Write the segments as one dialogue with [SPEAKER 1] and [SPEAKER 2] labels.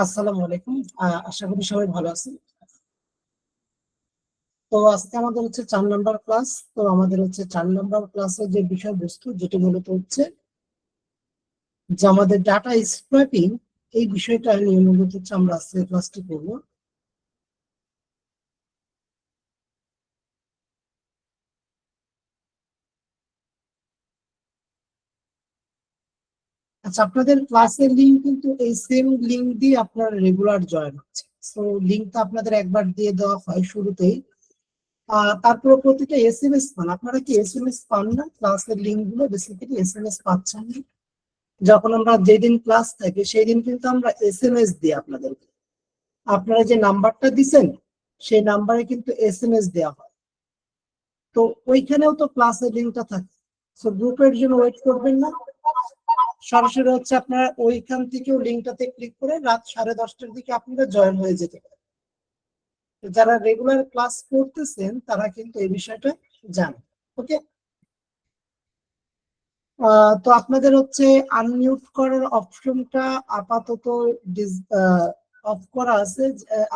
[SPEAKER 1] আসসালামু আলাইকুম। আশা করি সবাই ভালো আছেন। তো আজকে আমাদের হচ্ছে 4 নম্বর ক্লাস। তো আমাদের হচ্ছে 4 নম্বর ক্লাসের যে বিষয়বস্তু যেটি মূলত হচ্ছে যে আমাদের ডাটা স্ক্র্যাপিং, এই বিষয়টা নিয়ে মূলত হচ্ছে আমরা আজকে ক্লাসটি করবো। আচ্ছা, আপনাদের ক্লাসের লিঙ্ক কিন্তু এই সেম লিঙ্ক দিয়ে আপনার রেগুলার জয়েন হচ্ছে। সো লিঙ্কটা আপনাদের একবার দিয়ে দেওয়া হয় শুরুতেই। তারপর প্রতিটা এসএমএস পান। আপনারা কি এসএমএস পান না? ক্লাসের লিঙ্ক গুলো বেসিক্যালি এসএমএস পাচ্ছেন না? যখন আমরা যেদিন ক্লাস থাকে সেই দিন কিন্তু আমরা এসএমএস দিই আপনাদেরকে। আপনারা যে নাম্বারটা দিচ্ছেন সেই নাম্বারে কিন্তু এসএমএস দেওয়া হয়। তো ওইখানেও তো ক্লাসের লিঙ্কটা থাকে। সো গ্রুপের জন্য ওয়েট করবেন না, সরাসরি হচ্ছে আপনারা ওইখান থেকেও লিঙ্কটাতে ক্লিক করে রাত 10:30টার দিকে আপনারা জয়েন হয়ে যেতে পারেন। যারা রেগুলার ক্লাস করতেছেন তারা কিন্তু এই বিষয়টা জানেন। ওকে। তো আপনাদের হচ্ছে আনমিউট করার অপশনটা আপাতত অফ করা আছে।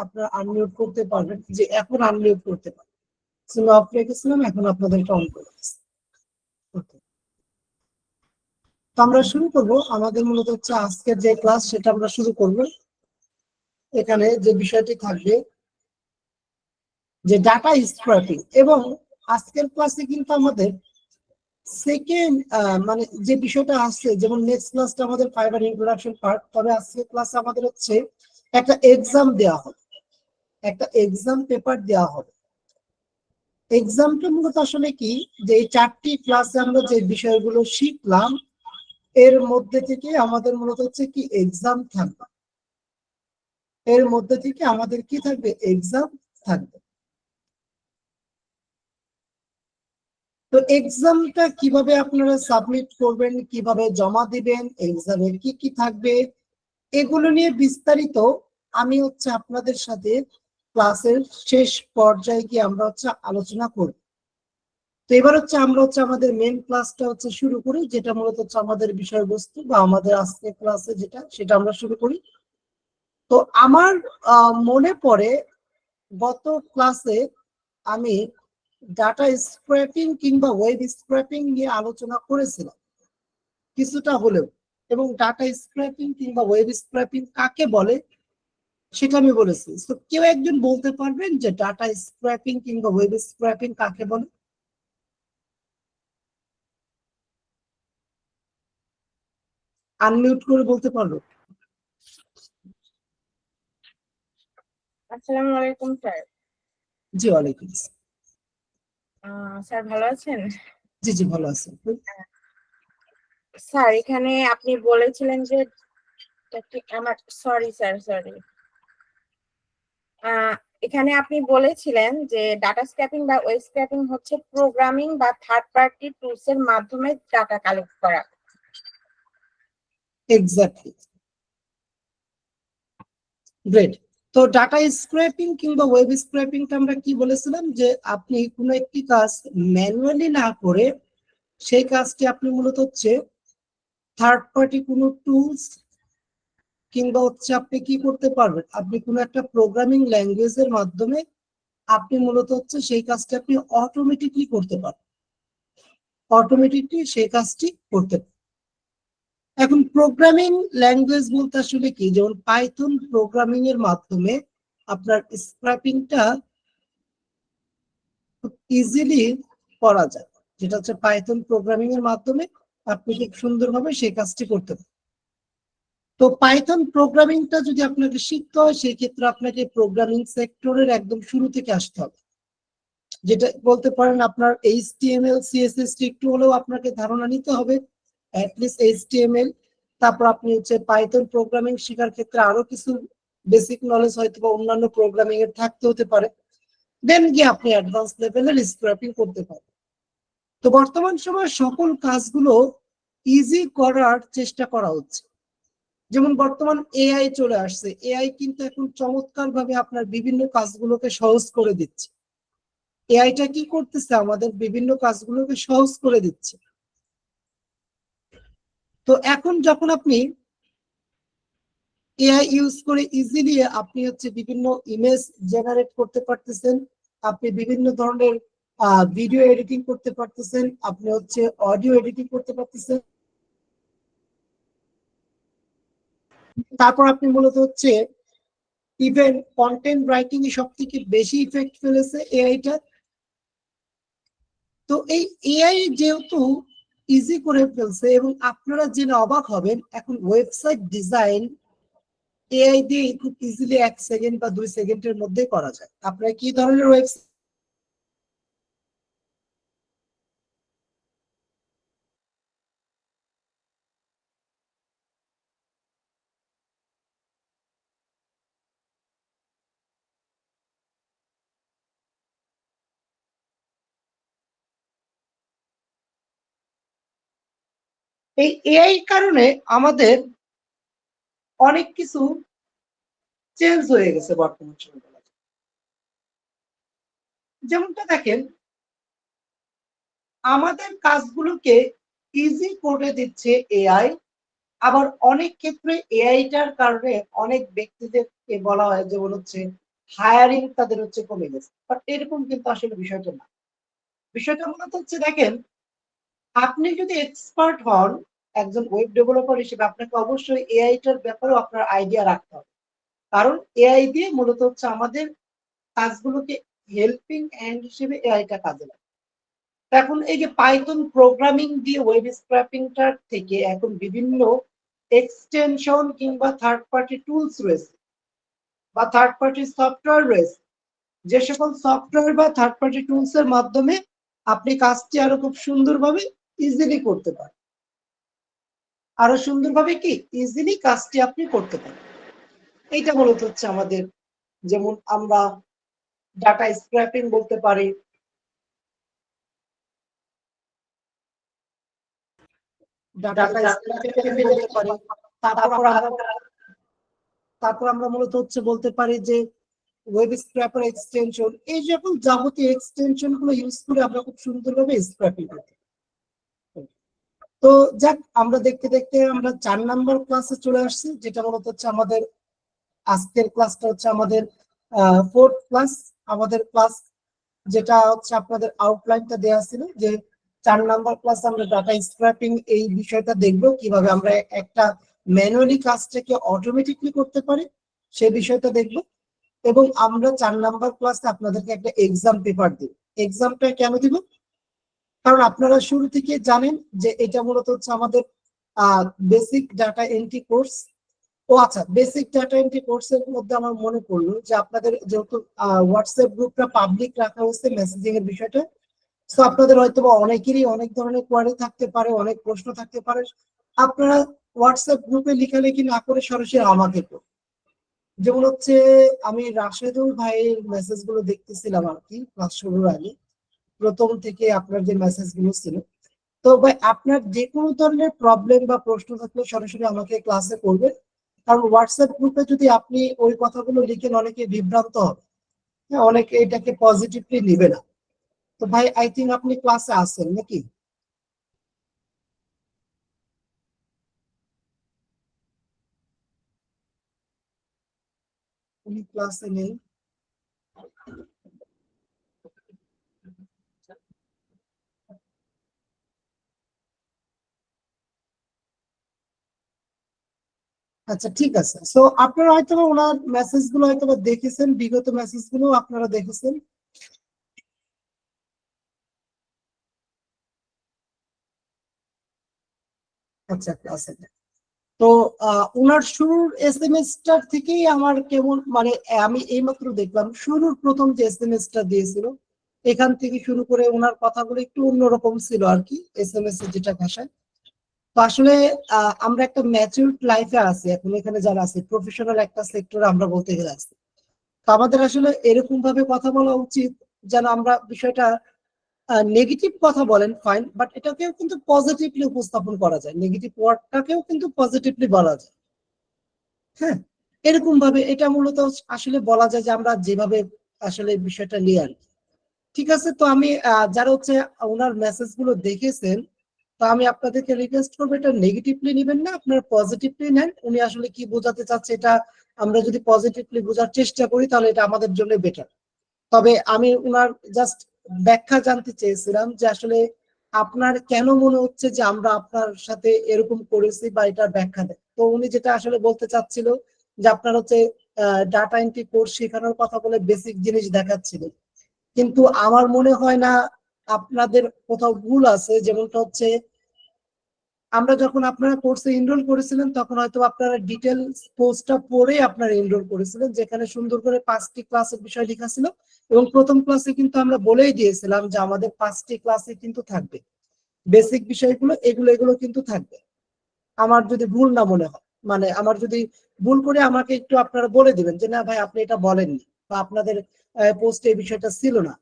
[SPEAKER 1] আপনারা আনমিউট করতে পারবেন, যে এখন আনমিউট করতে পারবেন। অফ রেখেছিলাম, এখন আপনাদেরকে অন করে দিচ্ছি। Okay. তো আমরা শুরু করব। আমাদের মূলত হচ্ছে আজকের যে ক্লাস সেটা আমরা শুরু করব। এখানে যে বিষয়টি থাকবে যে ডাটা স্ক্র্যাপিং, এবং আজকের ক্লাসে কিন্তু আমাদের সেকেন্ড মানে যে বিষয়টা আসছে, যেমন নেক্সট ক্লাসটা আমাদের ফাইবার ইন্ট্রোডাকশন পার্ট, তবে আজকের ক্লাসে আমাদের হচ্ছে একটা এক্সাম দেওয়া হবে, একটা এক্সাম পেপার দেওয়া হবে। এক্সামটা মূলত আসলে কি, যে এই 4টি ক্লাসে আমরা যে বিষয়গুলো শিখলাম এর মধ্যে থেকে আমাদের মূলত হচ্ছে কি এক্সাম থাকবে। এর মধ্যে থেকে আমাদের কি থাকবে, এক্সাম থাকবে। তো এক্সামটা কিভাবে আপনারা সাবমিট করবেন, কিভাবে জমা দিবেন, এক্সামের কি কি থাকবে, এগুলো নিয়ে বিস্তারিত আমি হচ্ছে আপনাদের সাথে ক্লাসের শেষ পর্যায়ে গিয়ে আমরা হচ্ছে আলোচনা করব। তো এবার হচ্ছে আমরা হচ্ছে আমাদের মেন ক্লাসটা হচ্ছে শুরু করি, যেটা মূলত হচ্ছে আমাদের বিষয়বস্তু বা আমাদের আজকে ক্লাসে যেটা সেটা আমরা শুরু করি। তো আমার মনে পড়ে গত ক্লাসে আমি ডাটা স্ক্র্যাপিং কিংবা ওয়েব স্ক্র্যাপিং নিয়ে আলোচনা করেছিলাম কিছুটা হলেও, এবং ডাটা স্ক্র্যাপিং কিংবা ওয়েব স্ক্র্যাপিং কাকে বলে সেটা আমি বলেছি। তো কেউ একজন বলতে পারবেন যে ডাটা স্ক্র্যাপিং কিংবা ওয়েব স্ক্র্যাপিং কাকে বলে? আনমিউট করে বলতে পারবো?
[SPEAKER 2] আসসালামু আলাইকুম স্যার।
[SPEAKER 1] জি, ওয়ালাইকুম আসসালাম।
[SPEAKER 2] স্যার ভালো আছেন?
[SPEAKER 1] জি জি, ভালো আছেন।
[SPEAKER 2] স্যার এখানে আপনি বলেছিলেন যে আমার সরি স্যার সরি এখানে আপনি বলেছিলেন যে ডাটা স্ক্র্যাপিং বা ওয়েব স্ক্র্যাপিং হচ্ছে প্রোগ্রামিং বা থার্ড পার্টি টুলস এর মাধ্যমে ডাটা কালেক্ট করা।
[SPEAKER 1] Exactly, great. তো ডাটা স্ক্র্যাপিং কিংবা ওয়েব স্ক্র্যাপিংটা আমরা কি বলেছিলাম, যে আপনি কোনো একটি কাজ ম্যানুয়ালি না করে সেই কাজটি আপনি মূলত হচ্ছে থার্ড পার্টি কোনো টুলস কিংবা হচ্ছে আপনি কি করতে পারবেন, আপনি কোনো একটা প্রোগ্রামিং ল্যাঙ্গুয়েজের মাধ্যমে আপনি মূলত হচ্ছে সেই কাজটি আপনি অটোমেটিকলি করতে পারবেন, অটোমেটিকলি সেই কাজটি করতে পারবেন। এখন প্রোগ্রামিং ল্যাঙ্গুয়েজ বলতে আসলে কি, যেমন পাইথন প্রোগ্রামিং এর মাধ্যমে আপনার স্ক্র্যাপিংটা খুব ইজিলি করা যায়, যেটা হচ্ছে পাইথন প্রোগ্রামিং এর মাধ্যমে আপনি খুব সুন্দরভাবে সেই কাজটি করতে পারেন। তো পাইথন প্রোগ্রামিংটা যদি আপনাকে শিখতে হয়, সেই ক্ষেত্রে আপনাকে প্রোগ্রামিং সেক্টরের একদম শুরু থেকে আসতে হবে, যেটা বলতে পারেন আপনার এইচটিএমএল সিএসএস একটু হলেও আপনাকে ধারণা নিতে হবে, অ্যাটলিস্ট এইচটিএমএল। তারপর আপনি হচ্ছে পাইথন প্রোগ্রামিং শেখার ক্ষেত্রে আরো কিছু বেসিক নলেজ হয়তো বা অন্যান্য প্রোগ্রামিং এর থাকতে হতে পারে, দেন গিয়ে আপনি অ্যাডভান্স লেভেলের স্ক্র্যাপিং করতে পারেন। তো বর্তমান সময়ে সকল কাজগুলো ইজি করার চেষ্টা করা হচ্ছে। যেমন বর্তমান এআই চলে আসছে, এআই কিন্তু এখন চমৎকার ভাবে আপনার বিভিন্ন কাজগুলোকে সহজ করে দিচ্ছে। এআইটা কি করতেছে, আমাদের বিভিন্ন কাজগুলোকে সহজ করে দিচ্ছে। তো এখন যখন আপনি এআই ইউজ করে ইজিলি আপনি হচ্ছে বিভিন্ন ইমেজ জেনারেট করতে পারতেছেন, আপনি বিভিন্ন ধরনের ভিডিও এডিটিং করতে পারতেছেন, আপনি হচ্ছে অডিও এডিটিং করতে পারতেছেন। তারপর আপনি মূলত হচ্ছে ইভেন কন্টেন্ট রাইটিং এ সব থেকে বেশি ইফেক্ট ফেলেছে এআইটা। তো এই এআই যেহেতু ইজি করে ফেলছে, এবং আপনারা জেনে অবাক হবেন এখন ওয়েবসাইট ডিজাইন এআই দিয়ে খুব ইজিলি 1 সেকেন্ড বা 2 সেকেন্ডের মধ্যে করা যায়। আপনারা কি ধরনের ওয়েবসাইট এই এআই কারণে আমাদের অনেক কিছু চেঞ্জ হয়ে গেছে বর্তমান সময়ে। যেমনটা দেখেন, আমাদের কাজগুলোকে ইজি করে দিচ্ছে এআই, আবার অনেক ক্ষেত্রে এআইটার কারণে অনেক ব্যক্তিদেরকে বলা হয় যেমন হচ্ছে হায়ারিং তাদের হচ্ছে কমে গেছে, বাট এরকম কিন্তু আসলে বিষয়টা না। বিষয়টা মূলত হচ্ছে দেখেন, আপনি যদি এক্সপার্ট হন একজন ওয়েব ডেভেলপার হিসেবে, আপনাকে অবশ্যই এআইটার ব্যাপারেও আপনার আইডিয়া রাখতে হবে, কারণ এআই দিয়ে মূলত হচ্ছে আমাদের কাজগুলোকে হেল্পিং হ্যান্ড হিসেবে এআইটা কাজে লাগে। এখন এই যে পাইথন প্রোগ্রামিং দিয়ে ওয়েব স্ক্র্যাপিংটার থেকে এখন বিভিন্ন এক্সটেনশন কিংবা থার্ড পার্টি টুলস রয়েছে বা থার্ড পার্টি সফটওয়্যার রয়েছে, যে সকল সফটওয়্যার বা থার্ড পার্টি টুলস এর মাধ্যমে আপনি কাজটি আরো খুব সুন্দরভাবে ইজিলি করতে পারেন। আরো সুন্দরভাবে কি ইজিলি কাজটি আপনি করতে পারেন। এইটা মূলত হচ্ছে আমাদের, যেমন আমরা ডাটা স্ক্র্যাপিং বলতে পারি, ডাটা স্ক্র্যাপিং বলতে পারি। তারপর আমরা মূলত হচ্ছে বলতে পারি যে ওয়েব স্ক্র্যাপার এক্সটেনশন, এই সকল যাবতীয় এক্সটেনশন গুলো ইউজ করে আমরা খুব সুন্দরভাবে স্ক্র্যাপিং করতে পারি। তো যাক, আমরা দেখতে দেখতে আমরা 4 নম্বর ক্লাসে চলে আসছি, যেটা মূলত হচ্ছে আমাদের আজকের ক্লাসটা হচ্ছে আমাদের 4th ক্লাস। আমাদের ক্লাস যেটা হচ্ছে আপনাদের আউটলাইনটা দেওয়া ছিল যে 4 নম্বর ক্লাস আমরা ডাটা স্ক্র্যাপিং এই বিষয়টা দেখবো, কিভাবে আমরা একটা ম্যানুয়ালি কাজটাকে অটোমেটিকলি করতে পারি সেই বিষয়টা দেখবো। এবং আমরা 4 নম্বর ক্লাসে আপনাদেরকে একটা এক্সাম পেপার দিব। এক্সামটা কেন দিব? কারণ আপনারা শুরু থেকে জানেন যে এটা মূলত হচ্ছে আমাদের বেসিক ডাটা এন্ট্রি কোর্স। ও আচ্ছা, বেসিক ডাটা এন্ট্রি কোর্সের মধ্যে আমার মনে পড়লো যে আপনাদের যেহেতু হোয়াটসঅ্যাপ গ্রুপটা পাবলিক রাখা হয়েছে মেসেজিং এর বিষয়টা, তো আপনাদের হয়তো বা অনেকেরই অনেক ধরনের কোয়ারি থাকতে পারে, অনেক প্রশ্ন থাকতে পারে। আপনারা হোয়াটসঅ্যাপ গ্রুপে লেখালেখি না করে সরাসরি আমাকে করুন। যেমন হচ্ছে আমি রাশেদুল ভাইয়ের মেসেজ গুলো দেখতেছিলাম আর কি ক্লাস শুরুর আগে, প্রথম থেকে আপনার যে মেসেজ গুলো ছিল। তো ভাই আপনার যে কোনো ধরনের প্রবলেম বা প্রশ্ন থাকলে সরাসরি আমাকে ক্লাসে করবেন, কারণ হোয়াটসঅ্যাপ গ্রুপে যদি আপনি ওই কথাগুলো লিখেন অনেকে বিভ্রান্ত হবে, হ্যাঁ, অনেকে এটাকে পজিটিভলি নিবে না। তো ভাই আই থিঙ্ক আপনি ক্লাসে আছেন নাকি? উনি ক্লাসে নেই। আচ্ছা ঠিক আছে, সো আপনারা হয়তো বা ওনার মেসেজ গুলো হয়তো বা দেখেছেন, বিগত মেসেজ গুলো আপনারা দেখেছেন। আচ্ছা ক্লাসে। তো ওনার শুরুর এসএমএস টার থেকেই আমার কেমন মানে, আমি এইমাত্র দেখলাম শুরুর প্রথম যে এসএমএস টা দিয়েছিল এখান থেকে শুরু করে ওনার কথাগুলো একটু অন্যরকম ছিল আর কি, এসএমএস এর যেটা ভাষায়। তো আসলে আমরা একটা ম্যাচিউরড লাইফে আছি এখন, এখানে যারা আছে প্রফেশনাল একটা সেক্টরে আমরা বলতে গেলে আছি। তো আমাদের আসলে এরকম ভাবে কথা বলা উচিত যেন আমরা বিষয়টা, নেগেটিভ কথা বলেন ফাইন, বাট এটাকেও কিন্তু পজিটিভলি উপস্থাপন করা যায়, নেগেটিভ ওয়ার্ডটাকেও কিন্তু পজিটিভলি বলা যায়। হ্যাঁ, এরকম ভাবে এটা মূলত আসলে বলা যায় যে আমরা যেভাবে আসলে বিষয়টা নিয়ে আর কি। ঠিক আছে, তো আমি যারা হচ্ছে ওনার মেসেজ গুলো দেখেছেন তো আমি আপনাদেরকে রিকোয়েস্ট করবো এটা নেগেটিভলি নেবেন না, আপনারা পজিটিভলি নেন। উনি আসলে কি বোঝাতে চাচ্ছে এটা আমরা যদি পজিটিভলি বোঝার চেষ্টা করি তাহলে এটা আমাদের জন্য বেটার। তবে আমি উনার জাস্ট ব্যাখ্যা জানতে চেয়েছিলাম যে আসলে আপনার কেন মনে হচ্ছে যে আমরা আপনার সাথে এরকম করেছি বা এটার ব্যাখ্যা দেয়। তো উনি যেটা আসলে বলতে চাচ্ছিল যে আপনার হচ্ছে ডাটা এন্ট্রি কোর্স শেখানোর কথা বলে বেসিক জিনিস দেখাচ্ছিল, কিন্তু আমার মনে হয় না আপনাদের কোথাও ভুল আছে। যেমনটা হচ্ছে আমরা যখন আপনারা কোর্সে এনরোল করেছিলেন তখন হয়তো আপনারা ডিটেলস পোস্টটা পড়ে আপনারা এনরোল করেছিলেন, যেখানে সুন্দর করে 5টি ক্লাসের বিষয় লেখা ছিল। এবং প্রথম ক্লাসে কিন্তু আমরা বলেই দিয়েছিলাম যে আমাদের 5টি ক্লাসে কিন্তু থাকবে বেসিক বিষয়গুলো, এগুলো এগুলো কিন্তু থাকবে। আমার যদি ভুল না মনে হয়, মানে আমার যদি ভুল করে আমাকে একটু আপনারা বলে দিবেন যে না ভাই আপনি এটা বলেননি বা আপনাদের পোস্টে এই বিষয়টা ছিল না।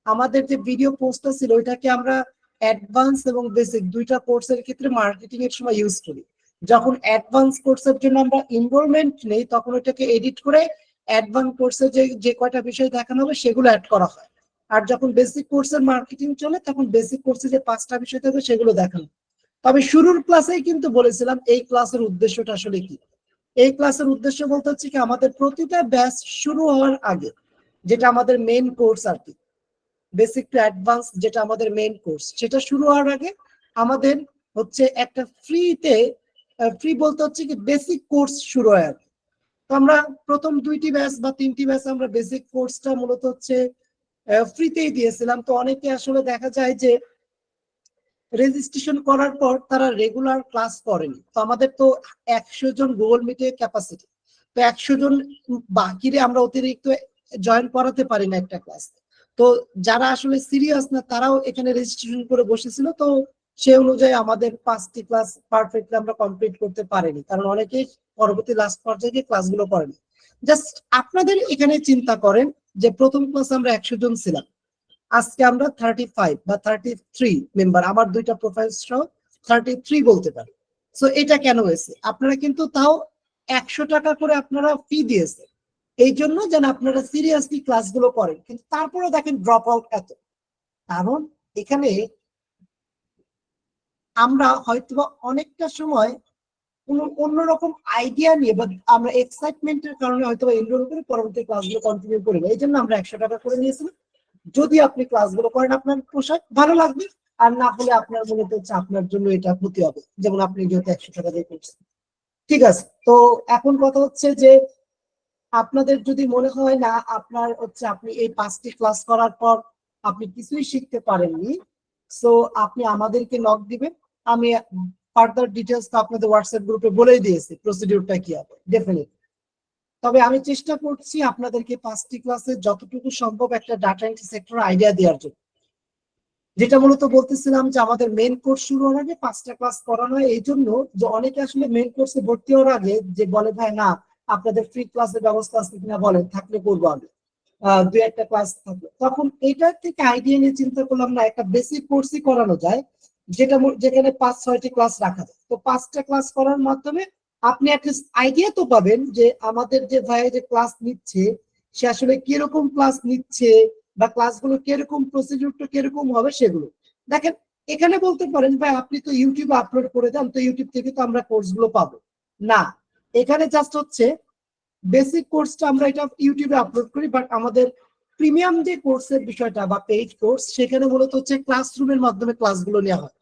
[SPEAKER 1] আমাদের যে ভিডিও পোস্টটা ছিল ওইটাকে আমরা অ্যাডভান্স এবং বেসিক দুইটা কোর্সের ক্ষেত্রে মার্কেটিং এর সময় ইউজ করি। যখন অ্যাডভান্স কোর্সের জন্য আমরা এনরোলমেন্ট নেই তখন ওইটাকে এডিট করে অ্যাডভান্স কোর্সে যে যে কয়টা বিষয় দেখানো হবে সেগুলো অ্যাড করা হয়। আর যখন বেসিক কোর্সের মার্কেটিং চলে তখন বেসিক কোর্সে যে 5টা বিষয় থাকবে সেগুলো দেখানো। তবে শুরুর ক্লাসেই কিন্তু বলেছিলাম এই ক্লাসের উদ্দেশ্যটা আসলে কি। এই ক্লাসের উদ্দেশ্য বলতে হচ্ছে কি আমাদের প্রতিটা ব্যাচ শুরু হওয়ার আগে, যেটা আমাদের মেইন কোর্স আর কি, বেসিক টু অ্যাডভান্স যেটা আমাদের মেইন কোর্স, সেটা শুরু হওয়ার আগে আমাদের হচ্ছে একটা ফ্রিতে, ফ্রি বলতে হচ্ছে কি বেসিক কোর্স শুরু হয় আর কি। তো আমরা প্রথম 2টি ব্যাচ বা 3টি ব্যাচ আমরা বেসিক কোর্সটা মূলত হচ্ছে ফ্রিতেই দিয়েছিলাম। তো অনেকে আসলে দেখা যায় যে রেজিস্ট্রেশন করার পর তারা রেগুলার ক্লাস করেনি। তো আমাদের তো 100 জন গুগল মিটে ক্যাপাসিটি, তো 100 জন বাকিরে আমরা অতিরিক্ত জয়েন করাতে পারি না একটা ক্লাস। তো যারা আসলে সিরিয়াস না তারাও এখানে রেজিস্ট্রেশন করে বসেছিল। তো সে অনুযায়ী আমাদের 5টি ক্লাস পারফেক্টলি আমরা কমপ্লিট করতে পারিনি, কারণ অনেকেই পরবর্তী লাস্ট পর্যায়ে গিয়ে ক্লাসগুলো করেনি। জাস্ট আপনাদের এখানে চিন্তা করেন যে প্রথম ক্লাসে আমরা 100 জন ছিলাম, আজকে আমরা 35 বা 33 মেম্বার, আমার দুইটা প্রোফাইল সহ 33 বলতে পারি। সো এটা কেন হয়েছে? আপনারা কিন্তু তাও 100 টাকা করে আপনারা ফি দিয়েছে এই জন্য যেন আপনারা সিরিয়াসলি ক্লাসগুলো করেন, কিন্তু তারপরে দেখেন ড্রপ আউট এত। কারণ এখানে আমরা হয়তো অনেকটা সময় কোনো অন্যরকম আইডিয়া নিয়ে বা আমরা এক্সাইটমেন্টের কারণে হয়তো এনরোল করে পরবর্তী ক্লাসগুলো কন্টিনিউ করি, এই জন্য আমরা 100 টাকা করে নিয়েছিলাম। যদি আপনি ক্লাসগুলো করেন আপনার পোশাক ভালো লাগবে, আর না হলে আপনার মনে হচ্ছে আপনার জন্য এটা ক্ষতি হবে, যেমন আপনি যেহেতু 100 টাকা দিয়ে করছেন। ঠিক আছে, তো এখন কথা হচ্ছে যে আপনাদের যদি মনে হয় না আপনার হচ্ছে আপনি এই 5টি ক্লাস করার পর আপনি কিছুই শিখতে পারেননি, সো আপনি আমাদেরকে নক দিবেন। আমি ফার্দার ডিটেলস তো আপনাদের হোয়াটসঅ্যাপ গ্রুপে বলেই দিয়েছি প্রসিডিউরটা কি হবে ডেফিনেটলি। তবে আমি চেষ্টা করছি আপনাদেরকে 5টি ক্লাসে যতটুকু সম্ভব একটা ডাটা এন্ট্রি সেক্টর আইডিয়া দেওয়ার জন্য। যেটা মূলত বলতেছিলাম যে আমাদের মেইন কোর্স শুরু হওয়ার আগে 5টা ক্লাস করানো হয় এই জন্য যে অনেকে আসলে মেইন কোর্সে ভর্তি হওয়ার আগে যে বলে ভাই না আপনাদের ফ্রি ক্লাসের ব্যবস্থা আছে কিনা বলেন, থাকলে করবো আমি 2-1টা ক্লাস থাকবে। তখন এইটার থেকে আইডিয়া নিয়ে চিন্তা করলাম না একটা বেসিক কোর্সই করানো যায়, যেখানে 5-6টি ক্লাস রাখা যায়। তো 5টা ক্লাস করার মাধ্যমে আপনি একটা আইডিয়া তো পাবেন যে আমাদের যে ভাই যে ক্লাস নিচ্ছে সে আসলে কিরকম ক্লাস নিচ্ছে বা ক্লাসগুলো কিরকম, প্রসিডিউরটা কিরকম হবে সেগুলো দেখেন। এখানে বলতে পারেন ভাই আপনি তো ইউটিউবে আপলোড করে দেন, তো ইউটিউব থেকে তো আমরা কোর্সগুলো পাবো না। এখানে জাস্ট হচ্ছে বেসিক কোর্সটা আমরা এটা ইউটিউবে আপলোড করি, বাট আমাদের প্রিমিয়াম যে কোর্সের বিষয়টা বা পেইড কোর্স সেখানে মূলত হচ্ছে ক্লাসরুমের মাধ্যমে ক্লাসগুলো নেওয়া হয়,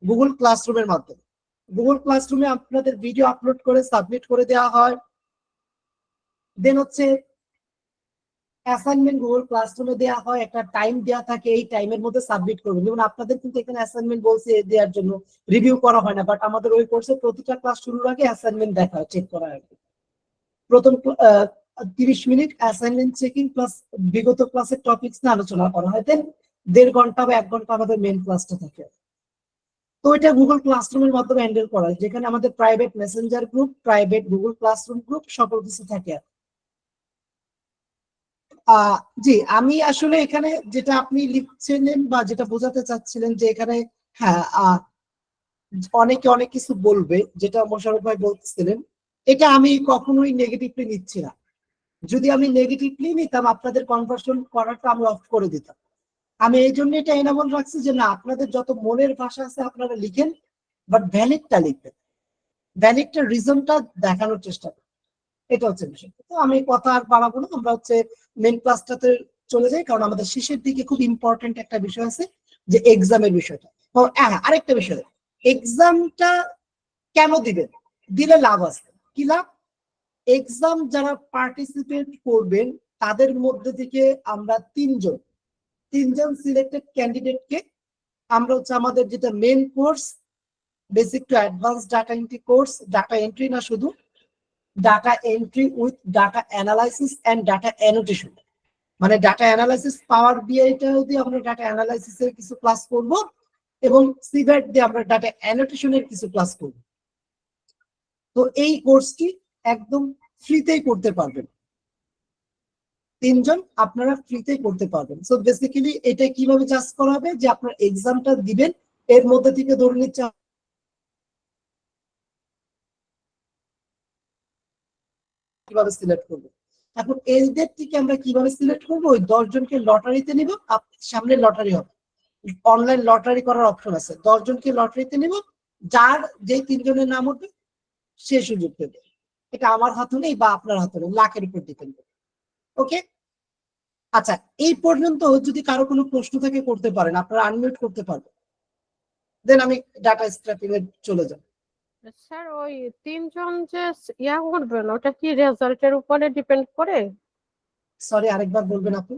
[SPEAKER 1] গুগল ক্লাসরুমের মাধ্যমে। গুগল ক্লাসরুমে আপনাদের ভিডিও আপলোড করে সাবমিট করে দেওয়া হয়, দেন হচ্ছে অ্যাসাইনমেন্ট গুগল ক্লাসরুমে দেওয়া হয়, একটা টাইম দেওয়া থাকে এই টাইমের মধ্যে সাবমিট করবেন। যেমন আপনাদের কিন্তু এখানে অ্যাসাইনমেন্ট বলছে দেওয়ার জন্য, রিভিউ করা হয় না, বাট আমাদের ওই কোর্সে প্রতিটা ক্লাস শুরুর আগে অ্যাসাইনমেন্ট দেখা হয়, চেক করা হয়। প্রথম 30 মিনিট অ্যাসাইনমেন্ট চেকিং প্লাস বিগত ক্লাসের টপিকস নিয়ে আলোচনা করা হয়, দেন 1.5 ঘন্টা বা 1 ঘন্টা আমাদের মেইন ক্লাসটা থাকে। তো এটা গুগল ক্লাসরুমের মাধ্যমে হ্যান্ডেল করা হয়, যেখানে আমাদের private Messenger group, private Google classroom group সকল কিছু থাকে। জি, আমি আসলে এখানে যেটা আপনি লিখছিলেন বা যেটা বোঝাতে চাচ্ছিলেন যে এখানে হ্যাঁ অনেকে অনেক কিছু বলবে, যেটা মোশাররফ ভাই বলতেছিলেন, এটা আমি কখনোই নেগেটিভলি নিচ্ছি না। যদি আমি নেগেটিভলি নিতাম আপনাদের কনভার্সন করাটা আমি অফ করে দিতাম। আমি এই জন্য এটা এনাবল রাখছি যে না, আপনাদের যত মনের ভাষা আছে আপনারা লিখেন, বাট ভ্যালিডটা লিখবেন, ভ্যালিডটার রিজনটা দেখানোর চেষ্টা করুন। এটা হচ্ছে বিষয়। তো আমি কথা আর বাড়াবো না, আমরা হচ্ছে মেন ক্লাসটাতে চলে যাই, কারণ আমাদের শেষের দিকে খুব ইম্পর্টেন্ট একটা বিষয় আছে, যে এক্সামের বিষয়টা। হ্যাঁ, আরেকটা বিষয়, এক্সামটা কেন দিবেন, দিলে লাভ আছে কি লাভ? এক্সাম যারা পার্টিসিপেট করবেন তাদের মধ্যে থেকে আমরা তিনজন সিলেক্টেড ক্যান্ডিডেটকে আমরা হচ্ছে আমাদের যেটা main course basic to advance data entry course, data entry না শুধু, data entry with data analysis and data annotation, মানে ডাটা অ্যানালাইসিস পাওয়ার বিআইটাও দিয়ে আমরা ডাটা অ্যানালাইসিসের কিছু ক্লাস করব, এবং সিভ্যাট দিয়ে আমরা ডাটা অ্যানোটেশনের কিছু ক্লাস করব। তো এই কোর্সটি একদম ফ্রিতেই করতে পারবেন, তিনজন আপনারা ফ্রিতেই করতে পারবেন। সো বেসিক্যালি এটা কিভাবে চার্জ করা হবে, যে আপনার এক্সামটা দিবেন, এর মধ্যে থেকে ধরে নিচ্ছে কিভাবে সিলেক্ট করবো। এখন এদের থেকে আমরা কিভাবে সিলেক্ট করবো, ওই 10 জনকে লটারিতে নিব, সামনে লটারি হবে, অনলাইন লটারি করার অপশন আছে, 10 জনকে লটারিতে নিব, যার যে 3 জনের নাম উঠবে সে সুযোগ পেবে। এটা আমার হাতে নেই বা আপনার হাতে নেই, লাখের উপর ডিপেন্ড করে। ওকে, আচ্ছা, এই পর্যন্ত যদি কারো কোনো প্রশ্ন থাকে করতে পারেন, আপনারা আনমিউট করতে পারবেন, দেন আমি ডাটা স্ক্র্যাপিং এ চলে যাব।
[SPEAKER 3] স্যার ওই তিনজন যে ইয়া করবেন ওটা কি রেজাল্টের উপরে ডিপেন্ড করে?
[SPEAKER 1] সরি, আরেকবার বলবেন আপনি?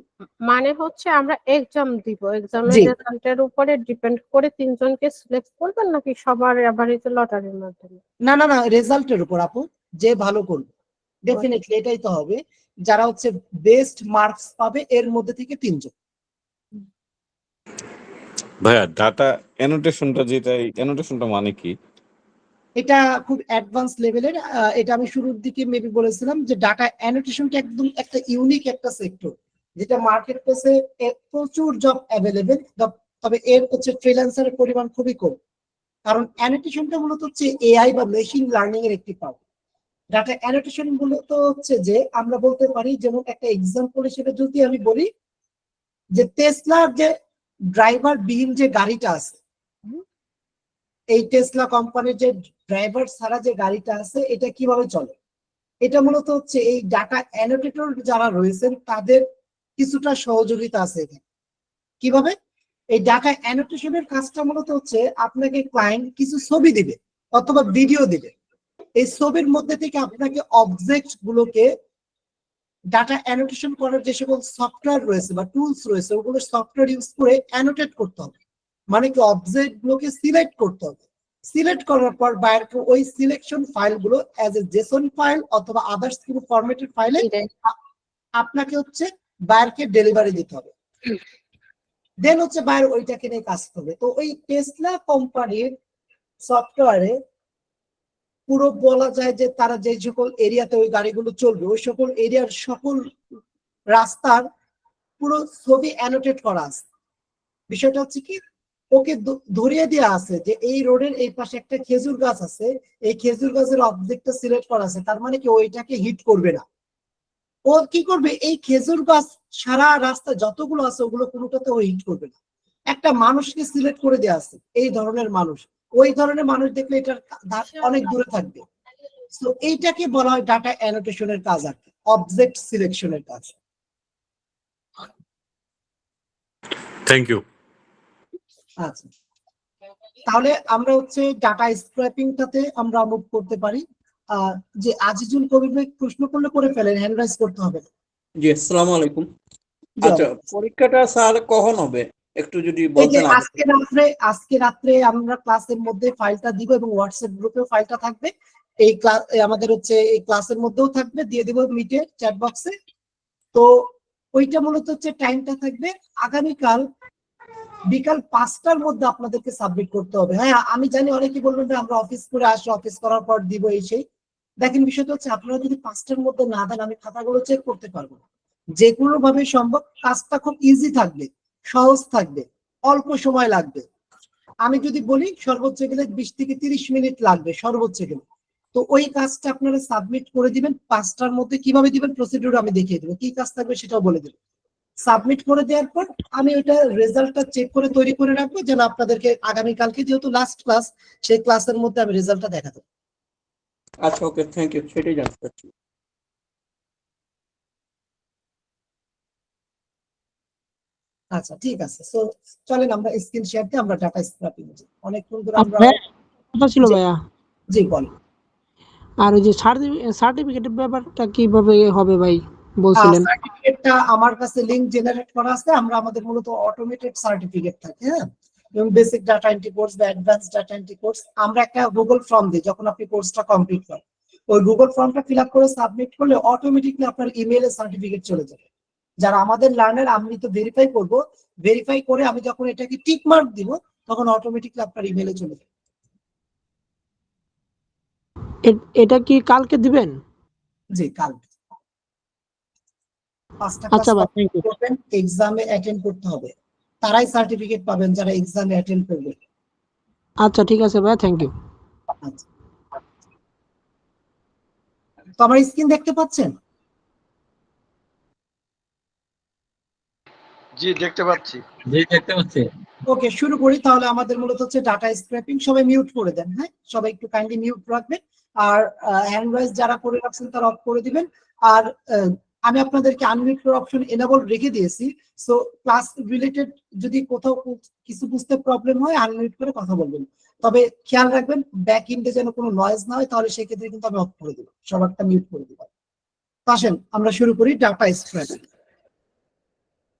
[SPEAKER 3] মানে হচ্ছে আমরা এক্সাম দিব, এক্সামের
[SPEAKER 1] জি।
[SPEAKER 3] রেজাল্টের উপরে ডিপেন্ড করে তিনজনকে সিলেক্ট করবেন নাকি সবার এভারেজে লটারির মাধ্যমে?
[SPEAKER 1] না না না, রেজাল্টের উপর আপু, যে ভালো করবে ডেফিনেটলি এটাই তো হবে, যারা হচ্ছে বেস্ট মার্কস পাবে এর মধ্যে থেকে 3 জন।
[SPEAKER 4] ভাইয়া ডাটা অ্যানোটেশনটা যেটা, এই অ্যানোটেশনটা মানে কি?
[SPEAKER 1] এটা খুব অ্যাডভান্স লেভেলের, এটা আমি শুরুর দিকে মেবি বলেছিলাম যে ডাটা অ্যানোটেশনটা একদম একটা ইউনিক একটা সেক্টর, যেটা মার্কেট প্লেসে প্রচুর জব অ্যাভেলেবেল, তবে এর হচ্ছে ফ্রিল্যান্সারের পরিমাণ খুবই কম, কারণ অ্যানোটেশনটা মূলত হচ্ছে এআই বা মেশিন লার্নিং এর একটি পার্ট। ডাটা অ্যানোটেশন মূলত হচ্ছে যে আমরা বলতে পারি, যেমন একটা এক্সাম্পল হিসেবে যদি আমি বলি, যে টেসলার যে ড্রাইভার বিহীন যে গাড়িটা আছে, এই টেসলা কোম্পানির যে ড্রাইভার ছাড়া যে গাড়িটা আছে, এটা কিভাবে চলে, এটা মূলত হচ্ছে এই ডাটা অ্যানোটেটর যারা রয়েছেন তাদের কিছুটা সহযোগিতা আছে এখানে। কিভাবে? এই ডাটা অ্যানোটেশনের কাজটা মূলত হচ্ছে আপনাকে ক্লায়েন্ট কিছু ছবি দিবে অথবা ভিডিও দিবে, এই ছবির মধ্যে থেকে আপনাকে অবজেক্ট গুলোকে ডাটা অ্যানোটেশন করার যে সকল সফটওয়্যার রয়েছে বা টুলস রয়েছে, ওগুলো সফটওয়্যার ইউজ করে অ্যানোটেট করতে হবে, মানে কি অবজেক্ট গুলোকে সিলেক্ট করতে হবে, সিলেক্ট করার পর বাইরকে ওই সিলেকশন ফাইল গুলো অ্যাজ এ জেসন ফাইল অথবা আদার্স কোনো ফরম্যাটেড ফাইলে আপনাকে হচ্ছে বাইরকে ডেলিভারি দিতে হবে, দেন হচ্ছে বাইর ওইটাকে নিয়ে কাজ করবে। তো ওই টেসলা কোম্পানির সফটওয়্যারে পুরো বলা যায় যে তারা যে সকল এরিয়াতে ওই গাড়িগুলো চলবে, ওই সকল এরিয়ার সকল রাস্তার পুরো ছবি অ্যানোটেট করা আছে। বিষয়টা হচ্ছে কি, ওকে ধরিয়ে দেওয়া আছে যে এই রোডের এই পাশে একটা খেজুর গাছ আছে, এই খেজুর গাছের অবজেক্টটা সিলেক্ট করা আছে, তার মানে কি ওইটাকে হিট করবে না। ও কি করবে, এই খেজুর গাছ সারা রাস্তা যতগুলো আছে ওগুলো কোনোটাতে ও হিট করবে না। একটা মানুষকে সিলেক্ট করে দেওয়া আছে, এই ধরনের মানুষ, ওই ধরনের মানুষ দেখলে এটার অনেক দূরে থাকবে। তো এইটাকে বলা হয় ডাটা অ্যানোটেশনের কাজ, আর কি অবজেক্ট সিলেকশনের কাজ।
[SPEAKER 4] Thank you.
[SPEAKER 1] আচ্ছা, তাহলে আমরা হচ্ছে ডাটা স্ক্র্যাপিংটাতে আমরা মুভ করতে পারি। যে আজিজুল কবির ভাই প্রশ্ন করলে করে ফেলেন, হ্যান্ড রাইজ করতে হবে।
[SPEAKER 5] জি, আসসালামু আলাইকুম।
[SPEAKER 1] জি,
[SPEAKER 5] আচ্ছা, পরীক্ষাটা স্যার কখন হবে একটু যদি
[SPEAKER 1] এই যে
[SPEAKER 5] বলতেন।
[SPEAKER 1] আজকে রাত্রে আমরা ক্লাসের মধ্যে ফাইলটা দিব এবং হোয়াটসঅ্যাপ গ্রুপেও ফাইলটা থাকবে, এই ক্লাস আমাদের হচ্ছে এই ক্লাসের মধ্যেও থাকবে, দিয়ে দিব মিটে চ্যাট বক্সে। তো ওইটা মূলত হচ্ছে টাইমটা থাকবে আগামীকাল বিকাল 5টার মধ্যে আপনাদেরকে সাবমিট করতে হবে। হ্যাঁ, আমি জানি অনেকে বলবেন যে আমরা অফিস করে আসি, অফিস করার পর দিব এই সেই। দেখেন, বিষয়টা হচ্ছে আপনারা যদি 5টার মধ্যে না দেন আমি খাতাগুলো চেক করতে পারবো না। যে কোনো ভাবে সম্ভব কাজটা খুব ইজি থাকবে, সহজ থাকবে, অল্প সময় লাগবে। আমি যদি বলি সর্বোচ্চ গেলে 20 থেকে 30 মিনিট লাগবে সর্বোচ্চ গেলে। তো ওই কাজটা আপনারা সাবমিট করে দিবেন 5টার মধ্যে। কিভাবে দিবেন প্রসিডিউর আমি দেখিয়ে দেবো, কি কাজ থাকবে সেটাও বলে দেবো। সাবমিট করে দেওয়ার পর আমি ওইটা রেজাল্টটা চেক করে তৈরি করে রাখবো, যেন আপনাদেরকে আগামীকালকে যেহেতু লাস্ট ক্লাস, সেই ক্লাসের মধ্যে আমি রেজাল্টটা দেখাতে পারি।
[SPEAKER 5] আচ্ছা, ওকে, থ্যাংক ইউ, সেটাই জানতে চাচ্ছি।
[SPEAKER 1] আচ্ছা ঠিক আছে, সো চলেন আমরা স্ক্রিন শেয়ার দিয়ে আমরা ডাটা স্ক্র্যাপিং অনেকক্ষণ ধরে আমরা
[SPEAKER 6] ভাইয়া, কথা ছিল
[SPEAKER 1] জি।
[SPEAKER 6] ভাইয়া।
[SPEAKER 1] জি বলেন।
[SPEAKER 6] আর ওই যে সার্টিফিকেটের ব্যাপারটা কিভাবে হবে ভাই বলছিলেন?
[SPEAKER 1] সার্টিফিকেটটা আমার কাছে লিংক জেনারেট করা আছে। আমরা আমাদের মূলত অটোমেটেড সার্টিফিকেট থাকে, হ্যাঁ, এবং বেসিক ডাটা এন্ট্রি কোর্স বা অ্যাডভান্স ডাটা এন্ট্রি কোর্স আমরা একটা গুগল ফর্ম দিই যখন আপনি কোর্সটা কমপ্লিট করেন। ওই গুগল ফর্মটা ফিল আপ করে সাবমিট করলে অটোমেটিকলি আপনার ইমেইলে সার্টিফিকেট চলে যাবে। যারা আমাদের লার্নার আমি তো ভেরিফাই করব, ভেরিফাই করে আমি যখন এটাকে টিক মার্ক দিব তখন অটোমেটিকলি আপনার ইমেইলে চলে যাবে।
[SPEAKER 6] এটা কি কালকে দিবেন?
[SPEAKER 1] জি কাল 5টা
[SPEAKER 6] আচ্ছা ভাই, থ্যাংক ইউ।
[SPEAKER 1] করবেন, এক্সামে অ্যাটেন্ড করতে হবে, তারাই সার্টিফিকেট পাবেন যারা এক্সামে অ্যাটেন্ড করবে।
[SPEAKER 6] আচ্ছা ঠিক আছে ভাই, থ্যাংক ইউ।
[SPEAKER 1] আচ্ছা, তো আমার স্ক্রিন দেখতে পাচ্ছেন?
[SPEAKER 7] জি দেখতে পাচ্ছি।
[SPEAKER 1] ওকে, শুরু করি তাহলে। আমাদের মূলত হচ্ছে ডাটা স্ক্র্যাপিং। সবাই মিউট করে দেন, হ্যাঁ, সবাই একটু কাইন্ডলি মিউট রাখবেন। আর হ্যান্ড রাইজ যারা করে রাখছেন তারা অফ করে দিবেন। আর আমি আপনাদেরকে আনমিউট করার অপশন এনেবল রেখে দিয়েছি। সো ক্লাস রিলেটেড যদি কোথাও কিছু বুঝতে প্রবলেম হয় আনমিউট করে কথা বলবেন। তবে খেয়াল রাখবেন ব্যাক এন্ডে যেন কোনো নয়েজ না হয়, তাহলে সেক্ষেত্রে কিন্তু আমি অফ করে দেবো, সবারটা মিউট করে দেবো। আসেন আমরা শুরু করি data scraping.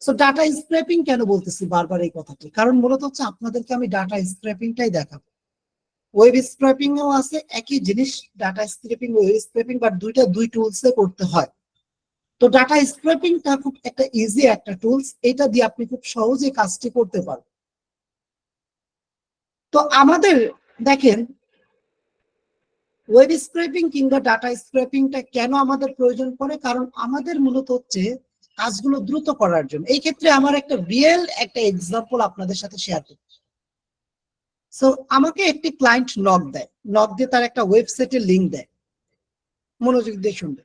[SPEAKER 1] So data scraping কেন বলতেছি বারবার এই কথাটি, কারণ মূলত হচ্ছে আপনাদেরকে আমি ডাটা স্ক্র্যাপিংটাই দেখাবো। ওয়েব স্ক্র্যাপিং এও আছে একই জিনিস, data scraping web scraping, but দুইটা দুই টুলসে করতে হয়। তো ডাটা স্ক্র্যাপিংটা খুব একটা ইজি একটা টুলস, এটা দিয়ে আপনি খুব সহজে কাজটি করতে পারবেন। তো আমাদের দেখেন ওয়েব স্ক্র্যাপিং কিংবা ডাটা স্ক্র্যাপিংটা কেন আমাদের প্রয়োজন পড়ে, কারণ আমাদের মূলত হচ্ছে কাজগুলো দ্রুত করার জন্য। এই ক্ষেত্রে আমার একটা রিয়েল একটা এক্সাম্পল আপনাদের সাথে শেয়ার করি। সো আমাকে একটি ক্লায়েন্ট নক দেয়, নক দিয়ে তার একটা ওয়েবসাইটের লিঙ্ক দেয়, মনোযোগ দিয়ে শুনবে।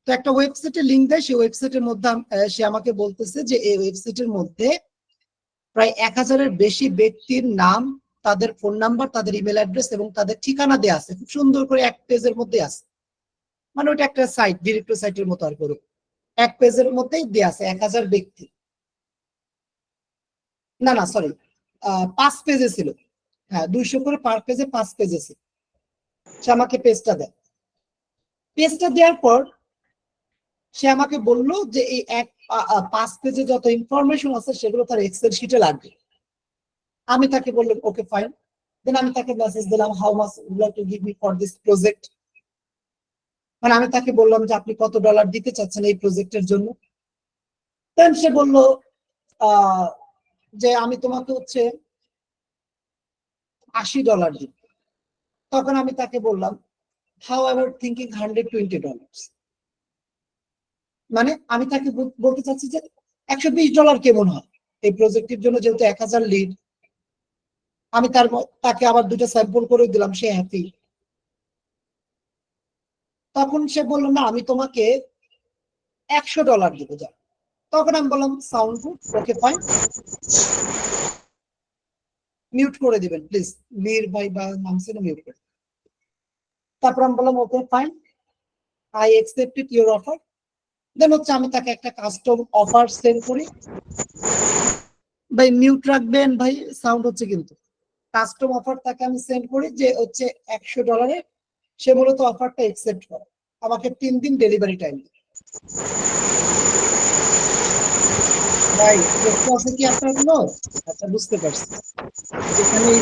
[SPEAKER 1] তো একটা ওয়েবসাইটের লিঙ্ক দেয়, সেই ওয়েবসাইটের মধ্যে সে আমাকে বলতেছে যে এই ওয়েবসাইটের মধ্যে প্রায় 1000-এর বেশি ব্যক্তির নাম, তাদের ফোন নাম্বার, তাদের ইমেল অ্যাড্রেস এবং তাদের ঠিকানা দেওয়া আছে, খুব সুন্দর করে এক পেজের মধ্যে আছে। মানে ওটা একটা সাইট, ডিরেক্টরি সাইটের মতো আর করুক, এক পেজের মধ্যেই দেওয়া আছে 1000 ব্যক্তি, না না সরি 5 পেজে ছিল, হ্যাঁ 200 করে পার পেজে 5 পেজে ছিল। সে আমাকে পেজটা দেয়, পেজটা দেওয়ার পর সে আমাকে বলল যে এই 5 পেজে যত ইনফরমেশন আছে সেগুলো তার এক্সেল শিটে লাগবে। আমি তাকে বললাম ওকে ফাইন। দেন আমি তাকে মেসেজ দিলাম how much would like to give me for this project. মানে আমি তাকে বললাম যে আপনি কত ডলার দিতে চাচ্ছেন এই প্রজেক্টের জন্য। দেন সে বলল যে আমি তোমাকে হচ্ছে $80 দিব। তখন আমি তাকে বললাম হাউ অ্যাবাউট থিঙ্কিং $120। মানে আমি তাকে বলতে চাচ্ছি যে $120 কেমন হয় এই প্রজেক্টের জন্য, যেহেতু 1000 লিড। আমি তাকে আবার 2টা স্যাম্পল করে দিলাম, সে হ্যাপি। তখন সে বললো না আমি তোমাকে $100 দিব যা। তখন আমি বললাম sound good, okay fine, mute করে দিবেন প্লিজ, মীর ভাই বা নাম ছিল মিউট করে। তারপর আমি বললাম okay fine, I accepted your offer. Then হচ্ছে আমি তাকে একটা কাস্টম অফার সেন্ড করি। ভাই মিউট রাখবেন ভাই, সাউন্ড হচ্ছে কিন্তু। কাস্টম অফার তাকে আমি সেন্ড করি যে হচ্ছে $100। সে মূলত অফারটা অ্যাকসেপ্ট করে, আমাকে 3 দিন ডেলিভারি টাইম। ভাই প্রশ্ন আছে কি আপনার কোনো? আচ্ছা বুঝতে পারছি। যেখানে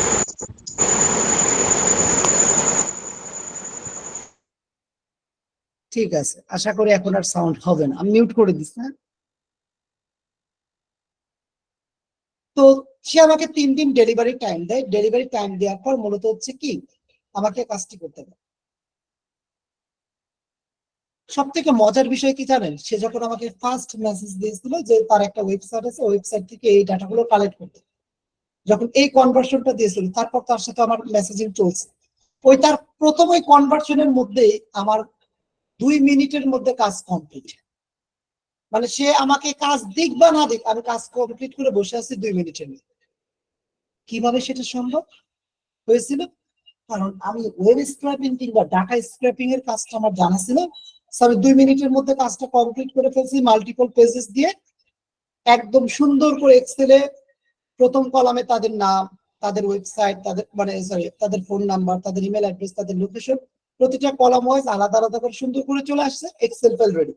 [SPEAKER 1] ঠিক আছে, আশা করি এখন আর সাউন্ড হবে না, আমি মিউট করে দিচ্ছি। হ্যাঁ, তো সে আমাকে 3 দিন ডেলিভারি টাইম দেয়। ডেলিভারি টাইম দেওয়ার পর মূলত হচ্ছে কি আমাকে কাজটি করতে হবে। সব থেকে মজার বিষয় কি জানেন, সে যখন আমাকে ফার্স্ট মেসেজ দিয়েছিল যে তার একটা ওয়েবসাইট আছে, ওয়েবসাইট থেকে এই ডাটাগুলো কালেক্ট করতে, যখন এই কনভার্সনটা দিয়েছিল তারপর তার সাথে আমার মেসেজিং চলছে। ওই তার প্রথম ওই কনভার্সনের মধ্যে আমার 2 মিনিটের মধ্যে কাজ কমপ্লিট। মানে সে আমাকে কাজ দিক বা না দিক, আমি কাজ কমপ্লিট করে বসে আছি 2 মিনিটের মধ্যে। কিভাবে সেটা সম্ভব হয়েছিল? কারণ আমি ওয়েব স্ক্র্যাপিং কিংবা ডাটা স্ক্র্যাপিং এর কাজটা আমার জানা ছিল। আমি 2 মিনিটের মধ্যে কাজটা কমপ্লিট করে ফেলছি মাল্টিপল পেজেস দিয়ে, একদম সুন্দর করে এক্সেলে প্রথম কলামে তাদের নাম, তাদের ওয়েবসাইট, তাদের মানে সরি তাদের ফোন নাম্বার, তাদের ইমেল অ্যাড্রেস, তাদের লোকেশন, প্রতিটা কলাম ওয়াইজ আলাদা আলাদা করে সুন্দর করে চলে আসছে, এক্সেল ফাইল রেডি।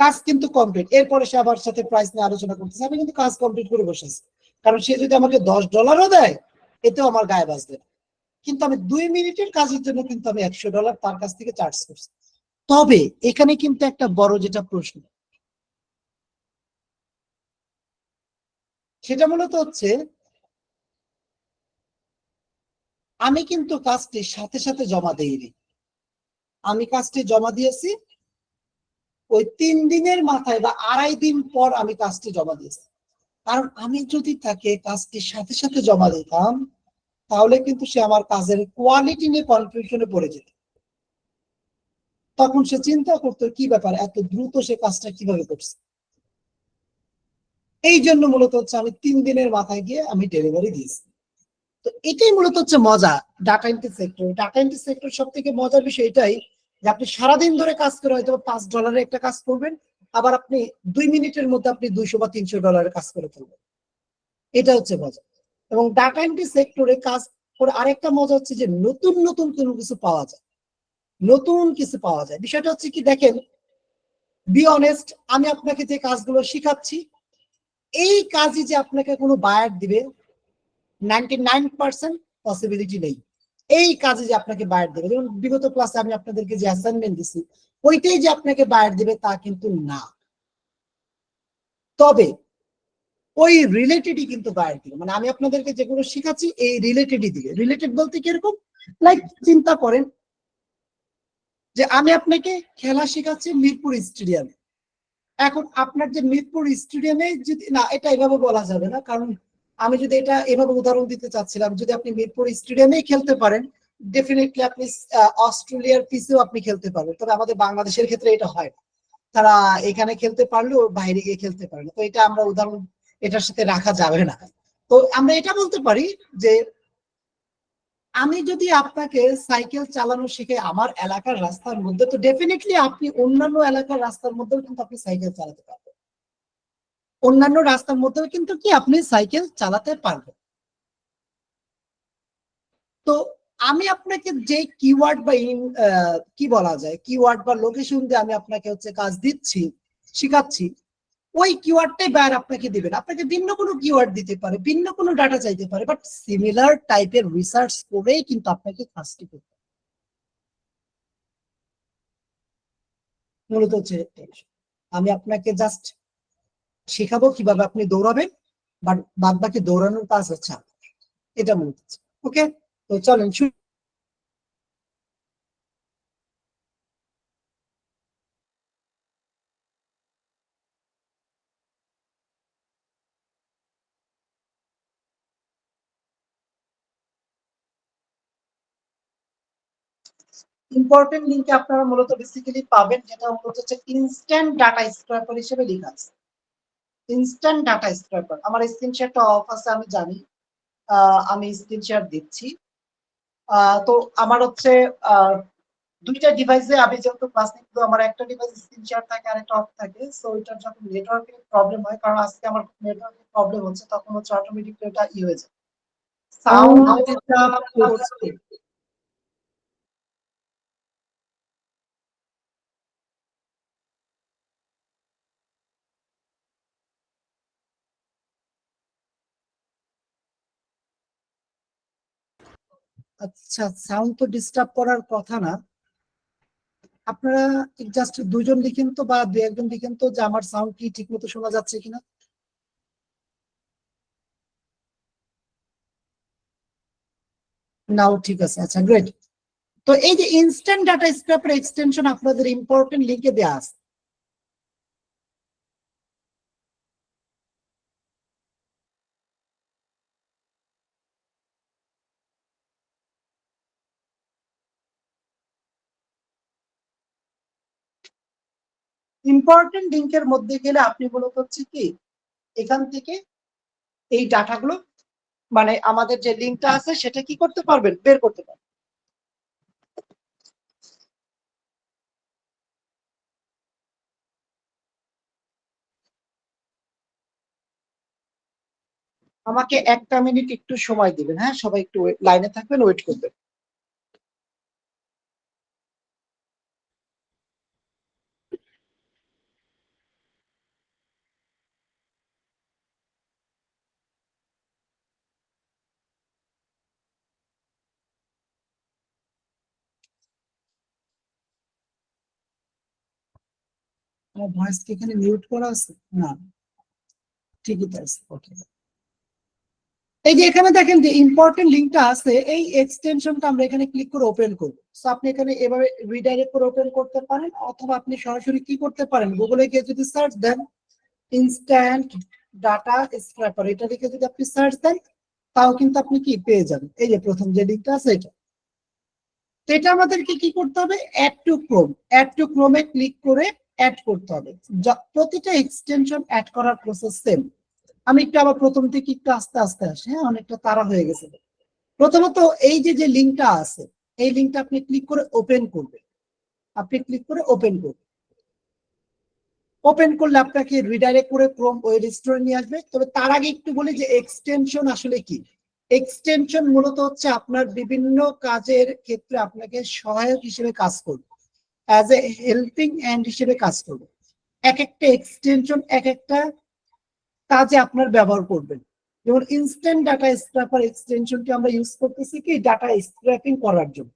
[SPEAKER 1] কাজ কিন্তু কমপ্লিট। এরপরে সে আমার সাথে প্রাইস নিয়ে আলোচনা করতেছে, আমি কিন্তু কাজ কমপ্লিট করে বসেছি। কারণ সে যদি আমাকে $10 দেয়, এতেও আমার গায়ে বাজবে না। কিন্তু আমি 2 মিনিটের কাজের জন্য কিন্তু আমি $100 তার কাছ থেকে চার্জ করছি। তবে এখানে কিন্তু একটা বড় যেটা প্রশ্ন, সেটা মূলত হচ্ছে আমি কিন্তু কাজটি সাথে সাথে জমা দেইনি। আমি কাজটি জমা দিয়েছি ওই 3 দিনের মাথায় বা 2.5 দিন পর আমি কাজটি জমা দিয়েছি। কারণ আমি যদি তাকে কাজটির সাথে সাথে জমা দিতাম, তাহলে কিন্তু সে আমার কাজের কোয়ালিটি নিয়ে কনফিউশনে পড়ে যেত। তখন সে চিন্তা করতো কি ব্যাপার, এত দ্রুত সে কাজটা কিভাবে করছে। এই জন্য মূলত হচ্ছে আমি 3 দিনের মাথায় গিয়ে আমি ডেলিভারি দিয়েছি। তো এটাই মূলত হচ্ছে মজা data entry sector. Data entry sector সব থেকে মজার বিষয় এটাই যে আপনি সারাদিন ধরে কাজ করে হয়তো $5 একটা কাজ করবেন, আবার আপনি 2 মিনিটের মধ্যে আপনি $200 বা $300 কাজ করে ফেলবেন। এটা হচ্ছে মজা। এবং ডাটা এন্ট্রি সেক্টরে কাজ করে আরেকটা মজা হচ্ছে যে নতুন নতুন কোনো কিছু পাওয়া যায়, নতুন কিছু পাওয়া যায়। বিষয়টা হচ্ছে কি দেখেন, বি অনেস্ট, আমি আপনাকে যে কাজগুলো শিখাচ্ছি, এই কাজই যে আপনাকে কোনো বায়ার দিবে 99% পসিবিলিটি নেই। এই কাজে যে আপনাকে বায়ার দেবে, যেমন বিগত ক্লাসে আমি আপনাদেরকে যে অ্যাসাইনমেন্ট দিছি, ওইটাই যে আপনাকে বায়ার দিবে তা কিন্তু না। তবে ওই রিলেটেডই কিন্তু বায়ার দিবে। মানে আমি আপনাদেরকে যেগুলো শিখাচ্ছি এই রিলেটেডই দিবে। রিলেটেড বলতে কিরকম, লাইক চিন্তা করেন যে আমি আপনাকে খেলা শেখাচ্ছি মিরপুর স্টেডিয়ামে। এখন আপনার যে মিরপুর স্টেডিয়ামে যদি না, এটা এভাবে বলা যাবে না, কারণ আমি যদি এটা এভাবে উদাহরণ দিতে চাচ্ছিলাম, যদি আপনি মিরপুর স্টেডিয়ামেই খেলতে পারেন, ডেফিনেটলি আপনি অস্ট্রেলিয়ার পিসেও আপনি খেলতে পারবেন। তবে আমাদের বাংলাদেশের ক্ষেত্রে এটা হয় না, তারা এখানে খেলতে পারলেও বাইরে গিয়ে খেলতে পারে না। তো এটা আমরা উদাহরণ এটার সাথে রাখা যাবে না। তো আমরা এটা বলতে পারি যে আমি যদি আপনাকে সাইকেল চালানো শিখে আমার এলাকার রাস্তার মধ্যে, তো ডেফিনেটলি আপনি অন্যান্য এলাকার রাস্তার মধ্যেও কিন্তু আপনি সাইকেল চালাতে পারবেন। অন্যান্য রাস্তার মধ্যেও কিন্তু কি আপনি সাইকেল চালাতে পারবেন। তো আমি আপনাকে যে কিওয়ার্ড বা কি বলা যায়, কিওয়ার্ড বা লোকেশন দিয়ে আমি আপনাকে হচ্ছে কাজ দিচ্ছি, শিখাচ্ছি, ওই কিওয়ার্ডটাই বায়ার আপনাকে দিবেন। আপনাকে ভিন্ন কোনো কিওয়ার্ড দিতে পারে, ভিন্ন কোনো ডাটা চাইতে পারে, বাট সিমিলার টাইপের রিসার্চ করেই কিন্তু আপনাকে কাজটি করতে হবে। মূলত হচ্ছে আমি আপনাকে জাস্ট শেখাবো কিভাবে আপনি দৌড়াবেন, বাট বাদ বাকি দৌড়ানোর কাজ হচ্ছে আপনার। এটা মূলত হচ্ছে। ওকে, তো চলেন শুরু। ইম্পর্টেন্ট লিঙ্কে আপনারা মূলত বেসিক্যালি পাবেন যেটা মূলত হচ্ছে ইনস্ট্যান্ট ডাটা স্ক্র্যাপার হিসেবে লেখা আছে। ইনস্ট্যান্ট ডাটা স্ক্র্যাপার, আমার স্ক্রিনশটটা অফ আছে আমি জানি, আমি স্ক্রিনশট দিচ্ছি। তো আমার হচ্ছে দুইটা ডিভাইসে আমি যেহেতু ক্লাস নিতে, আমার একটা ডিভাইস স্ক্রিনশট থাকে আর একটা অফ থাকে। সো এটার যখন নেটওয়ার্কের প্রবলেম হয়, কারণ আজকে আমার নেটওয়ার্কের প্রবলেম হচ্ছে, তখন হচ্ছে অটোমেটিকলি এটা হয়ে যায়, সাউন্ড ডিস্টার্ব করছে। আচ্ছা, সাউন্ড তো ডিস্টার্ব করার কথা না। আপনারা জাস্ট দুজন লিখেন তো, বা দু একজন লিখেন তো যে আমার সাউন্ড কি ঠিক মতো শোনা যাচ্ছে কিনা। নাও ঠিক আছে, আচ্ছা গ্রেট। তো এই যে ইনস্ট্যান্ট ডাটা স্ক্র্যাপার এক্সটেনশন আপনাদের ইম্পর্টেন্ট লিঙ্কে দেওয়া আছে। ইম্পর্টেন্ট লিঙ্কের মধ্যে গেলে আপনি মূলত হচ্ছে কি এখান থেকে এই ডাটাগুলো মানে আমাদের যে লিঙ্কটা আছে সেটা কি করতে পারবেন, বের করতে পারবেন। আমাকে 1টা মিনিট একটু সময় দিবেন, হ্যাঁ সবাই একটু লাইনে থাকবেন, ওয়েট করবেন। আমার ভয়েস কি এখানে মিউট করা আছে? না, ঠিকই তো আছে, ওকে। এই যে এখানে দেখেন যে ইম্পর্টেন্ট লিঙ্কটা আছে, এই এক্সটেনশনটা আমরা এখানে ক্লিক করে ওপেন করব। সো আপনি এখানে এভাবে রিডাইরেক্ট করে ওপেন করতে পারেন, অথবা আপনি সরাসরি কি করতে পারেন, গুগলে গিয়ে যদি সার্চ দেন ইনস্ট্যান্ট ডাটা স্ক্র্যাপার, এটা লিখে যদি আপনি সার্চ দেন তাও কিন্তু আপনি কি পেয়ে যাবেন। এই যে প্রথম যে লিঙ্কটা আছে এটা, তো এটা আমাদেরকে কি করতে হবে, add to Chrome, add to ক্রোমে ক্লিক করে অ্যাড করতে হবে। প্রতিটা এক্সটেনশন অ্যাড করার প্রসেস সেম। আমি একটু আবার প্রথম থেকে একটু আস্তে আস্তে আসি, হ্যাঁ অনেকটা তাড়া হয়ে গেছে। প্রথমত এই যে লিঙ্কটা আছে, এই লিঙ্কটা আপনি ক্লিক করে ওপেন করবেন। আপনি ক্লিক করে ওপেন করবেন, ওপেন করলে আপনাকে রিডাইরেক্ট করে ক্রোম ওয়েব স্টোরে নিয়ে আসবে। তবে তার আগে একটু বলি যে এক্সটেনশন আসলে কি। এক্সটেনশন মূলত হচ্ছে আপনার বিভিন্ন কাজের ক্ষেত্রে আপনাকে সহায়ক হিসেবে কাজ করবে, অ্যাজ এ হেল্পিং হ্যান্ড হিসেবে কাজ করবে। এক একটা এক্সটেনশন এক একটা কাজে আপনার ব্যবহার করবেন। যেমন ইনস্ট্যান্ট ডাটা স্ক্র্যাপার এক্সটেনশনটি আমরা ইউজ করতেছি কি ডাটা স্ক্র্যাপিং করার জন্য,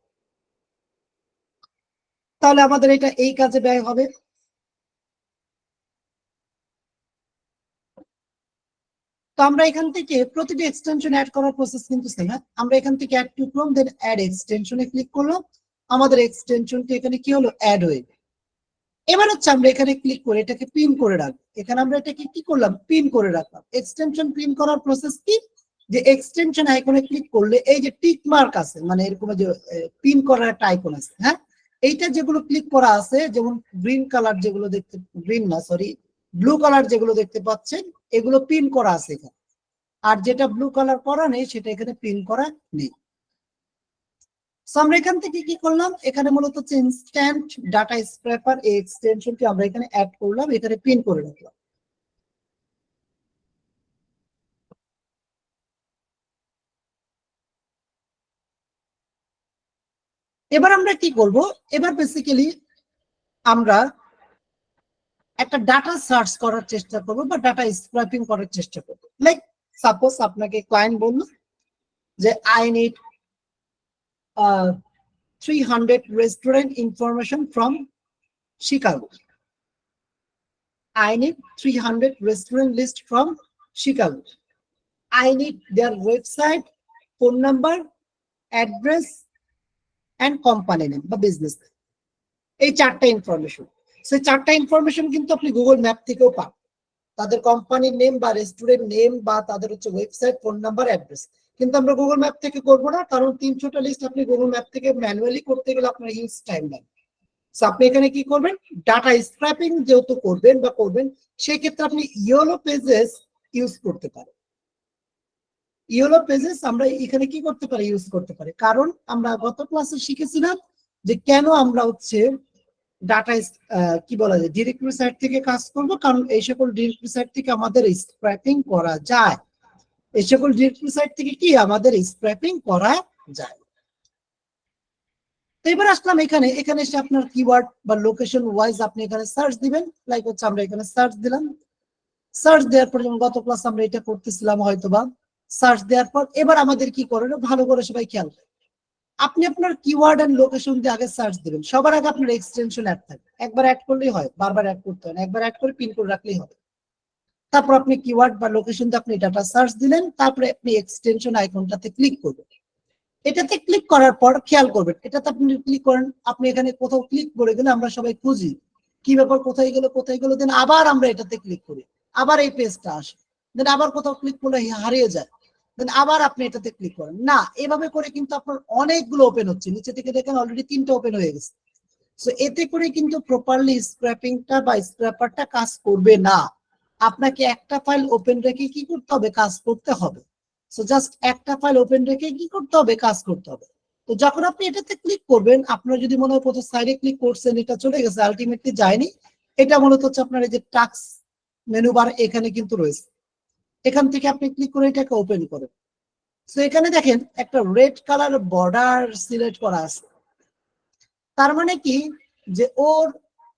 [SPEAKER 1] তাহলে আমাদের এটা এই কাজে ব্যয় হবে। তো আমরা এখান থেকে প্রতিটি এক্সটেনশন অ্যাড করার প্রসেস কিন্তু সেম। আমরা এখান থেকে add to Chrome then add এক্সটেনশনে ক্লিক করলাম, আমাদের এক্সটেনশনটি এখানে কি হলো, অ্যাড হয়ে গেল। এবার হচ্ছে আমরা এখানে ক্লিক করে এটাকে পিন করে রাখবো। এখানে আমরা এটাকে কি করলাম, পিন করে রাখলাম। এক্সটেনশন পিন করার প্রসেস কি, যে এক্সটেনশন আইকনে ক্লিক করলে এই যে টিক মার্ক আছে, মানে এরকম যে পিন করার একটা আইকন আছে, হ্যাঁ এইটা যেগুলো ক্লিক করা আছে, যেমন গ্রিন কালার যেগুলো দেখতে, গ্রিন না সরি ব্লু কালার যেগুলো দেখতে পাচ্ছেন, এগুলো পিন করা আছে এখানে। আর যেটা ব্লু কালার করা নেই সেটা এখানে পিন করা নেই। আমরা এখান থেকে কি করলাম, এখানে মূলত হচ্ছে ইনস্ট্যান্ট ডাটা স্ক্র্যাপার এই এক্সটেনশনটি আমরা এখানে অ্যাড করলাম, এখানে পিন করে রাখলাম। এবার আমরা কি করব, এবার বেসিক্যালি আমরা একটা ডাটা সার্চ করার চেষ্টা করব বা ডাটা স্ক্র্যাপিং করার চেষ্টা করব। লাইক সাপোজ আপনাকে ক্লায়েন্ট বলল যে I need 300 restaurant information from Chicago. I need 300 restaurant list from Chicago. I need their website, phone number, address, and company name বা business name. এই 4টা ইনফরমেশন। সেই 4টা ইনফরমেশন কিন্তু আপনি গুগল ম্যাপ থেকেও পান। তাদের কোম্পানির নেম বা রেস্টুরেন্ট নেম বা তাদের হচ্ছে ওয়েবসাইট, ফোন নাম্বার, অ্যাড্রেস। কিন্তু আমরা গুগল ম্যাপ থেকে করবো না, কারণ 300টা লিস্ট আপনি গুগল ম্যাপ থেকে ম্যানুয়ালি করতে গেলে আপনার হিউজ টাইম লাগবে। আপনি এখানে কি করবেন, ডাটা স্ক্র্যাপিং যেহেতু করবেন বা করবেন, সেই ক্ষেত্রে আপনি ইয়েলো পেজেস ইউজ করতে পারেন। ইয়েলো পেজেস আমরা এখানে কি করতে পারি, ইউজ করতে পারি। কারণ আমরা গত ক্লাসে শিখেছিলাম যে কেন আমরা হচ্ছে ডাটা কি বলা যায় ডিরেক্টরি সাইট থেকে কাজ করব, কারণ এই সকল ডিরেক্টরি সাইট থেকে আমাদের স্ক্র্যাপিং করা যায়। এই সকল ডিরেক্টরি সাইট থেকে কি আমাদের স্ক্র্যাপিং করা যায়। তো এবার আসলাম এখানে, এখানে এসে আপনার কিওয়ার্ড বা লোকেশন ওয়াইজ আপনি এখানে সার্চ দিবেন। লাইক হচ্ছে আমরা এখানে সার্চ দিলাম, সার্চ দেওয়ার পর যেমন গত ক্লাস আমরা এটা করতেছিলাম হয়তোবা, সার্চ দেওয়ার পর এবার আমাদের কি করণীয়, ভালো করে সবাই খেয়াল করেন। আপনি আপনার কিওয়ার্ড এন্ড লোকেশন দিয়ে আগে সার্চ দিবেন। সবার আগে আপনার এক্সটেনশন অ্যাড থাকবে, একবার অ্যাড করলেই হয়, বারবার অ্যাড করতে হয় না, একবার অ্যাড করে পিন করে রাখলেই হবে। তারপর আপনি কিওয়ার্ড বা লোকেশন দিয়ে আপনি ডাটা সার্চ দিলেন, তারপরে আপনি এক্সটেনশন আইকনটাতে ক্লিক করবেন। এটাতে ক্লিক করার পর খেয়াল করবেন, এটাতে আপনি ক্লিক করেন, আপনি এখানে কোথাও ক্লিক করে গেলে আমরা সবাই খুঁজি কি ব্যাপার, কোথায় গেল, দেন আবার আমরা এটাতে ক্লিক করি, আবার এই পেজটা আসে, দেন আবার কোথাও ক্লিক করলে হারিয়ে যায়, দেন আবার আপনি এটাতে ক্লিক করেন। না, এভাবে করে কিন্তু আপনার অনেকগুলো ওপেন হচ্ছে, নিচে থেকে দেখেন অলরেডি 3টা ওপেন হয়ে গেছে। সো এতে করে কিন্তু প্রপারলি স্ক্র্যাপিংটা বা স্ক্র্যাপারটা কাজ করবে না। আপনাকে একটা ফাইল ওপেন রেখে কি করতে হবে, কাজ করতে হবে। সো জাস্ট একটা ফাইল ওপেন রেখে কি করতে হবে, কাজ করতে হবে। তো যখন আপনি এটাতে ক্লিক করবেন, আপনার যদি মনে হয় প্রথম সাইডে ক্লিক করছেন এটা চলে গেছে, আলটিমেটলি যায়নি, এটা মূলত হচ্ছে আপনার এই যে টাস্ক মেনু বার এখানে কিন্তু রয়েছে, এখান থেকে আপনি ক্লিক করে এটাকে ওপেন করেন। সো এখানে দেখেন একটা রেড কালার বর্ডার সিলেক্ট করা আছে। তার মানে কি, যে ওর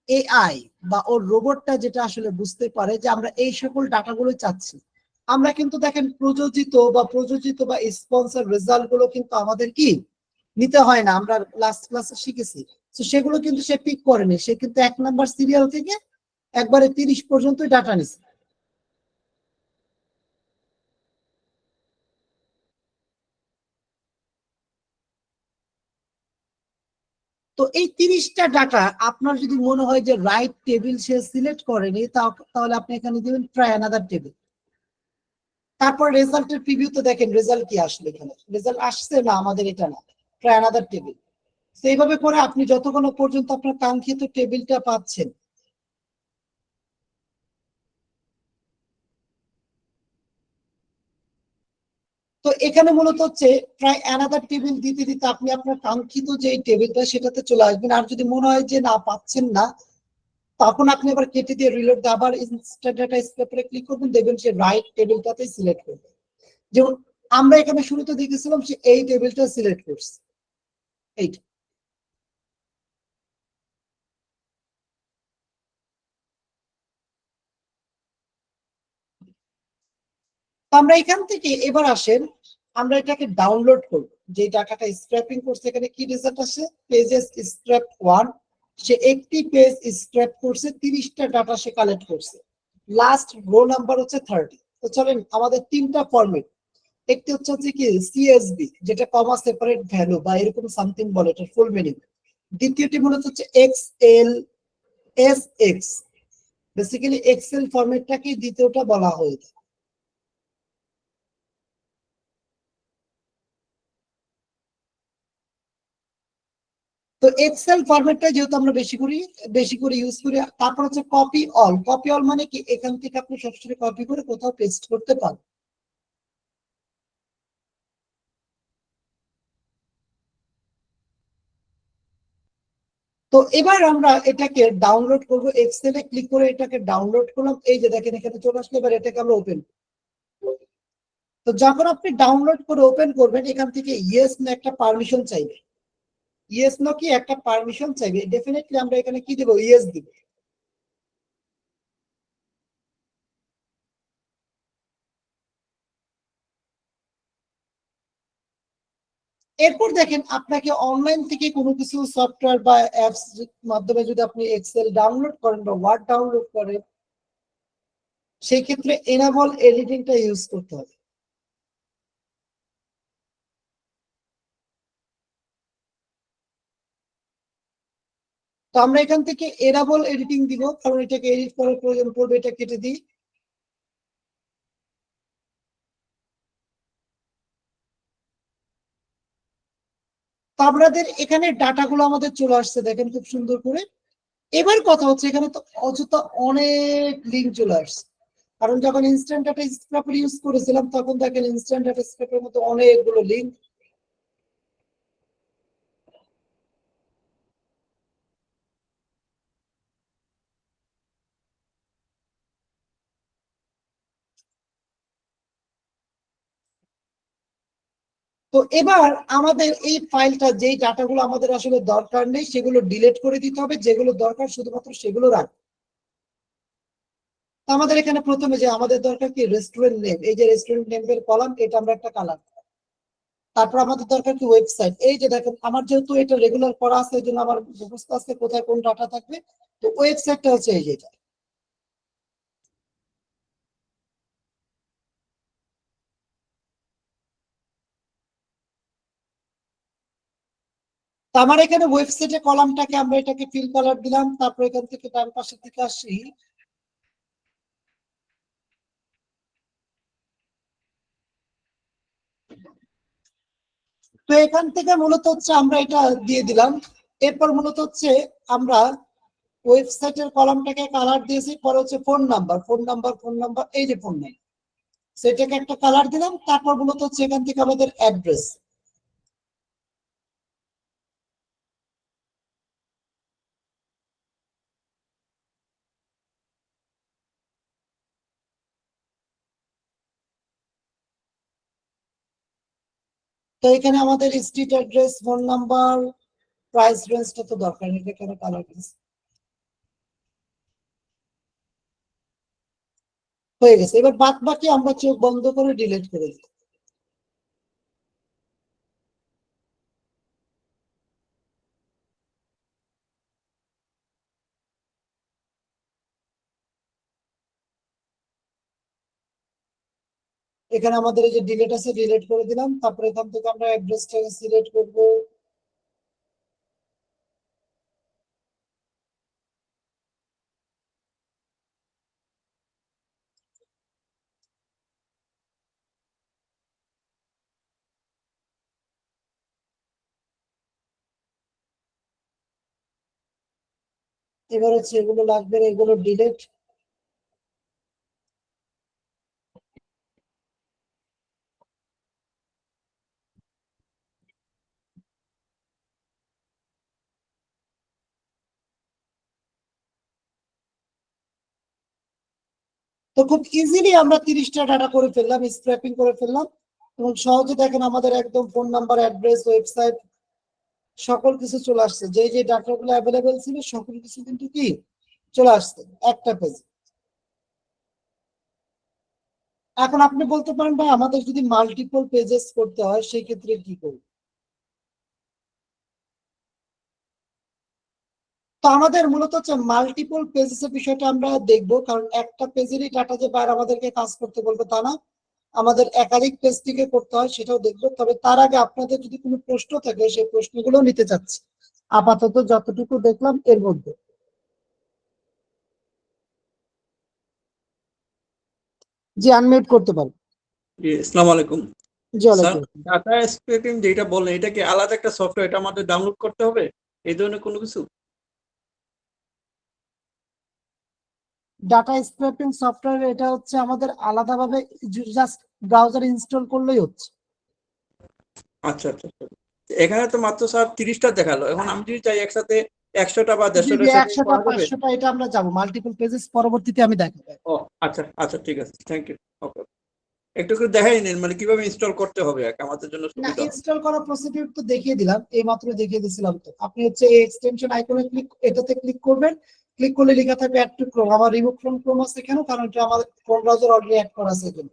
[SPEAKER 1] এআই বা ওর রোবটটা যেটা আসলে বুঝতে পারে যে আমরা এই সকল ডাটাগুলো চাচ্ছি। আমরা কিন্তু দেখেন প্রযোজিত বা স্পন্সর রেজাল্ট গুলো কিন্তু আমাদের কি নিতে হয় না, আমরা লাস্ট ক্লাসে শিখেছি। তো সেগুলো কিন্তু সে পিক করেনি, সে কিন্তু 1 নাম্বার সিরিয়াল থেকে একবারে 30 পর্যন্ত ডাটা নিছে। তো এই 30টা ডাটা আপনার যদি মনে হয় যে রাইট টেবিল সে সিলেক্ট করেনি, তাহলে আপনি এখানে দিবেন ট্রাই অ্যানাদার টেবিল। তারপর রেজাল্টের প্রিভিউতে দেখেন রেজাল্ট কি আসলে, এখানে রেজাল্ট আসছে না আমাদের, এটা না, ট্রাই অ্যানাদার টেবিল। সেইভাবে করে আপনি যতক্ষণ পর্যন্ত আপনার কাঙ্ক্ষিত টেবিলটা পাচ্ছেন। তো এখানে মূলত হচ্ছে ট্রাই অ্যানাদার টেবিল দিতে দিতে আপনি আপনার কাঙ্ক্ষিত যে টেবিলটা সেটাতে চলে আসবেন। আর যদি মনে হয় যে না পাচ্ছেন না, তখন আপনি আবার কেটে দিয়ে রিলোড দিয়ে আবার ইনস্ট্যান্ট ডাটা স্ক্র্যাপারে ক্লিক করবেন, দেখবেন সে রাইট টেবিলটাতেই সিলেক্ট করবে। যেমন আমরা এখানে শুরুতে দেখেছিলাম সে এই টেবিলটা সিলেক্ট করছে, এইটা। তো আমরা এখান থেকে এবার আসেন, আমরা এটাকে ডাউনলোড করব। যে ডাটাটা স্ক্র্যাপিং করছে, এখানে কি রেজাল্ট আসে, পেজেস স্ক্র্যাপ 1, সে একটি পেজ স্ক্র্যাপ করছে, 30টা ডাটা সে কালেক্ট করছে, লাস্ট রো নাম্বার হচ্ছে 30। তো চলেন, আমাদের 3টা ফরম্যাট, একটি হচ্ছে কি সিএসভি, যেটা কমা সেপারেট ভ্যালু বা এরকম সামথিং বলে, এটা ফুল মিনিং। দ্বিতীয়টি মূলত হচ্ছে এক্সএল এসএক্স, বেসিক্যালি এক্সেল ফরম্যাটটাকে দ্বিতীয়টা বলা হয়। তো এক্সেল ফরম্যাটটা যেহেতু আমরা বেশি করে ইউজ করি। তারপর হচ্ছে কপি অল। কপি অল মানে কি, এখান থেকে আপনি সবসময় কপি করে কোথাও পেস্ট করতে পারেন। তো এবার আমরা এটাকে ডাউনলোড করব, এক্সেলে ক্লিক করে এটাকে ডাউনলোড করলাম, এই যে দেখেন এখানে চলে আসলে। এবার এটাকে আমরা ওপেন। তো যখন আপনি ডাউনলোড করে ওপেন করবেন, এখান থেকে ইয়েস না একটা পারমিশন চাইবে, ইয়েস না কি একটা পারমিশন চাইবে, ডেফিনেটলি আমরা এখানে কি দেব, ইয়েস দিব। এরপর দেখেন আপনাকে অনলাইন থেকে কোনো কিছু সফটওয়্যার বা অ্যাপস মাধ্যমে যদি আপনি এক্সেল ডাউনলোড করেন বা ওয়ার্ড ডাউনলোড করেন, সেই ক্ষেত্রে এনাবল এডিটিংটা ইউজ করতে হবে। তো আমরা এখান থেকে এনাবল এডিটিং দিব, কারণ এটাকে এডিট করার প্রয়োজন পড়বে, এটা কেটে দিই। তো আপনাদের এখানে ডাটাগুলো আমাদের চলে আসছে, দেখেন খুব সুন্দর করে। এবার কথা হচ্ছে, এখানে তো অযথা অনেক লিঙ্ক চলে আসছে, কারণ যখন ইনস্ট্যান্ট ডাটা স্ক্র্যাপার ইউজ করেছিলাম, তখন দেখেন ইনস্ট্যান্ট ডাটা স্ক্র্যাপারের মধ্যে অনেকগুলো লিঙ্ক। তো এবার আমাদের এই ফাইলটা, যেই ডাটাগুলো আমাদের আসলে দরকার নেই সেগুলো ডিলিট করে দিতে হবে, যেগুলো দরকার শুধুমাত্র সেগুলো রাখবো। আমাদের এখানে প্রথমে যে আমাদের দরকার কি, রেস্টুরেন্ট নেম, এই যে রেস্টুরেন্ট নেমের কলাম, এটা আমরা একটা কালার। তারপর আমাদের দরকার কি, ওয়েবসাইট, এই যে দেখেন আমার যেহেতু এটা রেগুলার করা আছে, এই জন্য আমার মুখস্থ আছে কোথায় কোন ডাটা থাকবে। তো ওয়েবসাইটটা হচ্ছে এই যেটা। তো আমার এখানে ওয়েবসাইটে কলামটাকে আমরা এটাকে ফিল কালার দিলাম। তারপর এখান থেকে ডান পাশের দিকে আসি, তো এখান থেকে মূলত হচ্ছে আমরা এটা দিয়ে দিলাম এরপর মূলত হচ্ছে আমরা ওয়েবসাইটের কলামটাকে কালার দিয়েছি, পরে হচ্ছে ফোন নাম্বার, এই যে ফোন নাম্বার, সেটাকে একটা কালার দিলাম। তারপর মূলত হচ্ছে এখান থেকে আমাদের অ্যাড্রেস, তো এখানে আমাদের street address, phone number, price রেঞ্জটা তো দরকার নেই, এখানে কালার দিয়েছি, হয়ে গেছে। এবার বাদ বাকি আমরা চোখ বন্ধ করে ডিলিট করে দিই। এখানে আমাদের এই যে ডিলিট আছে, ডিলিট করে দিলাম। তারপরে এখান থেকে আমরা অ্যাড্রেসটাকে সিলেক্ট করব, এবার হচ্ছে এগুলো লাগবে না, এগুলো ডিলিট। তো খুব ইজিলি আমরা 30টা ডাটা করে ফেললাম, স্ক্র্যাপিং করে ফেললাম, এবং সহজে দেখেন আমাদের একদম ফোন নাম্বার, অ্যাড্রেস, ওয়েবসাইট সকল কিছু চলে আসছে। যে যে ডাটাগুলো অ্যাভেলেবেল ছিল সকল কিছু কিন্তু কি চলে আসছে একটা পেজ। এখন আপনি বলতে পারেন ভাই আমাদের যদি মাল্টিপল পেজেস করতে হয় সেই ক্ষেত্রে কি করব? তো আমাদের মূলত হচ্ছে মাল্টিপল পেজেসের বিষয়টা আমরা দেখবো, কারণ একটা পেজেরই ডাটা যে বাইরে আমাদেরকে কাজ করতে বলবে তা না, আমাদের একাধিক পেজ থেকে করতে হয় সেটাও দেখবো। তবে তার আগে আপনাদের যদি কোনো প্রশ্ন থাকে সেই প্রশ্নগুলো নিতে চাচ্ছি আপাতত যতটুকু দেখলাম এর মধ্যে। জি, আনমিউট করতে পারেন।
[SPEAKER 5] জি, আসসালামু আলাইকুম
[SPEAKER 1] জি,
[SPEAKER 5] স্যার।
[SPEAKER 1] ওয়ালাইকুম।
[SPEAKER 5] ডাটা স্ক্রেপিং যেটা বললেন, এটা কি আলাদা একটা সফটওয়্যার, এটা আমাদের ডাউনলোড করতে হবে এই ধরনের কোনো কিছু?
[SPEAKER 1] ডাটা স্ক্র্যাপিং সফটওয়্যার এটা হচ্ছে আমাদের আলাদাভাবে জাস্ট ব্রাউজার ইনস্টল করলেই হচ্ছে।
[SPEAKER 5] আচ্ছা আচ্ছা আচ্ছা। এখানে তো মাত্র স্যার 30টা দেখালো, এখন আমি যদি চাই একসাথে 100টা বা 150টা সেটিং
[SPEAKER 1] 100টা
[SPEAKER 5] করা যাবে?
[SPEAKER 1] 500টা এটা আমরা যাবো মাল্টিপল পেজেস, পরবর্তীতে আমি দেখাবো।
[SPEAKER 5] ও আচ্ছা আচ্ছা, ঠিক আছে, থ্যাংক ইউ। ওকে, একটু করে দেখাই নিন মানে কিভাবে ইনস্টল করতে হবে আমাদের জন্য
[SPEAKER 1] না,
[SPEAKER 5] সুবিধা হবে।
[SPEAKER 1] ইনস্টল করার প্রসিডিউর তো দেখিয়ে দিলাম, এই মাত্র দেখিয়ে দিয়েছিলাম। তো আপনি হচ্ছে এই এক্সটেনশন আইকনে এটাতে ক্লিক করবেন, ক্লিক করলে লেখা থাকবে অ্যাড টু ক্রোম। আমার রিমুভ ফ্রম ক্রোম আছে কেন? কারণ এটা আমার ক্রোম ব্রাউজার অলরেডি অ্যাড করা আছে এখানে।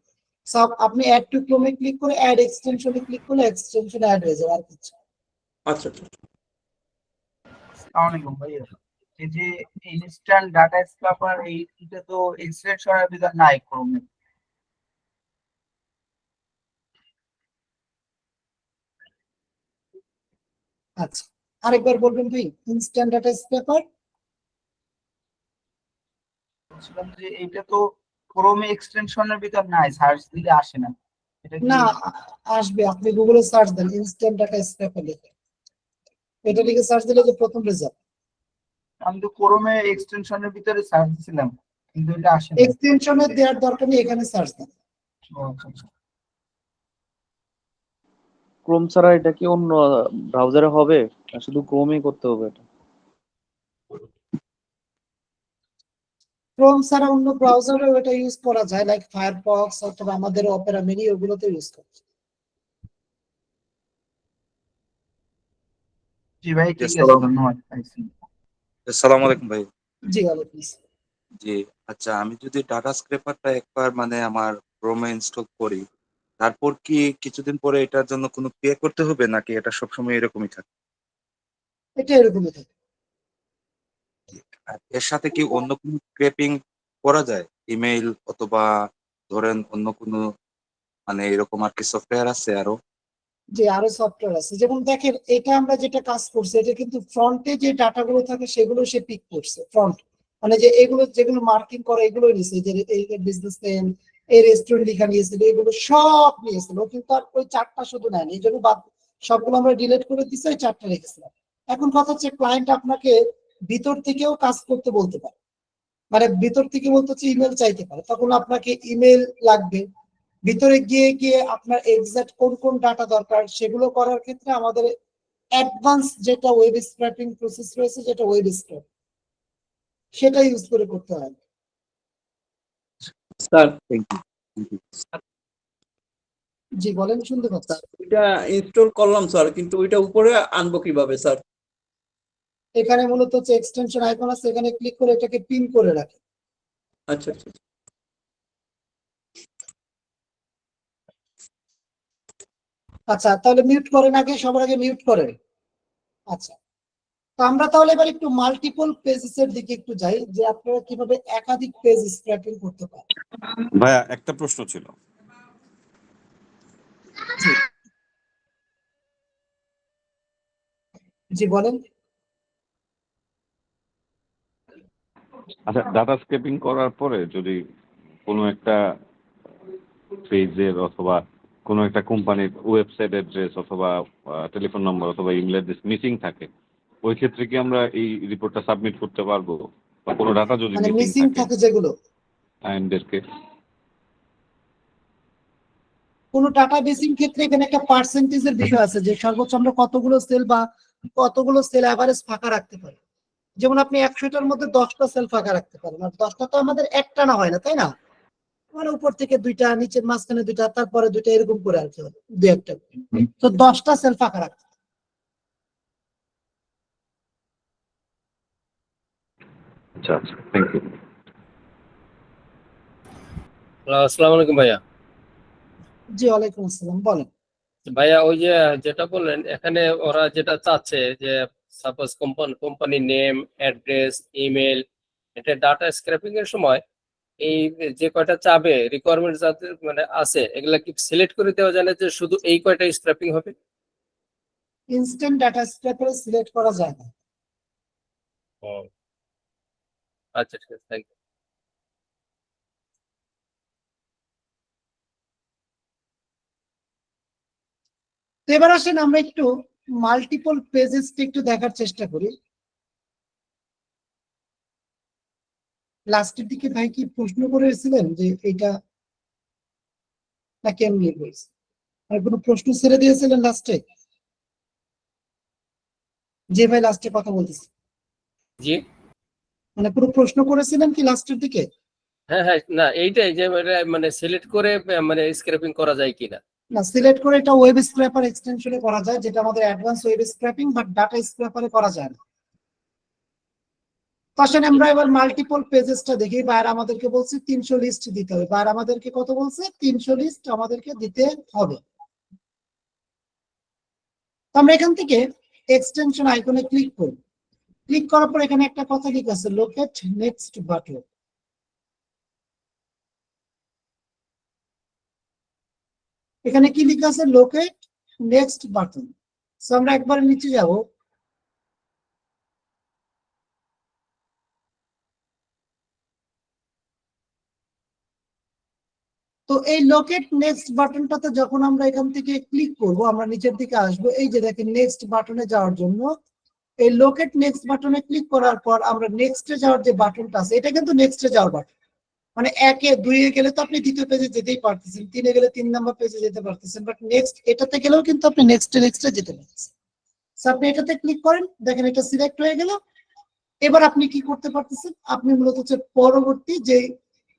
[SPEAKER 1] সো আপনি অ্যাড টু ক্রোমে ক্লিক করে অ্যাড এক্সটেনশনে ক্লিক করলে এক্সটেনশন অ্যাড হয়ে যাবে, আর কিছু।
[SPEAKER 5] আচ্ছা আচ্ছা।
[SPEAKER 7] আসসালামু আলাইকুম ভাইয়া। এই যে ইনস্ট্যান্ট ডাটা স্ক্র্যাপার এইটা তো এক্সটেনশনের ভিতর নাই ক্রোমে।
[SPEAKER 1] আচ্ছা, আরেকবার বলবেন ভাই, ইনস্ট্যান্ট ডাটা স্ক্র্যাপার।
[SPEAKER 7] বলছিলাম যে এইটা তো ক্রোমে এক্সটেনশনের ভিতর নাই, সার্চ দিলে আসে না। এটা কি?
[SPEAKER 1] না, আসবে। আপনি গুগলে সার্চ দেন ইনস্ট্যান্ট ডাটা স্ক্র্যাপার লিখে, এটা লিখে সার্চ দিলে যে প্রথম রেজাল্ট।
[SPEAKER 7] আমি তো ক্রোমে এক্সটেনশনের ভিতরে সার্চ দিছিলাম কিন্তু এটা আসে না।
[SPEAKER 1] এক্সটেনশনে দেওয়ার দরকার নেই, এখানে সার্চ দেন।
[SPEAKER 7] ও আচ্ছা আচ্ছা।
[SPEAKER 8] ক্রোম ছাড়া এটা কি অন্য ব্রাউজারে হবে না শুধু ক্রোমেই করতে হবে এটা?
[SPEAKER 1] ক্রোম ছাড়া অন্য ব্রাউজারেও এটা ইউজ করা যায়, লাইক ফায়ারফক্স অথবা আমাদের অপেরা মিনি, ওগুলোতে ইউজ করা যায়।
[SPEAKER 7] জি ভাই, ঠিক আছে, ধন্যবাদ।
[SPEAKER 9] আসসালামু আলাইকুম ভাই।
[SPEAKER 1] জি, ওয়ালাইকুম আসসালাম।
[SPEAKER 9] জি, আচ্ছা, আমি যদি ডাটা স্ক্র্যাপারটা একবার মানে আমার ক্রোমে ইনস্টল করি, তারপর কি কিছুদিন পরে এটার জন্য কোনো পে করতে হবে নাকি এটা সবসময় এরকমই থাকে?
[SPEAKER 1] এটা এরকমই থাকে।
[SPEAKER 9] আর এর সাথে কি অন্য কোনো স্ক্র্যাপিং করা যায়? ইমেইল অথবা ধরেন অন্য কোনো মানে এরকম আর কি সফটওয়্যার আছে আরো?
[SPEAKER 1] যে আরো সফটওয়্যার আছে, যেমন দেখেন এটা আমরা যেটা কাজ করছি এটা কিন্তু ফ্রন্টে যে ডাটাগুলো থাকে সেগুলো সে পিক করছে। ফ্রন্ট মানে যে এগুলো যেগুলো মার্কিং করে এগুলো নিয়েছে, যে এই বিজনেস নেম, এই রেস্টুরেন্ট লেখা নিয়েছিল, এগুলো সব নিয়েছিল, কিন্তু আর ওই 4টা শুধু নেয়নি, এই জন্য বাদ সবগুলো আমরা ডিলিট করে দিছি, ওই 4টা রেখেছিলাম। এখন কথা হচ্ছে ক্লায়েন্ট আপনাকে ভিতর থেকেও কাজ করতে বলতে পারে, মানে ভিতর থেকে বলতে হচ্ছে ইমেল চাইতে পারে, তখন আপনাকে ইমেল লাগবে। ভিতরে গিয়ে গিয়ে আপনার এক্সাক্ট কোন কোন ডাটা দরকার সেগুলো করার ক্ষেত্রে আমাদের অ্যাডভান্স যেটা ওয়েব স্ক্র্যাপিং প্রসেস রয়েছে, যেটা ওয়েব স্ক্র্যাপ, সেটা ইউজ করে করতে হয়।
[SPEAKER 5] Sir
[SPEAKER 9] thank you.
[SPEAKER 1] জি বলেন, শুনতে পাচ্ছি।
[SPEAKER 5] ওইটা ইনস্টল করলাম স্যার, কিন্তু ওইটা উপরে আনবো কিভাবে স্যার?
[SPEAKER 1] এখানে মূলত হচ্ছে এক্সটেনশন আইকন আছে, এখানে ক্লিক করে এটাকে পিন করে রাখে।
[SPEAKER 5] আচ্ছা আচ্ছা।
[SPEAKER 1] আচ্ছা, তাহলে মিউট করেন, আগে সবার আগে মিউট করেন। আচ্ছা, তো আমরা তাহলে এবার একটু মাল্টিপল পেজেস এর দিকে একটু যাই, যে আপনারা কিভাবে একাধিক পেজ স্ক্র্যাপিং করতে পারেন।
[SPEAKER 4] ভাইয়া একটা প্রশ্ন ছিল।
[SPEAKER 1] জি জি বলেন।
[SPEAKER 4] আচ্ছা, ডাটা স্ক্রেপিং করার পরে যদি কোনো একটা পেজের অথবা কোনো একটা কোম্পানির ওয়েবসাইট অ্যাড্রেস অথবা টেলিফোন নম্বর অথবা ইমেল অ্যাড্রেস মিসিং থাকে, ওই ক্ষেত্রে কি আমরা এই রিপোর্টটা সাবমিট করতে পারবো? বা কোনো ডাটা যদি
[SPEAKER 1] মানে
[SPEAKER 4] মিসিং
[SPEAKER 1] মিসিং
[SPEAKER 4] থাকে
[SPEAKER 1] থাকে যেগুলো,
[SPEAKER 4] ক্লায়েন্টদেরকে?
[SPEAKER 1] কোন ডাটা বেসিং ক্ষেত্রে এখানে একটা পার্সেন্টেজের বিষয় আছে, যে সর্বোচ্চ আমরা কতগুলো সেল বা কতগুলো সেল এভারেজ ফাঁকা রাখতে পারি। যেমন আপনি 100টার মধ্যে 10টা সেল ফাঁকা রাখতে পারেন, আর 10টা তো আমাদের একটা না হয় না, তাই না? মানে উপর থেকে 2টা, নিচের মাঝখানে 2টা, তারপরে 2টা, এরকম করে আর কি হবে, 2-1টা। তো 10টা সেল ফাঁকা রাখতে।
[SPEAKER 4] আচ্ছা আচ্ছা, থ্যাংক ইউ।
[SPEAKER 10] আসসালামু আলাইকুম ভাইয়া।
[SPEAKER 1] জি ওয়ালাইকুম আসসালাম, বলেন।
[SPEAKER 10] ভাইয়া ওই যে যেটা বললেন এখানে ওরা যেটা চাচ্ছে যে suppose company name, address, email, এটা ডাটা স্ক্র্যাপিং এর সময় এই যে কয়টা চাবে রিকোয়ারমেন্ট যাতে মানে আছে এগুলা কি সিলেক্ট করে দেওয়া যায় না যে শুধু এই কয়টা স্ক্র্যাপিং হবে?
[SPEAKER 1] ইনস্ট্যান্ট ডাটা স্ক্র্যাপারে সিলেক্ট করা যায় না।
[SPEAKER 10] ও আচ্ছা, ঠিক আছে, থ্যাংক ইউ।
[SPEAKER 1] তো এবার আসেন আমরা একটু মাল্টিপল পেজেস একটু দেখার চেষ্টা করি। লাস্টের দিকে ভাই কি প্রশ্ন করেছিলেন যে এটা না কেমনি হয়েছে, আর কোনো প্রশ্ন ছেড়ে দিয়েছিলেন লাস্টে? যে ভাই লাস্টে কথা বলতেছে,
[SPEAKER 10] জি,
[SPEAKER 1] মানে কোনো প্রশ্ন করেছিলেন কি লাস্টের দিকে?
[SPEAKER 10] হ্যাঁ হ্যাঁ, না এইটাই যে মানে সিলেক্ট করে মানে স্ক্র্যাপিং করা যায় কিনা।
[SPEAKER 1] না, সিলেক্ট করে এটা ওয়েব স্ক্র্যাপার এক্সটেনশনে করা যায়, যেটা আমাদের advance web scraping, but data স্ক্র্যাপারে করা যায় না। তো আসলে আমরা এবার মাল্টিপল পেজেসটা দেখি। বাইরে আমাদেরকে বলছে 300 লিস্ট দিতে হবে, বাইরে আমাদেরকে কত বলছে? 300 লিস্ট আমাদেরকে দিতে হবে। তো আমরা এখান থেকে এক্সটেনশন আইকনে ক্লিক করব। ক্লিক করার পর এখানে একটা কথা লেখা আছে, লোকেট নেক্সট বাটন। এখানে কি লেখা আছে? Locate next button. সো আমরা একবার নিচে যাব। তো এই লোকেট নেক্সট বাটনটাতে যখন আমরা এখান থেকে ক্লিক করব, আমরা নিচের দিকে আসবো, এই যে দেখেন নেক্সট বাটনে যাওয়ার জন্য এই লোকেট নেক্সট বাটনে ক্লিক করার পর আমরা নেক্সটে যাওয়ার যে বাটনটা আছে, এটা কিন্তু নেক্সটে যাওয়ার বাটন। মানে 1-2 গেলে তো আপনি দ্বিতীয় পেজে যেতেই পারতেছেন, 3 গেলে 3 নাম্বার পেজে যেতে পারতেছেন, বাট নেক্সট এটাতে গেলেও কিন্তু আপনি নেক্সটে যেতে পারতেছেন। আপনি এটাতে ক্লিক করেন, দেখেন এটা সিলেক্ট হয়ে গেল। এবার আপনি কি করতে পারতেছেন? আপনি মূলত হচ্ছে পরবর্তী যে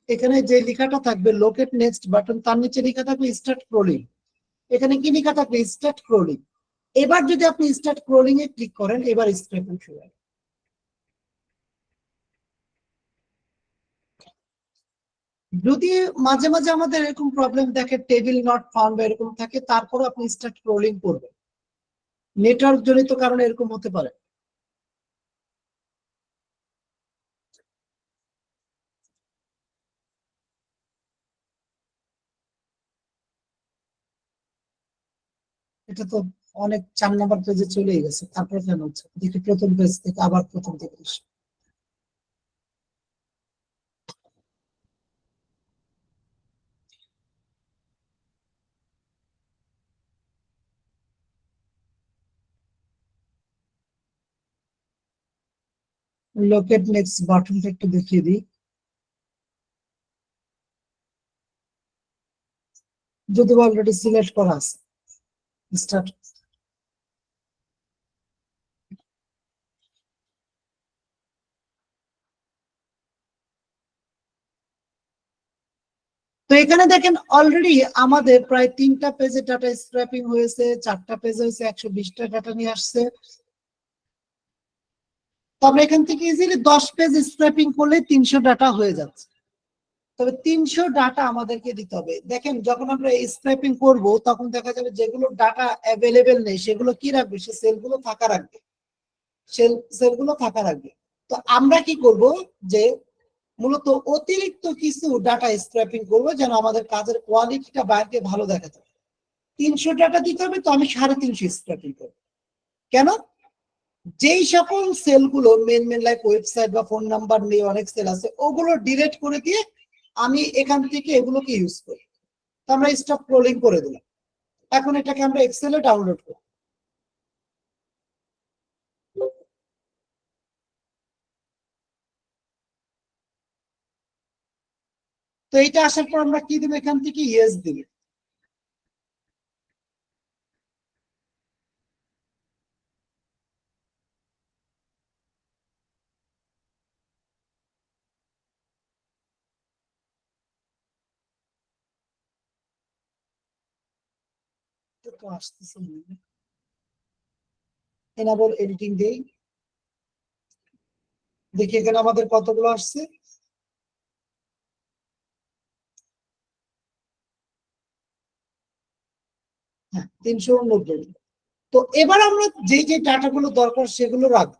[SPEAKER 1] এখানে যে লেখাটা থাকবে লোকেট নেক্সট বাটন, তার নিচে লেখা থাকবে স্টার্ট ক্রলিং। এখানে কি লেখা থাকবে? Start crawling. এবার যদি আপনি স্টার্ট ক্রলিং এ ক্লিক করেন, এবার স্ক্র্যাপিং শুরু হবে। যদি মাঝে মাঝে আমাদের এরকম প্রবলেম দেখে, টেবিল নট ফাউন্ড বা এরকম থাকে, তারপরে আপনি স্টার্ট ক্রলিং করবেন। নেটওয়ার্ক জনিত কারণে এরকম হতে পারে। এটা তো অনেক 4 নাম্বার পেজে চলেই গেছে, তারপরে কেন হচ্ছে? দেখি প্রথম পেজ থেকে আবার প্রথম থেকে আসি। লোকেট নেক্সট বাটনটা একটু দেখিয়ে দিই, যদি অলরেডি সিলেক্ট করা আছে। স্টার্ট। তো এখানে দেখেন অলরেডি আমাদের প্রায় 3টা পেজে ডাটা স্ক্র্যাপিং হয়েছে, 4টা পেজে হয়েছে, 120টা ডাটা নিয়ে আসছে। তবে এখান থেকে ইজিলি 10 পেজ স্ক্র্যাপিং করলে 300 ডাটা হয়ে যাচ্ছে। তবে 300 ডাটা আমাদেরকে দিতে হবে। দেখেন যখন আমরা স্ক্র্যাপিং করব তখন দেখা যাবে যেগুলো ডাটা অ্যাভেলেবেল নেই সেগুলো কি রাখবে, সে সেলগুলো ফাঁকা রাখবে, সেলগুলো ফাঁকা রাখবে। তো আমরা কি করব যে মূলত অতিরিক্ত কিছু ডাটা স্ক্র্যাপিং করবো যেন আমাদের কাজের কোয়ালিটিটা বাইরে ভালো দেখা যায়। 300 ডাটা দিতে হবে, তো আমি 350 স্ক্র্যাপিং করবো। কেন? যেই সকল সেলগুলো মেন লাইক ওয়েবসাইট বা ফোন নাম্বার নিয়ে অনেক সেল আছে, ওগুলো ডিলিট করে দিয়ে আমি এখান থেকে এগুলোকে ইউজ করি। তো আমরা স্টপ স্ক্রলিং করে দিলাম। এখন এটাকে আমরা এক্সেলে ডাউনলোড করি। তো এইটা আসার পর আমরা কি দিব, এখান থেকে ইয়েস দিব। তো আসতেছে এনাবল এডিটিং দেই, দেখি এখানে আমাদের কতগুলো আসছে। হ্যাঁ, 390। তো এবার আমরা যে যে ডাটাগুলো দরকার সেগুলো রাখবো।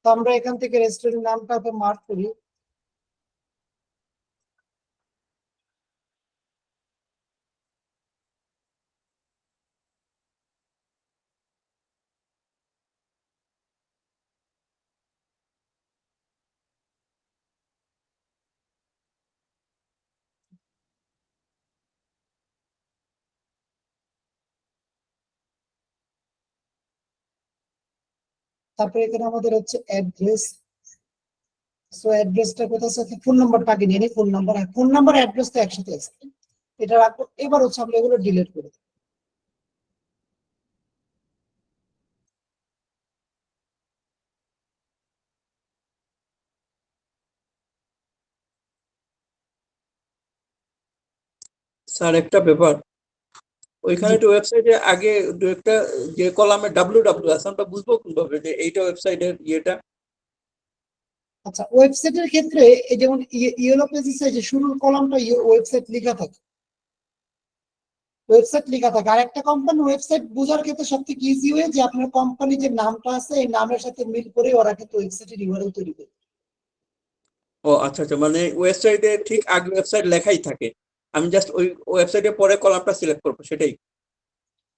[SPEAKER 1] তো আমরা এখান থেকে রেস্টুরেন্ট নামটা মার্ক করি। তারপরে এখানে আমাদের হচ্ছে অ্যাড্রেস। সো অ্যাড্রেসটা কোথায় আছে, ফোন নাম্বারটা আগে নিয়ে নিই। ফোন নাম্বার অ্যাড্রেস তো একসাথে আছে, এটা রাখবো। এবার হচ্ছে আমরা এগুলো ডিলিট করে দেব।
[SPEAKER 5] স্যার একটা ব্যাপার, ওইখানে একটা ওয়েবসাইটে আগে দু একটা যে কলামে ডাব্লিউ আছে, আমরা বুঝবো কিভাবে যে এইটা ওয়েবসাইটের ইয়েটা?
[SPEAKER 1] আচ্ছা, ওয়েবসাইটের ক্ষেত্রে এই যেমন ইয়েলো পেজেসে যে শুরুর কলামটা ওয়েবসাইট লেখা থাকে, ওয়েবসাইট লেখা থাকে। আর একটা কোম্পানির ওয়েবসাইট বোঝার ক্ষেত্রে সবথেকে ইজি ওয়ে যে আপনার কোম্পানি যে নামটা আছে এই নামের সাথে মিল করে ওরা কিন্তু ওয়েবসাইটের ইউআরএল তৈরি করে।
[SPEAKER 5] ও আচ্ছা আচ্ছা, মানে ওয়েবসাইটে ঠিক আগে ওয়েবসাইট লেখাই থাকে, আমি জাস্ট ওই ওয়েবসাইটে পরে কলামটা সিলেক্ট করবো, সেটাই?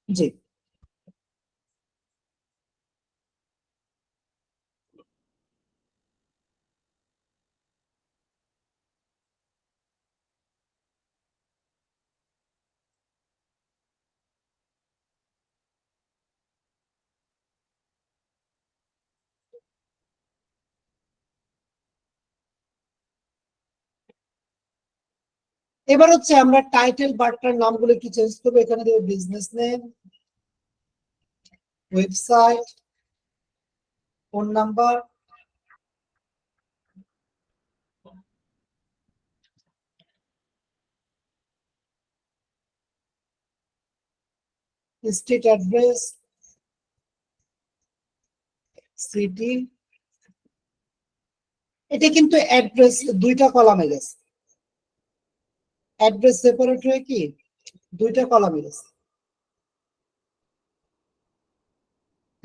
[SPEAKER 1] জি। এবার হচ্ছে আমরা টাইটেল বারটার নামগুলো কি চেঞ্জ করবো। এখানে দেবো business name, website, phone number, street address, city. এটা কিন্তু অ্যাড্রেস দুইটা কলামে গেছে, অ্যাড্রেস সেপারেট হয়ে কি দুইটা কলামে গেছে।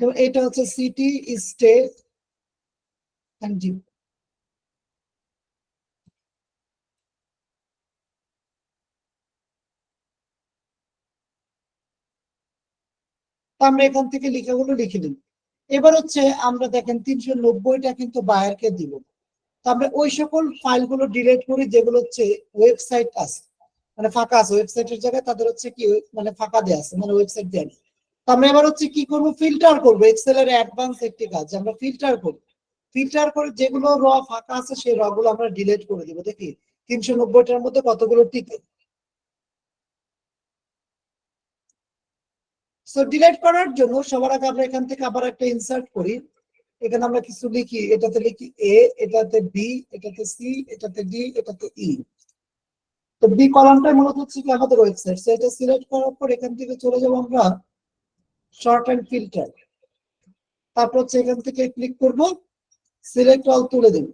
[SPEAKER 1] তো এটা হচ্ছে সিটি, স্টেট এন্ড জিপ। আমরা এখান থেকে লেখাগুলো লিখে দিই। এবার হচ্ছে আমরা দেখেন 390টা কিন্তু বায়ারকে দিব। তো আমরা ওই সকল ফাইলগুলো ডিলিট করি যেগুলো হচ্ছে ওয়েবসাইট আছে, মানে ফাঁকা আছে, ওয়েবসাইটের জায়গায় তাদের হচ্ছে কি মানে ফাঁকা দেয়া আছে, মানে ওয়েবসাইট দেয়া নেই। তো আমরা এবার হচ্ছে কি করব, ফিল্টার করব। এক্সেল এর অ্যাডভান্স একটি কাজ, আমরা ফিল্টার করব। ফিল্টার করে যেগুলো র ফাঁকা আছে সেই র গুলো আমরা ডিলিট করে দিব। দেখি 390টার মধ্যে কতগুলো টিকে। সো ডিলিট করার জন্য সবার আগে আমরা এখান থেকে আবার একটা ইনসার্ট করি। এখানে আমরা কিছু লিখি, এটাতে লিখি এ, এটাতে বি, এটাতে সি, এটাতে ডি, এটাতে ই। তো বি কলামটা মূলত হচ্ছে কি আমাদের ওয়েবসাইট। সো এটা সিলেক্ট করার পর এখান থেকে চলে যাব আমরা শর্ট এন্ড ফিল্টার। তারপর হচ্ছে এখান থেকে ক্লিক করব, সিলেক্ট অল তুলে দেব।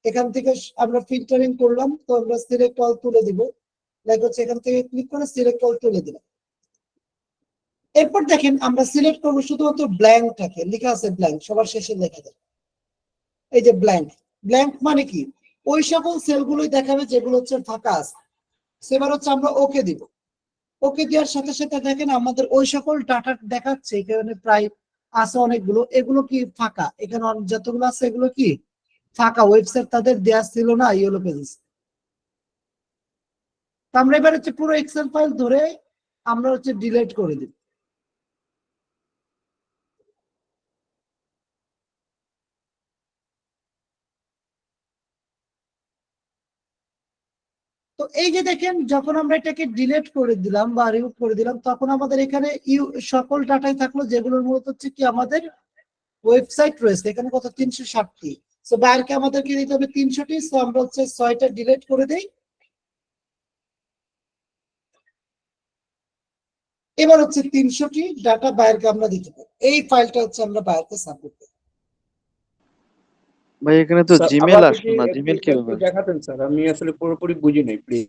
[SPEAKER 1] এখান থেকে আমরা ফিল্টারিং করলাম, তো আমরা সিলেক্ট অল তুলে দিব। লাইক হচ্ছে এখান থেকে ক্লিক করে সিলেক্ট অল তুলে দিলাম। এরপর দেখেন আমরা সিলেক্ট করবো শুধুমাত্র ব্ল্যাঙ্কটাকে, লেখা আছে ব্ল্যাঙ্ক, সবার শেষে লেখা যায় এই যে ব্ল্যাঙ্ক। ব্ল্যাঙ্ক মানে কি, ওই সকল সেলগুলোই দেখাবে যেগুলো হচ্ছে ফাঁকা আছে। সেবার হচ্ছে আমরা ওকে দিব। ওকে দেওয়ার সাথে সাথে দেখেন আমাদের ওই সকল ডাটা দেখাচ্ছে, এখানে প্রায় আছে অনেকগুলো, এগুলো কি ফাঁকা, এখানে যতগুলো আছে এগুলো কি ফাঁকা, ওয়েবসাইট তাদের দেওয়া ছিল না ইয়েলো পেজেস। আমরা এবার হচ্ছে পুরো এক্সেল ফাইল ধরে আমরা হচ্ছে ডিলিট করে দিব। তো এই যে দেখেন যখন আমরা এটাকে ডিলিট করে দিলাম বা রিমুভ করে দিলাম, তখন আমাদের এখানে সকল ডাটাই থাকলো যেগুলোর মূলত হচ্ছে কি আমাদের ওয়েবসাইট রয়েছে। এখানে কত 360টি। সো বাইরকে আমাদেরকে দিতে হবে 300টি। সো আমরা হচ্ছে 6টা ডিলিট করে দেই। এবার হচ্ছে 300টি ডাটা বাইরকে আমরা দিতে পারি। এই ফাইলটা হচ্ছে আমরা বাইরকে সাবমিট করি।
[SPEAKER 8] ভাই এখানে তো
[SPEAKER 5] স্যার
[SPEAKER 8] জিমেল
[SPEAKER 5] আবার
[SPEAKER 8] আসলো
[SPEAKER 5] যদি
[SPEAKER 8] না,
[SPEAKER 5] একটু
[SPEAKER 8] জিমেল
[SPEAKER 5] একটু
[SPEAKER 8] কিভাবে?
[SPEAKER 5] দেখাতেন স্যার, আমি আসলে পুরোপুরি বুঝি নাই প্লিজ।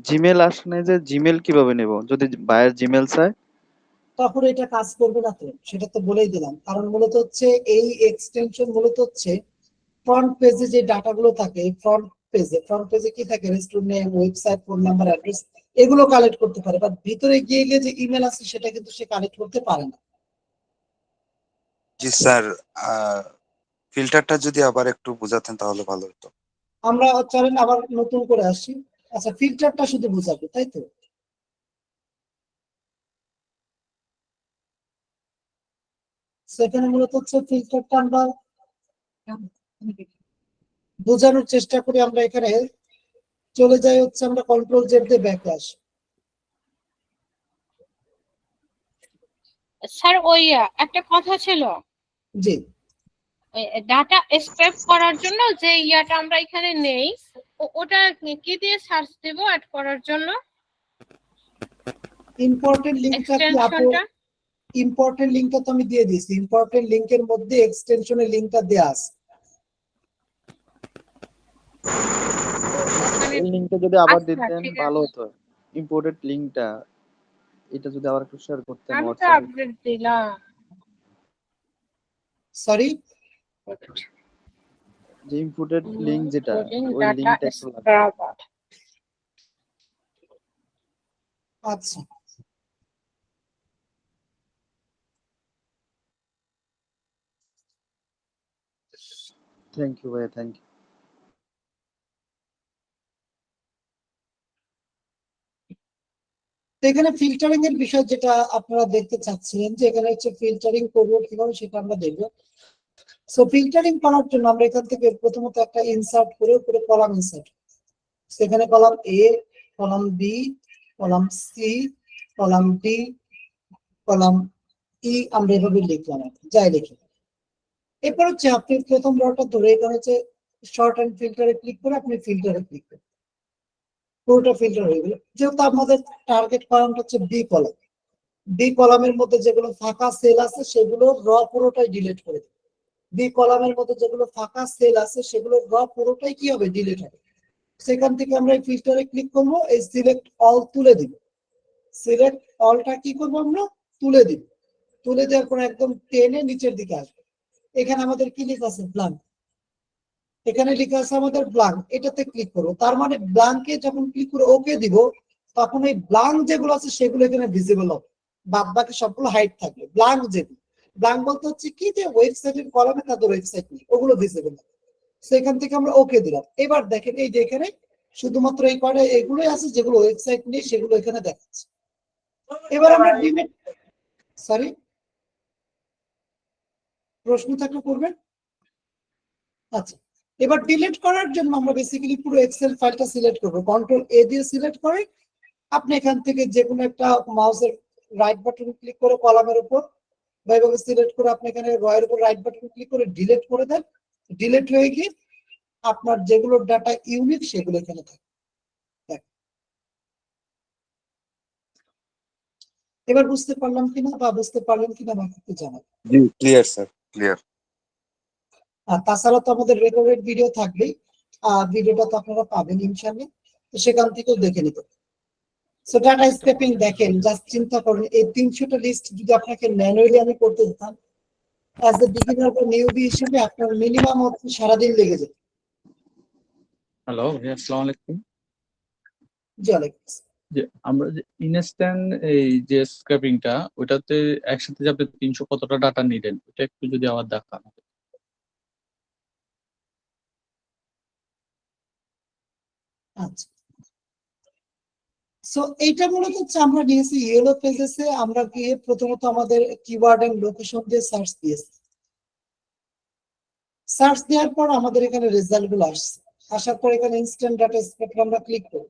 [SPEAKER 8] জিমেল আসলে যে জিমেল কিভাবে নেব যদি বায়ার জিমেল চায়?
[SPEAKER 1] তখন এটা কাজ করবে না তো, সেটা তো বলেই দিলাম। কারণ মূলত হচ্ছে এই এক্সটেনশন মূলত হচ্ছে ফ্রন্ট পেজে যে ডাটাগুলো থাকে, ফ্রন্ট পেজে কি থাকে, restaurant name, website, phone number, address, এগুলো কালেক্ট করতে পারে। বাট ভিতরে গিয়ে গিয়ে যে ইমেল আছে সেটা কিন্তু সে কালেক্ট করতে পারে না।
[SPEAKER 9] জি স্যার, ফিল্টারটা যদি আবার একটু বোঝাতেন তাহলে ভালো হতো।
[SPEAKER 1] আমরা চলেন আবার নতুন করে আসি। আচ্ছা, ফিল্টারটা শুধু বোঝাবে, তাই তো? সেখানে মূলত হচ্ছে ফিল্টারটা আমরা বোঝানোর চেষ্টা করি। আমরা এখানে চলে যাই হচ্ছে, আমরা কন্ট্রোল জেড দিয়ে ব্যাকে আসি।
[SPEAKER 3] স্যার ওই একটা কথা ছিল,
[SPEAKER 1] জি,
[SPEAKER 3] ডাটা স্ক্র্যাপ করার জন্য যে ইয়াটা আমরা এখানে নেই, ওটা কি দিয়ে সার্চ দেব অ্যাড করার জন্য?
[SPEAKER 1] ইম্পর্টেন্ট লিঙ্কটা কি আপু?
[SPEAKER 3] এক্সটেনশনটা
[SPEAKER 1] ইম্পর্টেন্ট লিঙ্কটা তো আমি দিয়ে দিয়েছি। ইম্পর্টেন্ট লিঙ্কের মধ্যে এক্সটেনশনের লিঙ্কটা দেয়া আছে।
[SPEAKER 3] ওখানে
[SPEAKER 8] এই লিংকটা যদি আবার
[SPEAKER 3] আচ্ছা
[SPEAKER 8] দিতেন
[SPEAKER 3] ঠিক
[SPEAKER 8] ভালো
[SPEAKER 3] আছে,
[SPEAKER 8] হতো। ইম্পোর্টেড লিংকটা এটা যদি আবার একটু শেয়ার করতেন
[SPEAKER 3] আমি তো
[SPEAKER 8] হোয়াটসঅ্যাপে।
[SPEAKER 3] আপডেট দিলাম।
[SPEAKER 1] সরি,
[SPEAKER 8] যে ইম্পোর্টেড লিংক যেটা, ওই
[SPEAKER 3] ডাটা
[SPEAKER 8] লিংকটা একটু লাগবে।
[SPEAKER 3] স্ক্র্যাপার।
[SPEAKER 1] আচ্ছা,
[SPEAKER 8] থ্যাংক ইউ ভাই, থ্যাংক ইউ।
[SPEAKER 1] তো এখানে ফিল্টারিং এর বিষয় যেটা আপনারা দেখতে চাচ্ছিলেন, যে এখানে হচ্ছে ফিল্টারিং করবো কিভাবে সেটা আমরা দেখবো। সো ফিল্টারিং করার জন্য আমরা এখান থেকে প্রথমত একটা ইনসার্ট করে উপরে কলাম ইনসার্ট। সেখানে column A, column B, column C, column D, column E আমরা এভাবে লিখলাম, যাই লিখি। এরপর হচ্ছে আপনি প্রথম রটা ধরে এখানে হচ্ছে শর্ট এন্ড ফিল্টারে ক্লিক করে আপনি ফিল্টারে ক্লিক করেন, পুরোটা ফিল্টার হয়ে গেল। যেহেতু আমাদের টার্গেট কলামটা হচ্ছে বি কলাম, বি কলামের মধ্যে যেগুলো ফাঁকা সেল আছে সেগুলো র পুরোটাই ডিলিট করে দেবে। বি কলামের মধ্যে যেগুলো ফাঁকা সেল আছে সেগুলো র পুরোটাই কি হবে, ডিলিট হবে। সেখান থেকে আমরা এই ফিল্টারে ক্লিক করবো, এই সিলেক্ট অল তুলে দিব। সিলেক্ট অলটা কি করবো, আমরা তুলে দিব। তুলে দেওয়ার পর একদম টেনে নিচের দিকে আসবে। এখানে আমাদের কি লেখা আছে, ব্ল্যাঙ্ক। এখানে লেখা আছে আমাদের ব্ল্যাঙ্ক, এটাতে ক্লিক করবো। তার মানে ব্ল্যাঙ্কে যখন ক্লিক করে ওকে দিব, তখন এই ব্ল্যাঙ্ক যেগুলো আছে সেগুলো এখানে ভিজিবল হবে, বাদ বাকি সবগুলো হাইড থাকবে। ব্ল্যাঙ্ক যেগুলো, ব্ল্যাঙ্ক বলতে হচ্ছে কি, যে ওয়েবসাইটের কলামে তাদের ওয়েবসাইট নেই, ওগুলো ভিজিবল হবে। সেখান থেকে আমরা ওকে দিলাম। এবার দেখেন এই যে এখানে শুধুমাত্র এই কয়টা এগুলোই আছে যেগুলো ওয়েবসাইট নেই, সেগুলো এখানে দেখাচ্ছে। এবার আমরা ডিলিট, সরি, প্রশ্ন থাকলে করবেন। আচ্ছা, এবার ডিলিট করার জন্য আমরা বেসিক্যালি পুরো এক্সেল ফাইলটা সিলেক্ট করব। কন্ট্রোল এ দিয়ে সিলেক্ট করে আপনি এখান থেকে যে কোনো একটা মাউসের রাইট বাটন ক্লিক করে কলামের উপর বা এভাবে সিলেক্ট করে আপনি এখানে রয়ের উপর রাইট বাটন ক্লিক করে ডিলিট করে দেন। ডিলিট হয়ে গিয়ে আপনার যেগুলো ডাটা ইউনিক সেগুলো এখানে থাকে। এবার বুঝতে পারলাম কিনা বা বুঝতে পারলেন কিনা আমাকে একটু জানাবেন।
[SPEAKER 9] জি ক্লিয়ার স্যার, ক্লিয়ার।
[SPEAKER 1] আর তাছাড়া তো আমাদের রেকর্ডেড ভিডিও থাকবেই, ভিডিওটা তো আপনারা পাবেন ইনশাআল্লাহ, তো সেখান থেকেও দেখে নিতে পারেন। সো ডাটা স্ক্র্যাপিং দেখেন, জাস্ট চিন্তা করুন এই 300টা লিস্ট যদি আপনাকে ম্যানুয়ালি আমি করতে দিতাম, অ্যাজ এ বিগিনার বা নিউবি হিসেবে আপনার মিনিমাম হচ্ছে সারাদিন লেগে যেত।
[SPEAKER 11] হ্যালো ভাইয়া, আসসালামু আলাইকুম।
[SPEAKER 1] জি, ওয়ালাইকুম আসসালাম।
[SPEAKER 11] যে আমরা যে ইনস্ট্যান্ট এই যে স্ক্র্যাপিংটা, ওটাতে একসাথে যে আপনি 300 কতটা ডাটা নিলেন, ওটা একটু যদি আবার দেখান।
[SPEAKER 1] আচ্ছা, সো এইটা মূলত হচ্ছে আমরা নিয়েছি ইয়েলো পেজেসে। আমরা গিয়ে প্রথমত আমাদের কিওয়ার্ড এন্ড লোকেশন দিয়ে সার্চ দিয়েছি। সার্চ দেওয়ার পর আমাদের এখানে রেজাল্ট গুলো আসছে। আসার পর এখানে ইনস্ট্যান্ট ডাটা স্ক্র্যাপিং আমরা ক্লিক করি।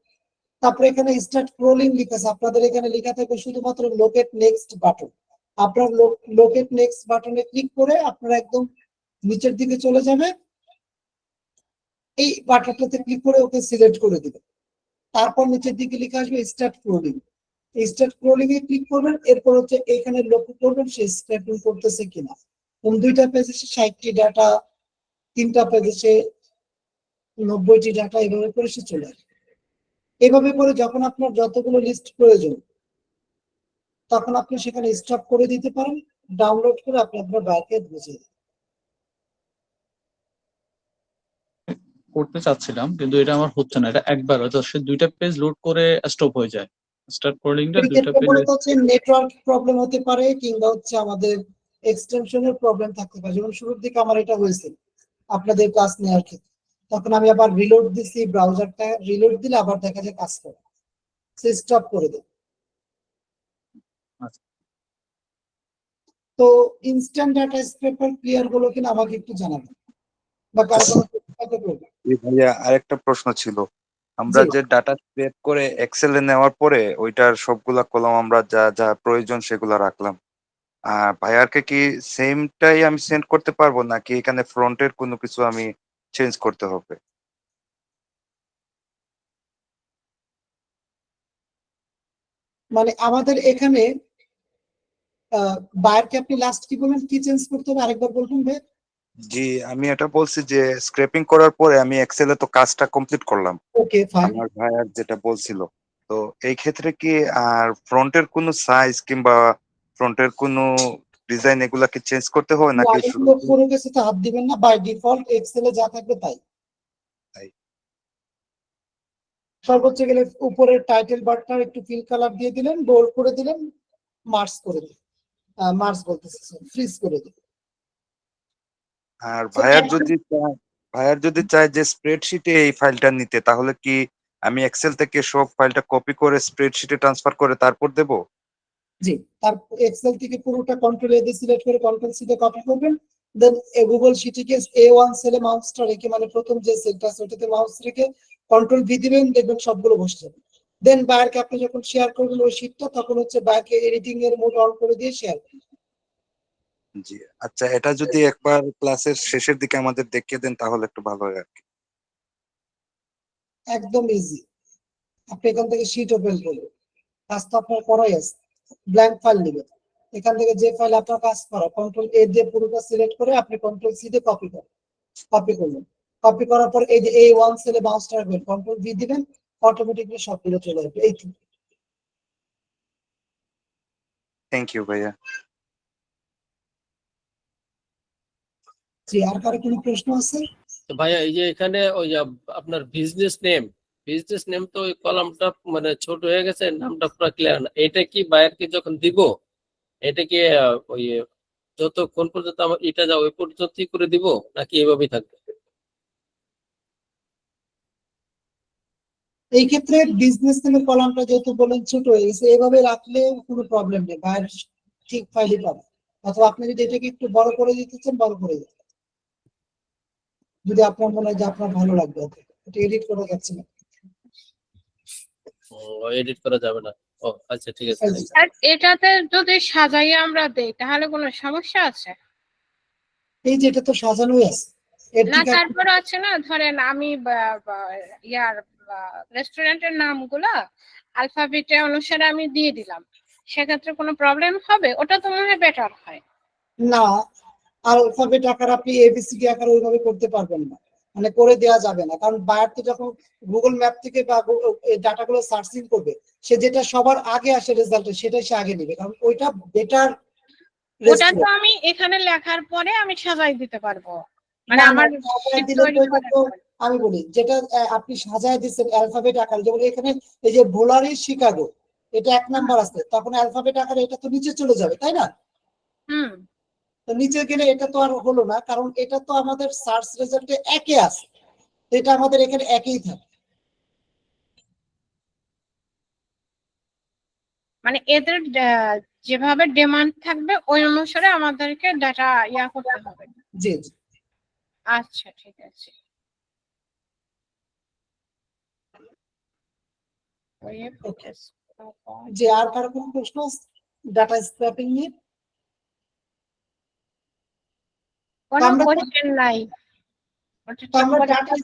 [SPEAKER 1] তারপরে এখানে স্টার্ট স্ক্রলিং লেখা আছে, আপনাদের এখানে লেখা থাকবে শুধুমাত্র লোকেট নেক্সট বাটন। আপনার লোকেট নেক্সট বাটনে ক্লিক করে আপনারা একদম নিচের দিকে চলে যাবে, এই বাটনটাতে ক্লিক করে ওকে সিলেক্ট করে দিবেন। তারপর নিচের দিকে লেখা আসবে স্টার্ট স্ক্রলিং, এই স্টার্ট স্ক্রলিং এ ক্লিক করবেন। এরপর হচ্ছে এখানে লক্ষ্য করবেন সে স্ক্র্যাপিং করতেছে কিনা। কোন দুইটা পেজে 60টি ডাটা, 3টা পেজে 90টি ডাটা, এভাবে করে সে চলে আসবে। এভাবে করে যখন আপনার যতগুলো লিস্ট প্রয়োজন তখন আপনি সেখানে স্টপ করে দিতে পারেন, ডাউনলোড করে আপনি আপনার বাইকে বুঝিয়ে দিন।
[SPEAKER 11] করতে চাচ্ছিলাম কিন্তু এটা আমার হচ্ছে না, এটা একবার হয়তো সে 2টা পেজ লোড করে স্টপ হয়ে যায়। স্টার্ট স্ক্রলিংটা 2টা পেজ।
[SPEAKER 1] মূলত হচ্ছে নেটওয়ার্ক প্রবলেম হতে পারে, কিংবা হচ্ছে আমাদের এক্সটেনশনের প্রবলেম থাকতে পারে। যেমন শুরুর দিকে আমার এটা হয়েছিল আপনাদের ক্লাস নেওয়ার ক্ষেত্রে, তখন আমি আবার রিলোড দিছি, ব্রাউজারটা রিলোড দিলে আবার দেখা যায় কাজ করে, সে স্টপ করে দেয়। তো ইনস্ট্যান্ট ডাটা স্ক্র্যাপার ক্লিয়ার হলো কিনা আমাকে একটু জানাবেন, বা কারো কোনো প্রশ্ন থাকলে করবেন।
[SPEAKER 9] ভাইয়া আরেকটা প্রশ্ন ছিল, আমরা
[SPEAKER 1] জি।
[SPEAKER 9] যে ডাটা স্ক্রেপ করে এক্সেলে নেওয়ার পরে ওইটার সবগুলা কলাম আমরা যা যা প্রয়োজন সেগুলা রাখলাম, আর ভাইয়ারকে কি সেমটাই আমি সেন্ড করতে পারবো নাকি এখানে ফ্রন্টের কোনো কিছু আমি চেঞ্জ করতে হবে?
[SPEAKER 1] মানে আমাদের এখানে বায়ারকে আপনি লাস্ট কি বলবেন, কি চেঞ্জ করতে হবে আরেকবার বলবেন ভাই?
[SPEAKER 9] জি আমি এটা বলছি যে স্ক্রেপিং করার পরে আমি এক্সেলে তো কাজটা কমপ্লিট করলাম,
[SPEAKER 1] ওকে ফাইন।
[SPEAKER 9] আমার ভাইয়ার যেটা বলছিল। তো এই ক্ষেত্রে কি আর ফ্রন্টের কোনো সাইজ কিংবা ফ্রন্টের কোনো ডিজাইন এগুলা কি চেঞ্জ করতে হবে
[SPEAKER 1] না,
[SPEAKER 9] নাকি শুধু
[SPEAKER 1] এগুলো কোনো কিছুতে হাত দিবেন না, বাই ডিফল্ট এক্সেলে যা থাকবে তাই।
[SPEAKER 9] তাই?
[SPEAKER 1] সর্বোচ্চ গেলে উপরের টাইটেল বারটা একটু ফিল কালার দিয়ে দিলেন, বোল্ড করে দিলেন, মার্কস করে দিলেন, মার্কস বলতেছি, ফ্রিজ করে দিলেন।
[SPEAKER 9] আর
[SPEAKER 1] So,
[SPEAKER 9] ভাইয়ার যদি চায় যে স্প্রেডশিটে এই ফাইলটা নিতে, তাহলে কি আমি এক্সেল থেকে সব ফাইলটা কপি করে স্প্রেডশিটে ট্রান্সফার করে তারপর দেব?
[SPEAKER 1] জি, তারপর এক্সেল থেকে পুরোটা কন্ট্রোল এ দিয়ে সিলেক্ট করে কন্ট্রোল সি দিয়ে কপি করবেন। দেন গুগল শিটে গিয়ে A1 সেলে মাউসটা রেখে, মানে প্রথম যে সেলটা আছে ওটাতে মাউস রেখে কন্ট্রোল ভি দিবেন, দেখবেন সবগুলো বসে যাবে। দেন বায়ারকে আপনি যখন শেয়ার করবেন ওই শিটটা, তখন হচ্ছে বায়ারকে এডিটিং এর মোড অন করে দিয়ে শেয়ার করবেন।
[SPEAKER 9] জি আচ্ছা, এটা যদি একবার ক্লাসের শেষের দিকে আমাদের দেখিয়ে দেন তাহলে একটু ভালো হয় আর কি।
[SPEAKER 1] একদম ইজি। আপনি এখান থেকে শিট ওপেন করবেন, কাজ তো আপনার করাই আছে। ব্ল্যাঙ্ক ফাইল নেবেন, এখান থেকে যে ফাইল আপনার কাজ করা কন্ট্রোল এ দিয়ে পুরোটা সিলেক্ট করে আপনি কন্ট্রোল সি দিয়ে কপি করেন, কপি করলেন। কপি করার পর এই যে A1 সেলে মাউসটা রাখবেন, কন্ট্রোল ভি দিবেন, অটোমেটিকলি সবগুলো চলে আসবে। এই
[SPEAKER 9] থ্যাংক ইউ ভাইয়া।
[SPEAKER 1] জি, আর কারো কোনো প্রশ্ন আছে?
[SPEAKER 10] তো ভাইয়া এই যে এখানে ওই যে আপনার বিজনেস নেম তো ওই কলামটা মানে ছোট হয়ে গেছে, নামটা পুরো ক্লিয়ার না। এটা কি বায়ারকে যখন দিব, এটা কি ওই যতক্ষণ পর্যন্ত আমার এটা যাও ওই পর্যন্তই করে দিব, নাকি এভাবেই থাকবে?
[SPEAKER 1] এই ক্ষেত্রে বিজনেস নেমের কলামটা যেহেতু বলেন ছোট হয়ে গেছে, এভাবে রাখলে কোনো প্রবলেম নেই, বাইরে ঠিক ফাইলই পাবে। অথবা আপনি যদি এটাকে একটু বড় করে দিতে চান, বড় করে দিতে, যদি আপনার মনে হয় যে আপনার ভালো লাগবে। এটা এডিট করা যাচ্ছে না।
[SPEAKER 10] এডিট করা যাবে না? ও আচ্ছা, ঠিক আছে।
[SPEAKER 3] আর এটাতে যদি সাজাইয়ে আমরা দেই তাহলে কোনো সমস্যা আছে?
[SPEAKER 1] এই যে এটা তো সাজানোই আছে, এর
[SPEAKER 3] না
[SPEAKER 1] থেকে
[SPEAKER 3] তারপর আছে না, ধরেন আমি ইয়ার রেস্টুরেন্টের নামগুলা আলফাবেট অনুসারে আমি দিয়ে দিলাম, সেক্ষেত্রে কোনো প্রবলেম হবে? ওটা তো মনে হয় বেটার হয়।
[SPEAKER 1] না, আলফাবেট আকার আপনি এবিসিডি আকার ওইভাবে করতে পারবেন না, মানে করে দেওয়া যাবে না। কারণ বায়ার তো যখন গুগল ম্যাপ থেকে বা ডাটাগুলো সার্চিং করবে, সে যেটা সবার আগে আসে রেজাল্টে সেটাই সে আগে নেবে, কারণ ওইটা বেটার।
[SPEAKER 3] ওটা তো আমি এখানে লেখার পরে আমি সাজাই দিতে পারবো, মানে আমার
[SPEAKER 1] আমি বলি যেটা আপনি সাজায় দিচ্ছেন অ্যালফাবেট আকারে, যেমন এখানে এই যে ভোলারি শিকাগো, এটা 1 নাম্বার আছে, তখন অ্যালফাবেট আকারে এটা তো নিচে চলে যাবে, তাই না? তো নিচে গেলে এটা তো আর হলো না, কারণ এটা তো আমাদের সার্চ রেজাল্টে একে আছে, এটা আমাদের এখানে একই থাকে।
[SPEAKER 3] মানে এদের যেভাবে ডিমান্ড থাকবে ওই অনুসারে আমাদেরকে ডাটা করতে হবে।
[SPEAKER 1] জি জি,
[SPEAKER 3] আচ্ছা ঠিক আছে।
[SPEAKER 1] যে আর কারো কোনো প্রশ্ন ডাটা স্ক্র্যাপিং নিয়ে? আমরা ডাটা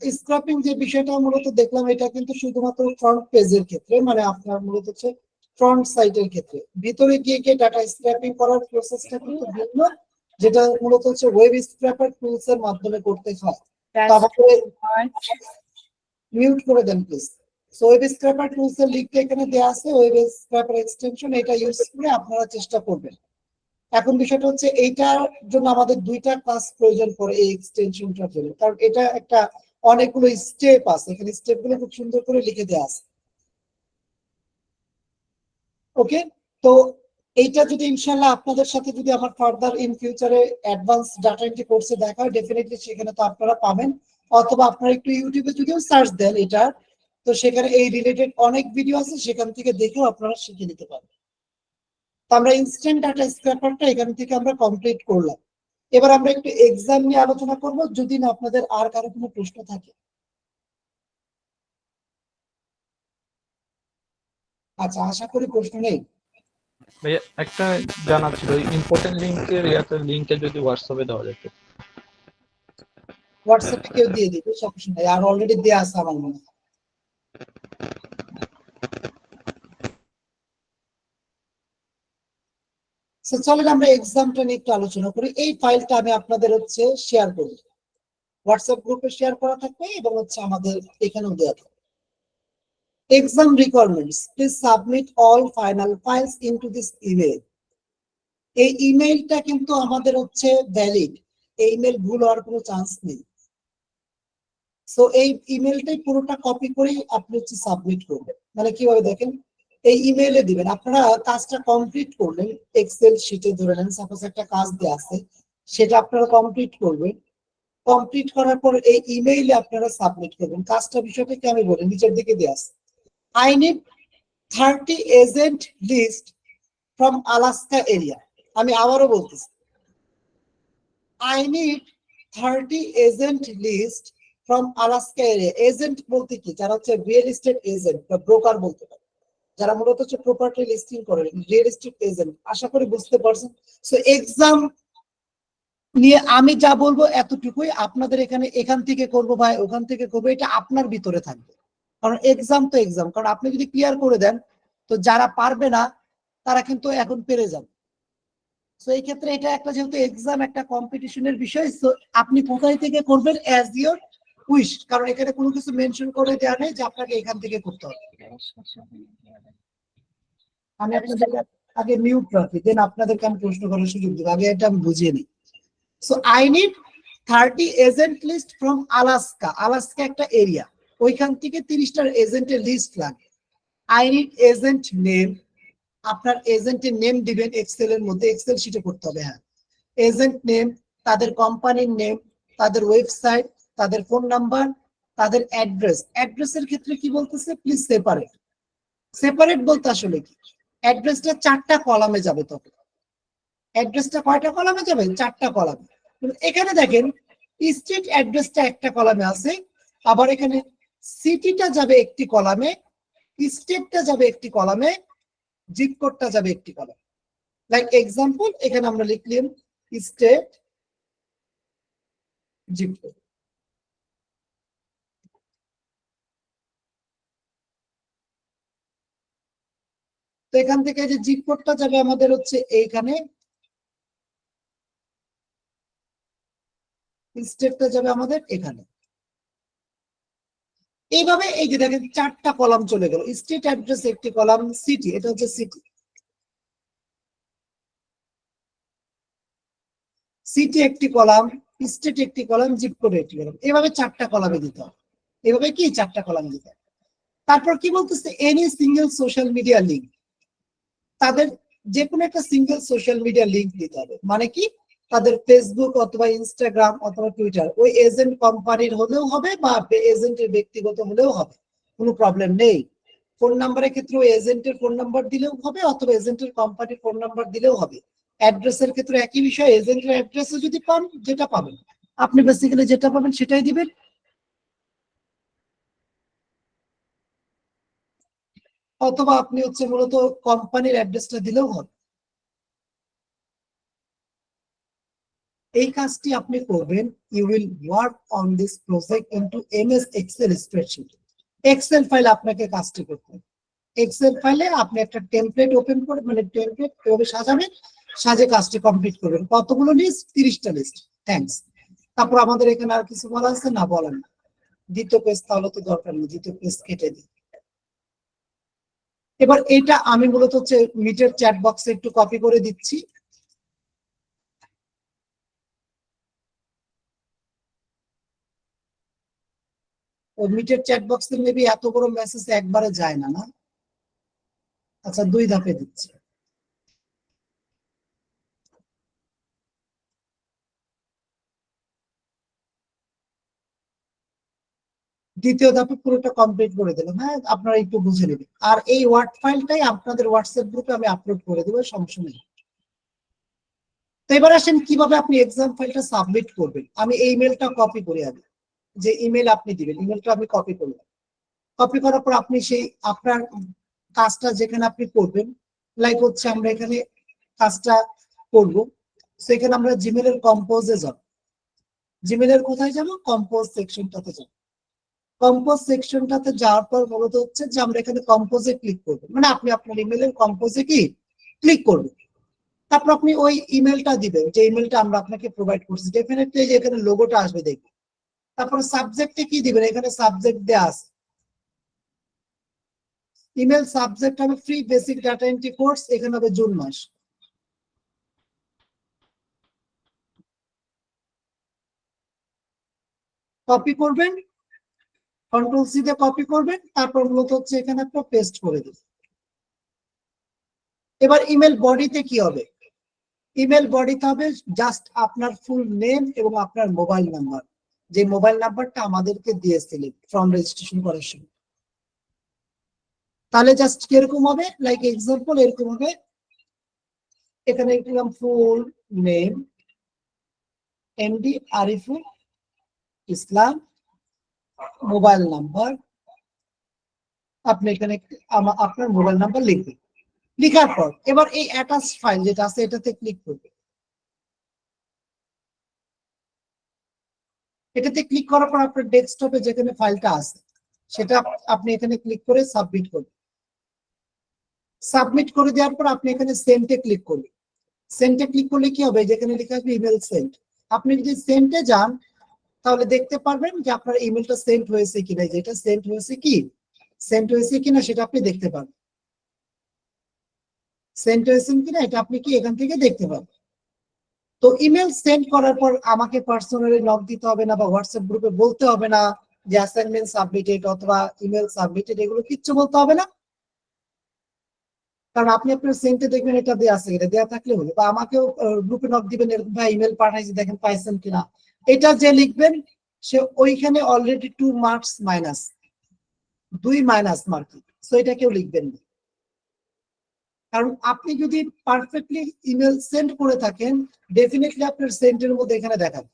[SPEAKER 1] স্ক্র্যাপিং যে বিষয়টা মূলত দেখলাম, এটা কিন্তু শুধুমাত্র ফ্রন্ট পেজের ক্ষেত্রে, মানে আপনার মূলত হচ্ছে ফ্রন্ট সাইটের ক্ষেত্রে। ভিতরে গিয়ে গিয়ে ডাটা স্ক্র্যাপিং করার প্রসেসটা কিন্তু ভিন্ন, যেটা মূলত হচ্ছে ওয়েব স্ক্র্যাপার টুলস এর মাধ্যমে করতে হয়। তারপরে মিউট করে দেন please. So web scraper tools এর লিংকটা এখানে দেওয়া আছে, ওয়েব স্ক্র্যাপার এক্সটেনশন, এটা ইউজ করে আপনারা চেষ্টা করবেন। এখন বিষয়টা হচ্ছে এইটার জন্য আমাদের 2টা ক্লাস প্রয়োজন পড়ে এই এক্সটেনশনটার জন্য, কারণ এটা একটা অনেকগুলো স্টেপ আছে, এখানে স্টেপগুলো খুব সুন্দর করে লিখে দেওয়া আছে। ওকে, তো এইটা যদি ইনশাআল্লাহ আপনাদের সাথে যদি আমার ফার্দার ইন ফিউচারে অ্যাডভান্স ডাটা এন্ট্রি কোর্সে দেখা হয়, ডেফিনেটলি সেখানে তো আপনারা পাবেন। অথবা আপনারা একটু ইউটিউবে যদিও সার্চ দেন এটা, তো সেখানে এই রিলেটেড অনেক ভিডিও আছে, সেখান থেকে দেখেও আপনারা শিখে নিতে পারবেন। আমরা ইনস্ট্যান্ট ডাটা স্ক্র্যাপারটা এখান থেকে আমরা কমপ্লিট করলাম। এবার আমরা একটু এক্সাম নিয়ে আলোচনা করব, যদি না আপনাদের আর কারো কোনো প্রশ্ন থাকে। আচ্ছা, আশা করি প্রশ্ন নেই।
[SPEAKER 11] ভাইয়া একটা জানা ছিল, ইম্পর্টেন্ট লিংকে যদি হোয়াটসঅ্যাপে দেওয়া যেত।
[SPEAKER 1] হোয়াটসঅ্যাপে কেউ দিয়ে দিবে, সমস্যা নাই, আর অলরেডি দেওয়া আছে আমার মনে হয়। চলেন আমরা এক্সামটা নিয়ে একটু আলোচনা করি। এই ফাইলটা আমি আপনাদের হচ্ছে শেয়ার করব, হোয়াটসঅ্যাপ গ্রুপে শেয়ার করা থাকবে এবং হচ্ছে আমাদের এখানেও দেওয়া থাকবে। Exam requirements, please submit all final files into this email. এই ইমেলটা কিন্তু আমাদের হচ্ছে ভ্যালিড, এই ইমেল ভুল হওয়ার কোনো চান্স নেই। সো এই ইমেলটাই পুরোটা কপি করে আপনি হচ্ছে সাবমিট করবেন। মানে কিভাবে দেখেন, এই ইমেইলে দিবেন, আপনারা কাজটা কমপ্লিট করলেন, এক্সেল শিটে ধরে নেন সাপোজ একটা কাজ দেওয়া আছে, সেটা আপনারা কমপ্লিট করবেন। কমপ্লিট করার পর এই ইমেইলে আপনারা সাবমিট করবেন। কাজটা বিষয়টা কি আমি বলি, নিচের দিকে দেওয়া আছে, I need 30 agent list from Alaska area. আমি আবারও বলতেছি, I need 30 agent list from Alaska area. Agent বলতে কি, যারা হচ্ছে রিয়েল এস্টেট এজেন্ট বা ব্রোকার বলতে পারে, যারা মূলত হচ্ছে প্রপার্টি লিস্টিং করে, রিয়েল এস্টেট এজেন্ট। আশা করি বুঝতে পারছেন। সো এক্সাম নিয়ে আমি যা বলবো এতটুকুই, আপনাদের এখান থেকে করবো ভাই ওখান থেকে করবো, এটা আপনার ভিতরে থাকবে। কারণ এক্সাম তো এক্সাম, কারণ আপনি যদি ক্লিয়ার করে দেন, তো যারা পারবে না তারা কিন্তু এখন পেরে যাবে। সো এই ক্ষেত্রে এটা একটা যেহেতু এক্সাম, একটা কম্পিটিশনের বিষয়, সো আপনি কোথায় থেকে করবেন অ্যাজ ইওর উইশ, কারণ এখানে কোনো কিছু মেনশন করে দেওয়া নেই যে আপনাকে এখান থেকে করতে হবে। আমি আপনাদের আগে মিউট রাখি, দেন আপনাদেরকে আমি প্রশ্ন করার সুযোগ দেবো, আগে এটা আমি বুঝিয়ে নিই। So I need 30 agent list from Alaska. Alaska একটা এরিয়া, ওইখান থেকে 30টা এজেন্টের লিস্ট লাগে। আই নিড এজেন্ট নেম, আপনার এজেন্টের নেম দিবেন এক্সেল এর মধ্যে, এক্সেল শিটে করতে হবে। হ্যাঁ, এজেন্ট নেম, তাদের কোম্পানির নেম, তাদের ওয়েবসাইট, তাদের ফোন নাম্বার, তাদের অ্যাড্রেস। অ্যাড্রেসের ক্ষেত্রে কি বলতেছে, প্লিজ সেপারেট। সেপারেট বলতে আসলে কি, অ্যাড্রেসটা 4টা কলামে যাবে। তখন অ্যাড্রেসটা কয়টা কলামে যাবে, 4টা কলামে। এখানে দেখেন স্ট্রিট অ্যাড্রেসটা একটা কলামে আছে, আবার এখানে সিটিটা যাবে একটি কলামে, স্টেটটা যাবে একটি কলামে, জিপ কোডটা যাবে একটি কলামে। লাইক এক্সাম্পল এখানে আমরা লিখলাম স্টেট, জিপ কোড। তো এখান থেকে যে জিপ কোডটা যাবে আমাদের হচ্ছে এইখানে, স্টেটটা যাবে আমাদের এখানে। এইভাবে এই যে দেখেন 4টা কলাম চলে গেল। স্ট্রিট অ্যাড্রেস একটি কলাম, সিটি, এটা হচ্ছে সিটি, সিটি একটি কলাম, স্টেট একটি কলাম, জিপ কোড একটি কলাম। এভাবে 4টা কলামে দিতে হবে। এভাবে কি 4টা কলামে দিতে হবে। তারপর কি বলতেছে, any single social media link, তাদের যে কোনো একটা সিঙ্গেল সোশ্যাল মিডিয়া লিঙ্ক দিতে হবে। মানে কি, তাদের ফেসবুক অথবা ইনস্টাগ্রাম অথবা টুইটার, ওই এজেন্ট কোম্পানির হলেও হবে বা এজেন্টের ব্যক্তিগত হলেও হবে, কোনো প্রবলেম নেই। ফোন নাম্বারের ক্ষেত্রে ওই এজেন্টের ফোন নাম্বার দিলেও হবে অথবা এজেন্টের কোম্পানির ফোন নাম্বার দিলেও হবে। অ্যাড্রেসের ক্ষেত্রে একই বিষয়, এজেন্টের অ্যাড্রেসে যদি পান যেটা পাবেন, আপনি বেসিক্যালি যেটা পাবেন সেটাই দিবেন। অথবা আপনি হচ্ছে মূলত কোম্পানির অ্যাড্রেসটা দিলেও হবে। এই কাজটি আপনি করবেন। You will work on this project into MS Excel spreadsheet. Excel file আপনাকে কাজটি করতে হবে। এক্সেল ফাইলে আপনি একটা টেমপ্লেট ওপেন করে, মানে টেমপ্লেট এভাবে সাজাবেন, সাজে কাজটি কমপ্লিট করবেন। কতগুলো লিস্ট, 30টা লিস্ট। থ্যাঙ্কস। তারপর আমাদের এখানে আর কিছু বলা আছে না, বলেন না। দ্বিতীয় পেজ তাহলে তো দরকার নেই, দ্বিতীয় পেজ কেটে দিই। এবার এটা আমি মূলত হচ্ছে মিটের চ্যাট বক্সে একটু কপি করে দিচ্ছি। ওই মিটের চ্যাট বক্সে মেবি এত বড় মেসেজ একবারে যায় না, না? আচ্ছা, 2 ধাপে দিচ্ছি। দ্বিতীয় ধাপে পুরোটা কমপ্লিট করে দিলাম। হ্যাঁ, আপনারা একটু বুঝে নেবেন। আর এই ওয়ার্ড ফাইলটাই আপনাদের হোয়াটসঅ্যাপ গ্রুপে আমি আপলোড করে দেবো, সমস্যা নেই। তো এবার আসেন কিভাবে আপনি এক্সাম ফাইলটা সাবমিট করবেন। আমি এই ইমেলটা কপি করে আনি, যে ইমেল আপনি দিবেন, ইমেলটা আমি কপি করলাম। কপি করার পর আপনি সেই আপনার কাজটা যেখানে আপনি করবেন, লাইক হচ্ছে আমরা এখানে কাজটা করব, সেখানে আমরা জিমেলের কম্পোজে যাব। জিমেলের কোথায় যাব, কম্পোজ সেকশনটাতে যাব। কম্পোজ সেকশনটাতে যাওয়ার পর মূলত হচ্ছে যে আমরা এখানে কম্পোজে ক্লিক করব, মানে আপনি আপনার ইমেলের কম্পোজে কি ক্লিক করবেন। তারপর আপনি ওই ইমেলটা দিবেন যে ইমেলটা আমরা আপনাকে প্রোভাইড করছি। ডেফিনেটলি যে এখানে লোগোটা আসবে দেখবেন। তারপর সাবজেক্টে কি দিবেন, এখানে সাবজেক্ট দেয়া আছে। ইমেল সাবজেক্ট হবে free basic data entry course, এখানে হবে জুন মাস। কপি করবেন, কন্ট্রোল সি দিয়ে কপি করবেন, তারপর মূলত হচ্ছে এখানে একটা পেস্ট করে দিবেন। এবার ইমেল বডিতে কি হবে, ইমেল বডিতে হবে জাস্ট আপনার ফুল নেম এবং আপনার মোবাইল নাম্বার, যে মোবাইল নাম্বারটা আমাদেরকে দিয়েছিলেন ফর্ম রেজিস্ট্রেশন করার সময়। তাহলে জাস্ট কিরকম হবে, লাইক এক্সাম্পল এরকম হবে। এখানে লিখলাম full name MD Ariful Islam, mobile number. আপনি এখানে আপনার মোবাইল নাম্বার লিখবেন। লিখার পর এবার এই অ্যাটাচ ফাইল যেটা আছে এটাতে ক্লিক করবেন। এটাতে ক্লিক করার পর আপনার ডেস্কটপে যেখানে ফাইলটা আছে সেটা আপনি এখানে ক্লিক করে সাবমিট করবেন। সাবমিট করে দেওয়ার পর আপনি এখানে সেন্ডে ক্লিক করবেন। সেন্ডে ক্লিক করলে কি হবে, যেখানে লেখা আসবে ইমেল সেন্ড। আপনি যদি সেন্ডে যান তাহলে দেখতে পারবেন যে আপনার ইমেলটা সেন্ড হয়েছে কিনা, যেটা সেন্ড হয়েছে কি সেন্ড হয়েছে কিনা সেটা আপনি দেখতে পারবেন। সেন্ড হয়েছে কিনা এটা আপনি কি এখান থেকে দেখতে পাবেন। তো ইমেল সেন্ড করার পর আমাকে পার্সোনালি নক দিতে হবে না বা হোয়াটসঅ্যাপ গ্রুপে বলতে হবে না যে অ্যাসাইনমেন্ট সাবমিটেড অথবা ইমেল সাবমিটেড, এগুলো কিচ্ছু বলতে হবে না। কারণ আপনি আপনার সেন্টে দেখবেন এটা দেওয়া আছে, এটা দেওয়া থাকলে হলো, বা আমাকেও গ্রুপে নক দিবেন এরকম ভাই ইমেল পাঠাইছি দেখেন পাইছেন কিনা, এটা যে লিখবেন সে ওইখানে already 2 marks minus, 2 minus marking, so এটা কেউ লিখবেন না। কারণ আপনি যদি পারফেক্টলি ইমেল সেন্ড করে থাকেন ডেফিনেটলি আপনার সেন্টের মধ্যে এখানে দেখাবে।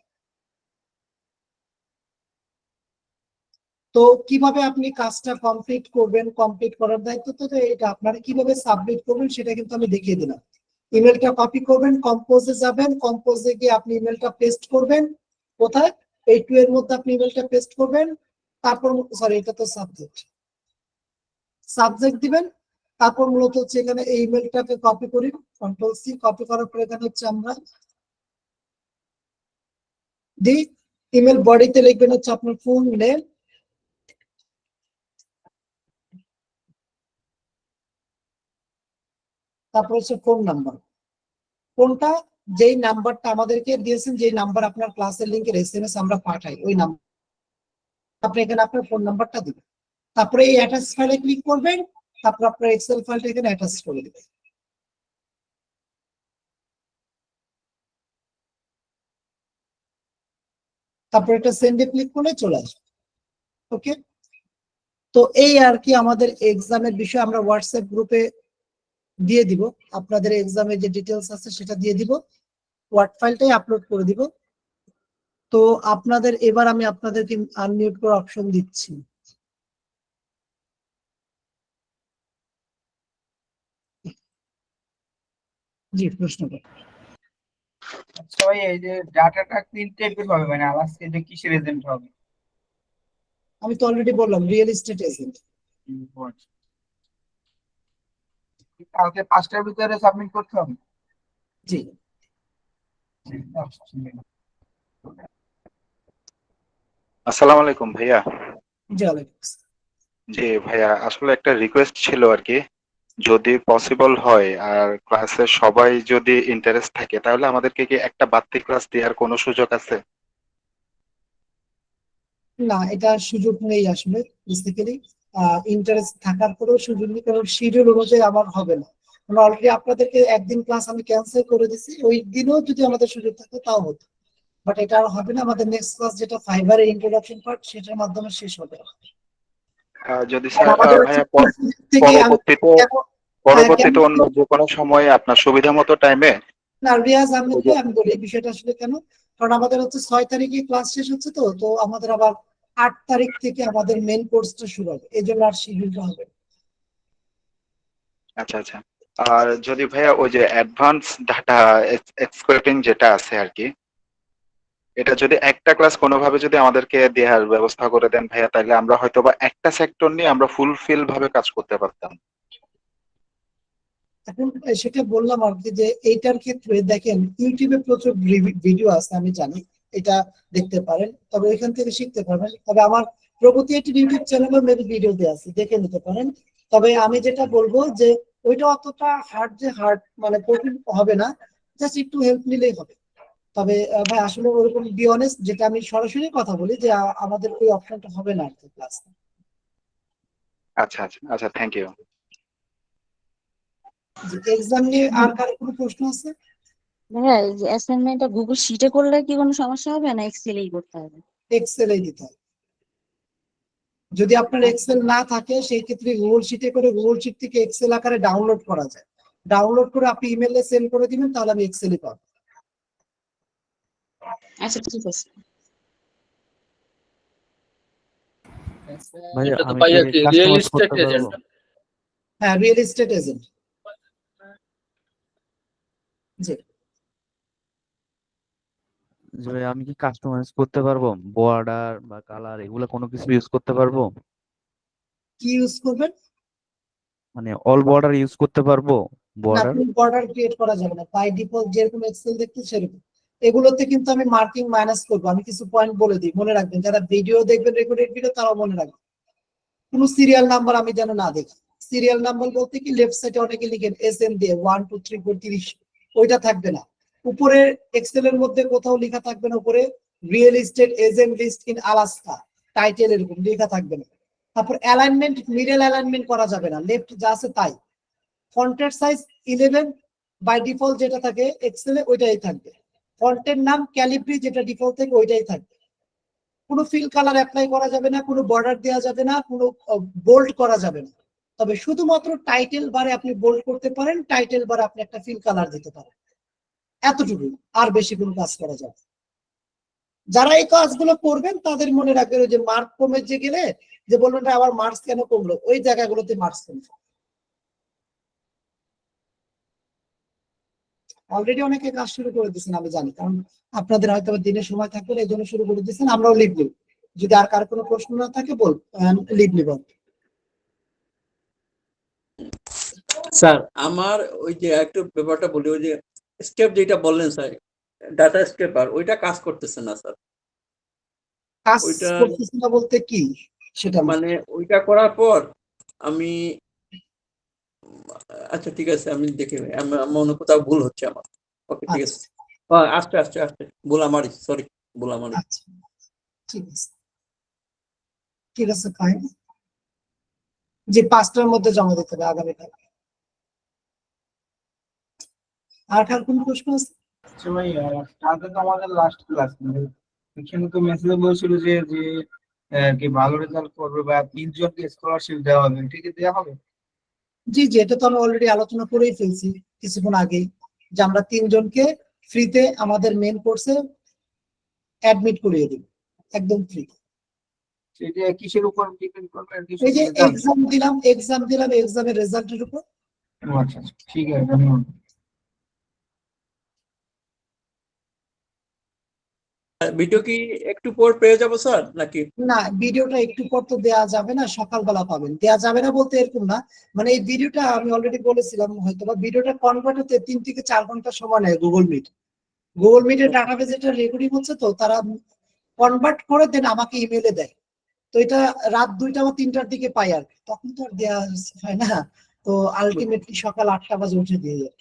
[SPEAKER 1] তো কিভাবে আপনি কাজটা কমপ্লিট করবেন, কমপ্লিট করার দায়িত্ব তো এটা আপনারা কিভাবে সাবমিট করবেন সেটা কিন্তু আমি দেখিয়ে দিলাম। ইমেলটা কপি করবেন, কম্পোজে যাবেন, কম্পোজে গিয়ে আপনি ইমেলটা পেস্ট করবেন। কোথায়? এই 2 এর মধ্যে আপনি ইমেলটা পেস্ট করবেন। তারপর সরি এটা তো সাবজেক্ট দিবেন। তারপর মূলত হচ্ছে এখানে এই ইমেলটাকে কপি করি, কন্ট্রোল সি, কপি করার পর এখানে হচ্ছে আমরা দিই ইমেল বডিতে লিখবেন হচ্ছে আপনার ফুল নেম, তারপর হচ্ছে ফোন নাম্বার, কোনটা যেই নাম্বারটা আমাদেরকে দিয়েছেন, যে নাম্বার আপনার ক্লাসের লিংকের এসএমএস আমরা পাঠাই ওই নাম্বার, আপনি এখানে আপনার ফোন নাম্বারটা দিবেন। তারপরে এই অ্যাটাচ ফাইলে ক্লিক করবেন, তারপর আপনার এক্সেল ফাইলটা এখানে অ্যাটাচ করে দিবেন। তারপর এটা সেন্ডে ক্লিক করলে চলে আসবে। ওকে, তো এই আর কি আমাদের এক্সামের বিষয় আমরা হোয়াটসঅ্যাপ গ্রুপে দিয়ে দিব, আপনাদের এক্সামের যে ডিটেলস আছে সেটা দিয়ে দিব, ওয়ার্ড ফাইলটাই আপলোড করে দিব। তো আপনাদের এবার আমি আপনাদেরকে আনমিউট করার অপশন দিচ্ছি। জি, প্রশ্ন করুন।
[SPEAKER 7] আচ্ছা ভাই, এই যে ডাটাটা তিন টাইপের হবে, মানে আজকে এটা কিসের এজেন্ট হবে?
[SPEAKER 1] আমি তো অলরেডি বললাম রিয়েল এস্টেট এজেন্ট।
[SPEAKER 7] কালকে 5টার ভিতরে সাবমিট করতে হবে?
[SPEAKER 1] জি।
[SPEAKER 9] আসসালামু আলাইকুম ভাইয়া।
[SPEAKER 1] জি, ওয়ালাইকুম আসসালাম।
[SPEAKER 9] জি ভাইয়া, আসলে একটা রিকোয়েস্ট ছিল আর কি, যদি পসিবল হয় আর ক্লাসে সবাই যদি ইন্টারেস্ট থাকে তাহলে আমাদেরকে কি একটা বাড়তি ক্লাস দেওয়ার কোনো সুযোগ আছে?
[SPEAKER 1] না, এটা সুযোগ নেই আসলে, বেসিক্যালি ইন্টারেস্ট থাকার পরেও সুযোগ নেই, কারণ শিডিউল অনুযায়ী আমার হবে না। অলরেডি আপনাদেরকে একদিন ক্লাস আমি ক্যান্সেল করে দিছি, ওই দিনও যদি আমাদের সুযোগ থাকে তাও হতো, বাট এটা আর হবে না। আমাদের নেক্সট ক্লাস যেটা ফাইবারের ইন্ট্রোডাকশন পার্ট সেটার মাধ্যমে শেষ হবে।
[SPEAKER 9] যদি স্যার
[SPEAKER 1] আমাদের
[SPEAKER 9] ভাইয়া
[SPEAKER 1] থেকে
[SPEAKER 9] পরবর্তীতে অন্য যে কোনো সময় আপনার সুবিধা মতো টাইমে।
[SPEAKER 1] না, রিয়াজ আহমেদকে আমি বলি এই বিষয়টা আসলে কেন, কারণ আমাদের হচ্ছে 6 তারিখে ক্লাস শেষ হচ্ছে, তো আমাদের আবার 8 তারিখ থেকে আমাদের মেইন কোর্সটা শুরু হবে, এই জন্য আর শিডিউলটা হবে।
[SPEAKER 9] আচ্ছা আচ্ছা। আর যদি ভাইয়া ওই যে অ্যাডভান্স ডাটা এক্সক্রেপিং যেটা আছে আর কি, এটা যদি একটা ক্লাস কোনোভাবে যদি আমাদেরকে দেওয়ার ব্যবস্থা করে দেন ভাইয়া, তাহলে আমরা হয়তো বা একটা সেক্টর নিয়ে আমরা ফুলফিল ভাবে কাজ করতে পারতাম।
[SPEAKER 1] এখন সেটা বললাম আর কি, যে এইটার ক্ষেত্রে দেখেন ইউটিউবে প্রচুর ভিডিও আছে, আমি জানি, এটা দেখতে পারেন, তবে ওইখান থেকে শিখতে পারবেন। তবে আমার প্রগতি একটি ইউটিউব চ্যানেলে মেবি ভিডিও দেওয়া আছে, দেখে নিতে পারেন। তবে আমি যেটা বলবো যে ওইটা অতটা হার্ড মানে কঠিন হবে না, জাস্ট একটু হেল্প নিলেই হবে। তবে ভাই আসলে ওরকম বি অনেস্ট, যেটা আমি সরাসরি কথা বলি যে আমাদের ওই অপশনটা হবে না আর কি ক্লাস।
[SPEAKER 9] আচ্ছা আচ্ছা আচ্ছা, থ্যাংক ইউ।
[SPEAKER 1] এক্সাম নিয়ে আর কারো কোনো প্রশ্ন আছে?
[SPEAKER 12] ভাইয়া এই যে অ্যাসাইনমেন্টটা গুগল শিটে করলে কি কোনো সমস্যা হবে না এক্সেলেই করতে হবে?
[SPEAKER 1] এক্সেলেই দিতে হবে। যদি আপনার এক্সেল না থাকে সেই ক্ষেত্রে গুগল শিটে করে, গুগল শিট থেকে এক্সেল আকারে ডাউনলোড করা যায়, ডাউনলোড করে আপনি ইমেলে সেন্ড করে দিবেন, তাহলে আমি এক্সেলই পাবো।
[SPEAKER 12] আচ্ছা ঠিক আছে।
[SPEAKER 10] এটা তো ভাইয়া কি রিয়েল এস্টেট এজেন্ট?
[SPEAKER 1] হ্যাঁ, রিয়েল এস্টেট এজেন্ট। জি।
[SPEAKER 13] আমি কি কাস্টমাইজ করতে পারবো? বর্ডার বা কালার এগুলো কোনো কিছু ইউজ করতে পারবো?
[SPEAKER 1] কি ইউজ করবেন?
[SPEAKER 13] মানে অল বর্ডার ইউজ করতে পারবো?
[SPEAKER 1] না,
[SPEAKER 13] বর্ডার
[SPEAKER 1] কোনো বর্ডার ক্রিয়েট করা যাবে না, বাই ডিফল্ট যেরকম এক্সেল দেখতে সেরকম। এগুলোতে কিন্তু আমি মার্কিং মাইনাস করবো, আমি কিছু পয়েন্ট বলে দিই, মনে রাখবেন, যারা ভিডিও দেখবেন রেকর্ডেড ভিডিও তারাও মনে রাখবেন। কোনো সিরিয়াল নাম্বার আমি যেন না দেখি। সিরিয়াল নাম্বার বলতে কি, লেফট সাইডে অনেকে লিখেন এস এম দিয়ে 1 2 3 4 30, ওইটা থাকবে না। উপরে এক্সেল এর মধ্যে কোথাও লেখা থাকবে না, উপরে real estate agent list in Alaska, title এরকম লেখা থাকবে না। তারপর অ্যালাইনমেন্ট, মিডল অ্যালাইনমেন্ট করা যাবে না, লেফট যা আছে তাই। ফন্টের সাইজ 11 বাই ডিফল্ট যেটা থাকে এক্সেলে ওইটাই থাকবে। ফন্টের নাম ক্যালিব্রি যেটা ডিফল্ট থেকে ওইটাই থাকবে। কোনো ফিল কালার অ্যাপ্লাই করা যাবে না, কোনো বর্ডার দেওয়া যাবে না, কোনো বোল্ড করা যাবে না। তবে শুধুমাত্র টাইটেল বারে আপনি বোল্ড করতে পারেন, টাইটেল বারে আপনি একটা ফিল কালার দিতে পারেন, এতটুকু, আর বেশি কোনো কাজ করা যাবে। যারা এই কাজগুলো করবেন তাদের মনে রাখবেন যে মার্ক কমে যে গেলে যে বলবেন আবার মার্কস কেন কমলো, ওই জায়গাগুলোতে মার্কস কমবে। অলরেডি অনেকে কাজ শুরু করে দিচ্ছেন আমি জানি, কারণ আপনাদের হয়তো দিনের সময় থাকবে এই জন্য শুরু করে দিচ্ছেন। আমরাও লিভ নিব, যদি আর কার কোনো প্রশ্ন না থাকে বল, লিভ নিব।
[SPEAKER 5] স্যার আমার ওই যে একটু ব্যাপারটা বলি, ওই যে স্টেপ যেটা বললেন স্যার, ডাটা স্টেপার, ওইটা কাজ করতেছে না স্যার।
[SPEAKER 1] কাজ
[SPEAKER 5] ওইটা
[SPEAKER 1] করতেছে না বলতে কি সেটা
[SPEAKER 5] মানে ওইটা করার পর আমি, আচ্ছা ঠিক আছে আমি দেখে, মনে কোথাও ভুল হচ্ছে আমার। ওকে ঠিক আছে, আস্তে আস্তে আস্তে, ভুল আমারই, সরি ভুল আমারই।
[SPEAKER 1] আচ্ছা ঠিক আছে, ঠিক আছে ফাইন। যে 5টার মধ্যে জমা দিতে হবে আগামীকাল। আর কার কোনো প্রশ্ন আছে?
[SPEAKER 7] আচ্ছা ভাই, কালকে তো আমাদের লাস্ট ক্লাস, এখানে তো মেসেজে বলছিল যে যে কি ভালো রেজাল্ট করবে বা 3 জনকে স্কলারশিপ দেওয়া হবে, ঠিক আছে দেওয়া হবে?
[SPEAKER 1] জি জি, এটা তো আমি অলরেডি আলোচনা করেই ফেলছি কিছুক্ষণ আগেই, যে আমরা 3 জনকে ফ্রিতে আমাদের মেন কোর্সে অ্যাডমিট করিয়ে দেব, একদম ফ্রি।
[SPEAKER 7] সেটা কিসের উপর ডিপেন্ড করবে?
[SPEAKER 1] এই যে এক্সাম দিলাম, এক্সামের রেজাল্টের উপর।
[SPEAKER 7] আচ্ছা আচ্ছা, ঠিক আছে, ধন্যবাদ।
[SPEAKER 5] ভিডিও কি একটু পর পেয়ে যাবো স্যার নাকি?
[SPEAKER 1] না, ভিডিওটা একটু পর তো দেওয়া যাবে না, সকালবেলা পাবেন। দেওয়া যাবে না বলতে এরকম না, মানে এই ভিডিওটা আমি অলরেডি বলেছিলাম হয়তো বা, ভিডিওটা কনভার্ট হতে 3 থেকে 4 ঘন্টা সময় নেয় গুগল মিট। গুগল মিটের ডাটাবেজে এটা রেকর্ডিং হচ্ছে, তো তারা কনভার্ট করে দেন আমাকে ইমেলে দেয়। তো এটা রাত 2টা বা 3টার দিকে পাই, আর তখন তো আর দেওয়া হয় না, তো আলটিমেটলি সকাল 8টা বাজে উঠে দিয়ে যায়।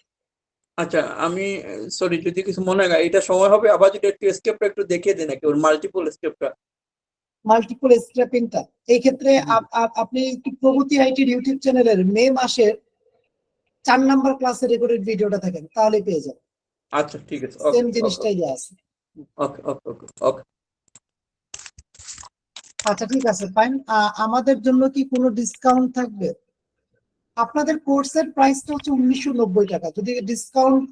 [SPEAKER 5] আচ্ছা আমি সরি যদি কিছু মনে হয়, এটা সময় হবে, আবার যদি একটু স্টেপটা একটু দেখিয়ে দেন নাকি, ওর মাল্টিপল স্টেপটা।
[SPEAKER 1] মাল্টিপল স্ক্র্যাপিংটা এই ক্ষেত্রে আপনি প্রগতি আইটির ইউটিউব চ্যানেলের মে মাসের 4 নাম্বার ক্লাসের রেকর্ডেড ভিডিওটা দেখেন, তাহলে পেয়ে যাবেন।
[SPEAKER 5] আচ্ছা ঠিক আছে,
[SPEAKER 1] সেম জিনিসটাই দেওয়া আছে।
[SPEAKER 5] ওকে ওকে ওকে ওকে।
[SPEAKER 1] আচ্ছা ঠিক আছে ফাইন। আমাদের জন্য কি কোনো ডিসকাউন্ট থাকবে? আপনাদের কোর্সের প্রাইসটা হচ্ছে 1990 টাকা। যদি ডিসকাউন্ট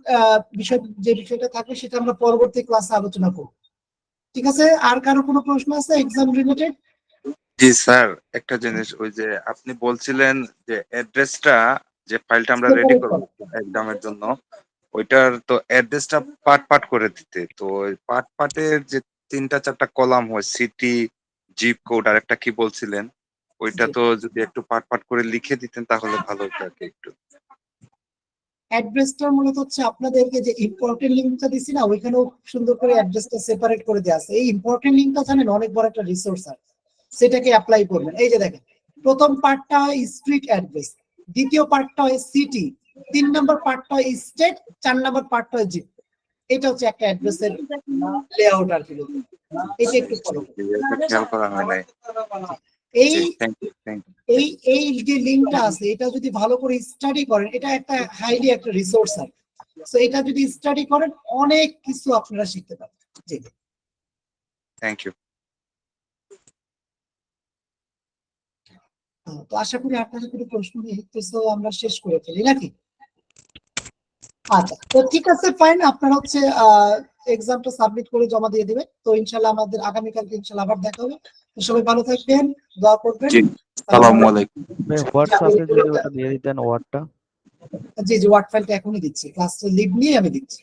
[SPEAKER 1] যে বিষয়টা থাকবে সেটা আমরা পরবর্তী ক্লাসে আলোচনা করব, ঠিক আছে? আর কারো কোনো প্রশ্ন আছে এক্সাম রিলেটেড?
[SPEAKER 9] জি স্যার, একটা জিনিস, ওই যে আপনি বলছিলেন যে অ্যাড্রেসটা, যে ফাইলটা আমরা রেডি করবো এক্সামের জন্য, ওইটার তো অ্যাড্রেসটা পার্ট পার্ট করে দিতে, তো ওই পার্ট পার্টের যে 3-4টা কলাম হয়, সিটি, জিপ কোড আর একটা কি বলছিলেন, ওইটা তো যদি একটু পার্ট পার্ট করে লিখে দিতেন তাহলে ভালো হতো আর কি একটু।
[SPEAKER 1] অ্যাড্রেসটা মূলত হচ্ছে আপনাদেরকে যে ইম্পর্টেন্ট লিঙ্কটা দিছি না, ওইখানেও সুন্দর করে অ্যাড্রেসটা সেপারেট করে দেওয়া আছে। এই ইম্পর্টেন্ট লিঙ্কটা জানেন অনেক বড় একটা রিসোর্স আছে, সেটাকে অ্যাপ্লাই করবেন। এই যে দেখেন, প্রথম পার্টটা হয় স্ট্রিট অ্যাড্রেস, দ্বিতীয় পার্টটা হয় সিটি, 3 নম্বর পার্টটা হয় স্টেট, 4 নম্বর পার্টটা হয় জিপ। এটা হচ্ছে একটা অ্যাড্রেসের লেআউট আর কি, এটা একটু ফলো
[SPEAKER 9] খেয়াল করা হয় নাই।
[SPEAKER 1] এই এই এই যে লিঙ্কটা আছে, এটা যদি ভালো করে স্টাডি করেন, এটা একটা হাইলি একটা রিসোর্স আছে। সো এটা যদি স্টাডি করেন অনেক কিছু আপনারা শিখতে পারবেন। জি
[SPEAKER 9] থ্যাংক ইউ।
[SPEAKER 1] তো আশা করি আপনাদের কোনো প্রশ্ন নেই, তো আমরা শেষ করে ফেলি নাকি? আচ্ছা তো ঠিক আছে ফাইন, আপনারা হচ্ছে এক্সামটা সাবমিট করে জমা দিয়ে দিবেন। তো ইনশাআল্লাহ আমাদের আগামীকালকে ইনশাআল্লাহ আবার দেখা হবে। তো সবাই ভালো থাকবেন, দোয়া করবেন।
[SPEAKER 13] আসসালামু আলাইকুম। হোয়াটসঅ্যাপে যদি ওটা দিয়ে দিতেন ওয়ার্ডটা।
[SPEAKER 1] জি জি, ওয়ার্ড ফাইলটা এখনই দিচ্ছি, ক্লাসে লিভ নিয়ে আমি দিচ্ছি।